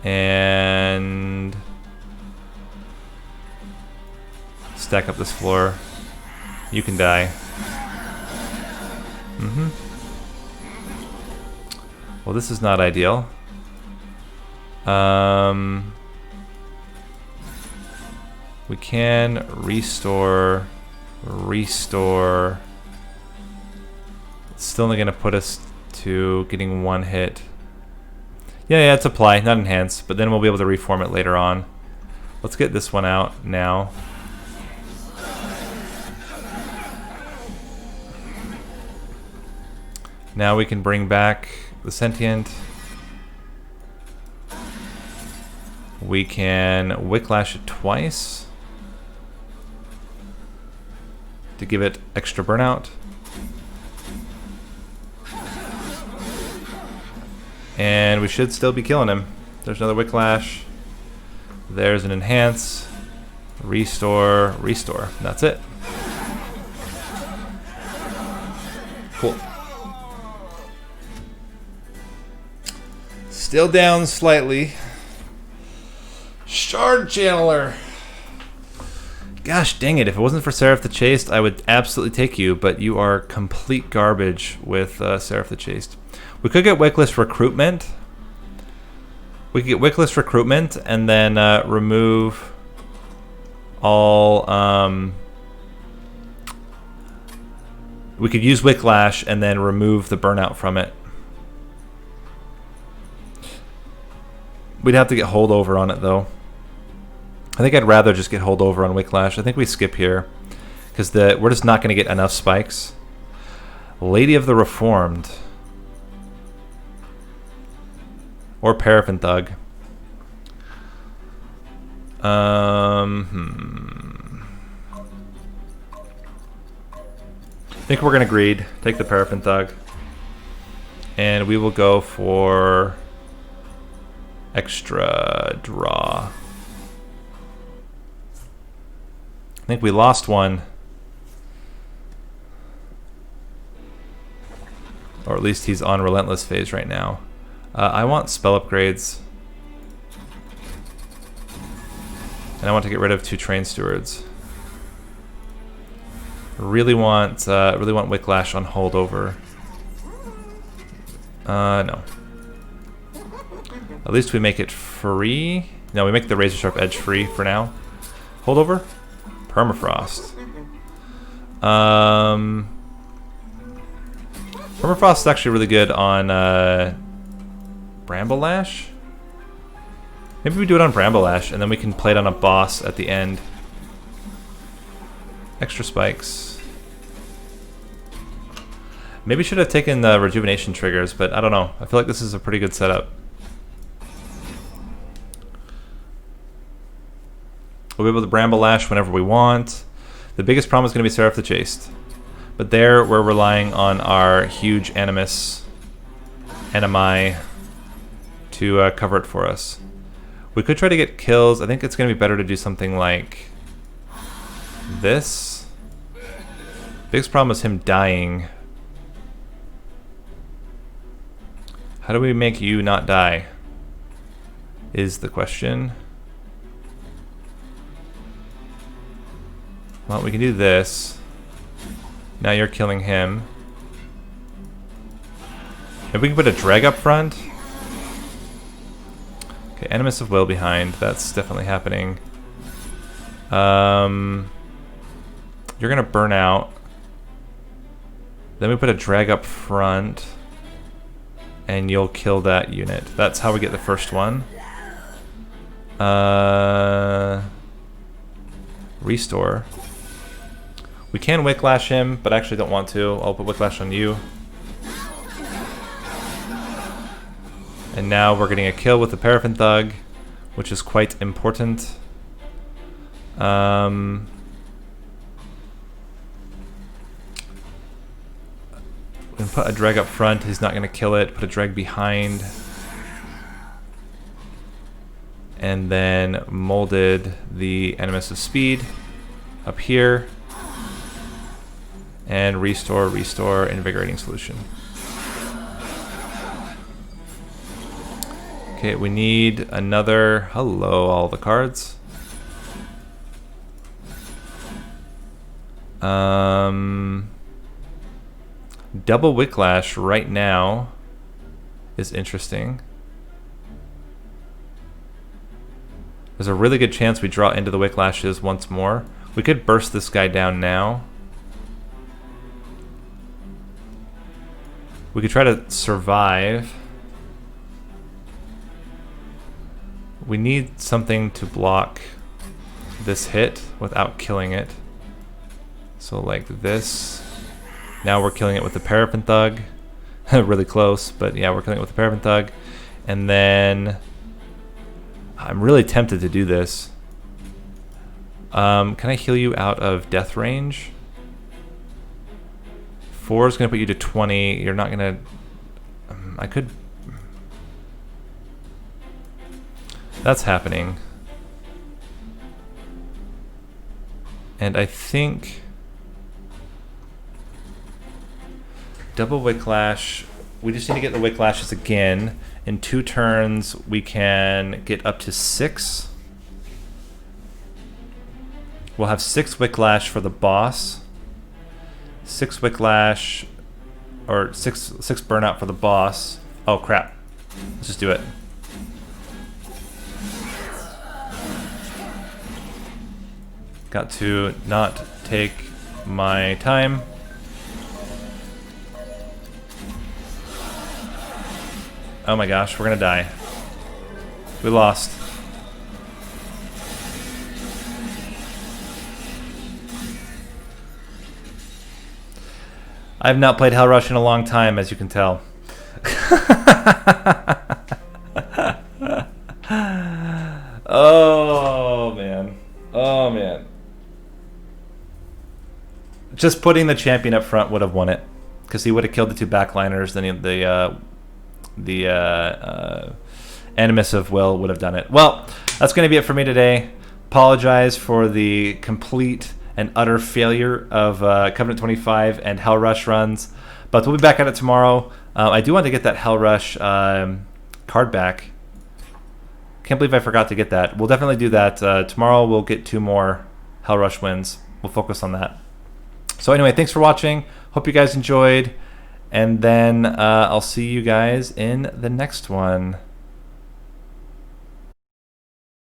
and stack up this floor. You can die. Well, this is not ideal. We can restore. It's still only going to put us to getting one hit. Yeah, it's apply, not enhance, but then we'll be able to reform it later on. Let's get this one out now. Now we can bring back the Sentient. We can Wicklash it twice. to give it extra burnout. And we should still be killing him. There's another Wicklash. There's an enhance. Restore, restore. That's it. Cool. Still down slightly. Shard Channeler. Gosh dang it, if it wasn't for Seraph the Chaste, I would absolutely take you, but you are complete garbage with Seraph the Chaste. We could get Wickless Recruitment. We could get Wickless Recruitment and then remove all... we could use Wicklash and then remove the burnout from it. We'd have to get holdover on it though. I think I'd rather just get holdover on Wicklash. I think we skip here because we're just not going to get enough spikes. Lady of the Reformed. Or Paraffin Thug. I think we're going to greed. Take the Paraffin Thug. And we will go for extra draw. I think we lost one. Or at least he's on Relentless phase right now. I want spell upgrades. And I want to get rid of 2 Train Stewards. Really want Wicklash on holdover. No. At least we make it free. No, we make the Razor Sharp Edge free for now. Holdover? Permafrost. Permafrost is actually really good on Bramble Lash? Maybe we do it on Bramble Lash and then we can play it on a boss at the end. Extra spikes. Maybe should have taken the rejuvenation triggers, but I don't know. I feel like this is a pretty good setup. We'll be able to Bramble Lash whenever we want. The biggest problem is going to be Seraph the Chaste. But there we're relying on our huge Animus Animi to cover it for us. We could try to get kills. I think it's going to be better to do something like this. Biggest problem is him dying. How do we make you not die? Is the question. Well, we can do this. Now you're killing him. If we can put a drag up front. Okay, Animus of Will behind. That's definitely happening. You're gonna burn out. Then we put a drag up front. And you'll kill that unit. That's how we get the first one. Restore. We can Wicklash him, but I actually don't want to. I'll put Wicklash on you. And now we're getting a kill with the Paraffin Thug, which is quite important. We can put a drag up front. He's not going to kill it. Put a drag behind. And then molded the Animus of Speed up here. And restore, restore, invigorating solution. Okay, we need another. Hello, all the cards. Double Wicklash right now is interesting. There's a really good chance we draw into the Wicklashes once more. We could burst this guy down now. We could try to survive. We need something to block this hit without killing it. So like this. Now we're killing it with the Paraffin Thug. Really close, but yeah, we're killing it with the Paraffin Thug. And then I'm really tempted to do this. Can I heal you out of death range? 4 is going to put you to 20. You're not going to... I could... That's happening. And I think... Double Wicklash. We just need to get the Wicklashes again. In 2 turns, we can get up to 6. We'll have 6 Wicklash for the boss. 6 Wicklash, or 6 burnout for the boss. Oh crap! Let's just do it. Got to not take my time. Oh my gosh, we're gonna die. We lost. I've not played Hell Rush in a long time, as you can tell. Oh man. Oh man. Just putting the champion up front would have won it, because he would have killed the 2 backliners. Then the Animus of Will would have done it. Well, that's going to be it for me today. Apologize for the complete and utter failure of Covenant 25 and Hell Rush runs, but we'll be back at it tomorrow. I do want to get that Hell Rush card back. Can't believe I forgot to get that. We'll definitely do that. Tomorrow we'll get 2 more Hell Rush wins. We'll focus on that. So anyway, thanks for watching. Hope you guys enjoyed. And then I'll see you guys in the next one.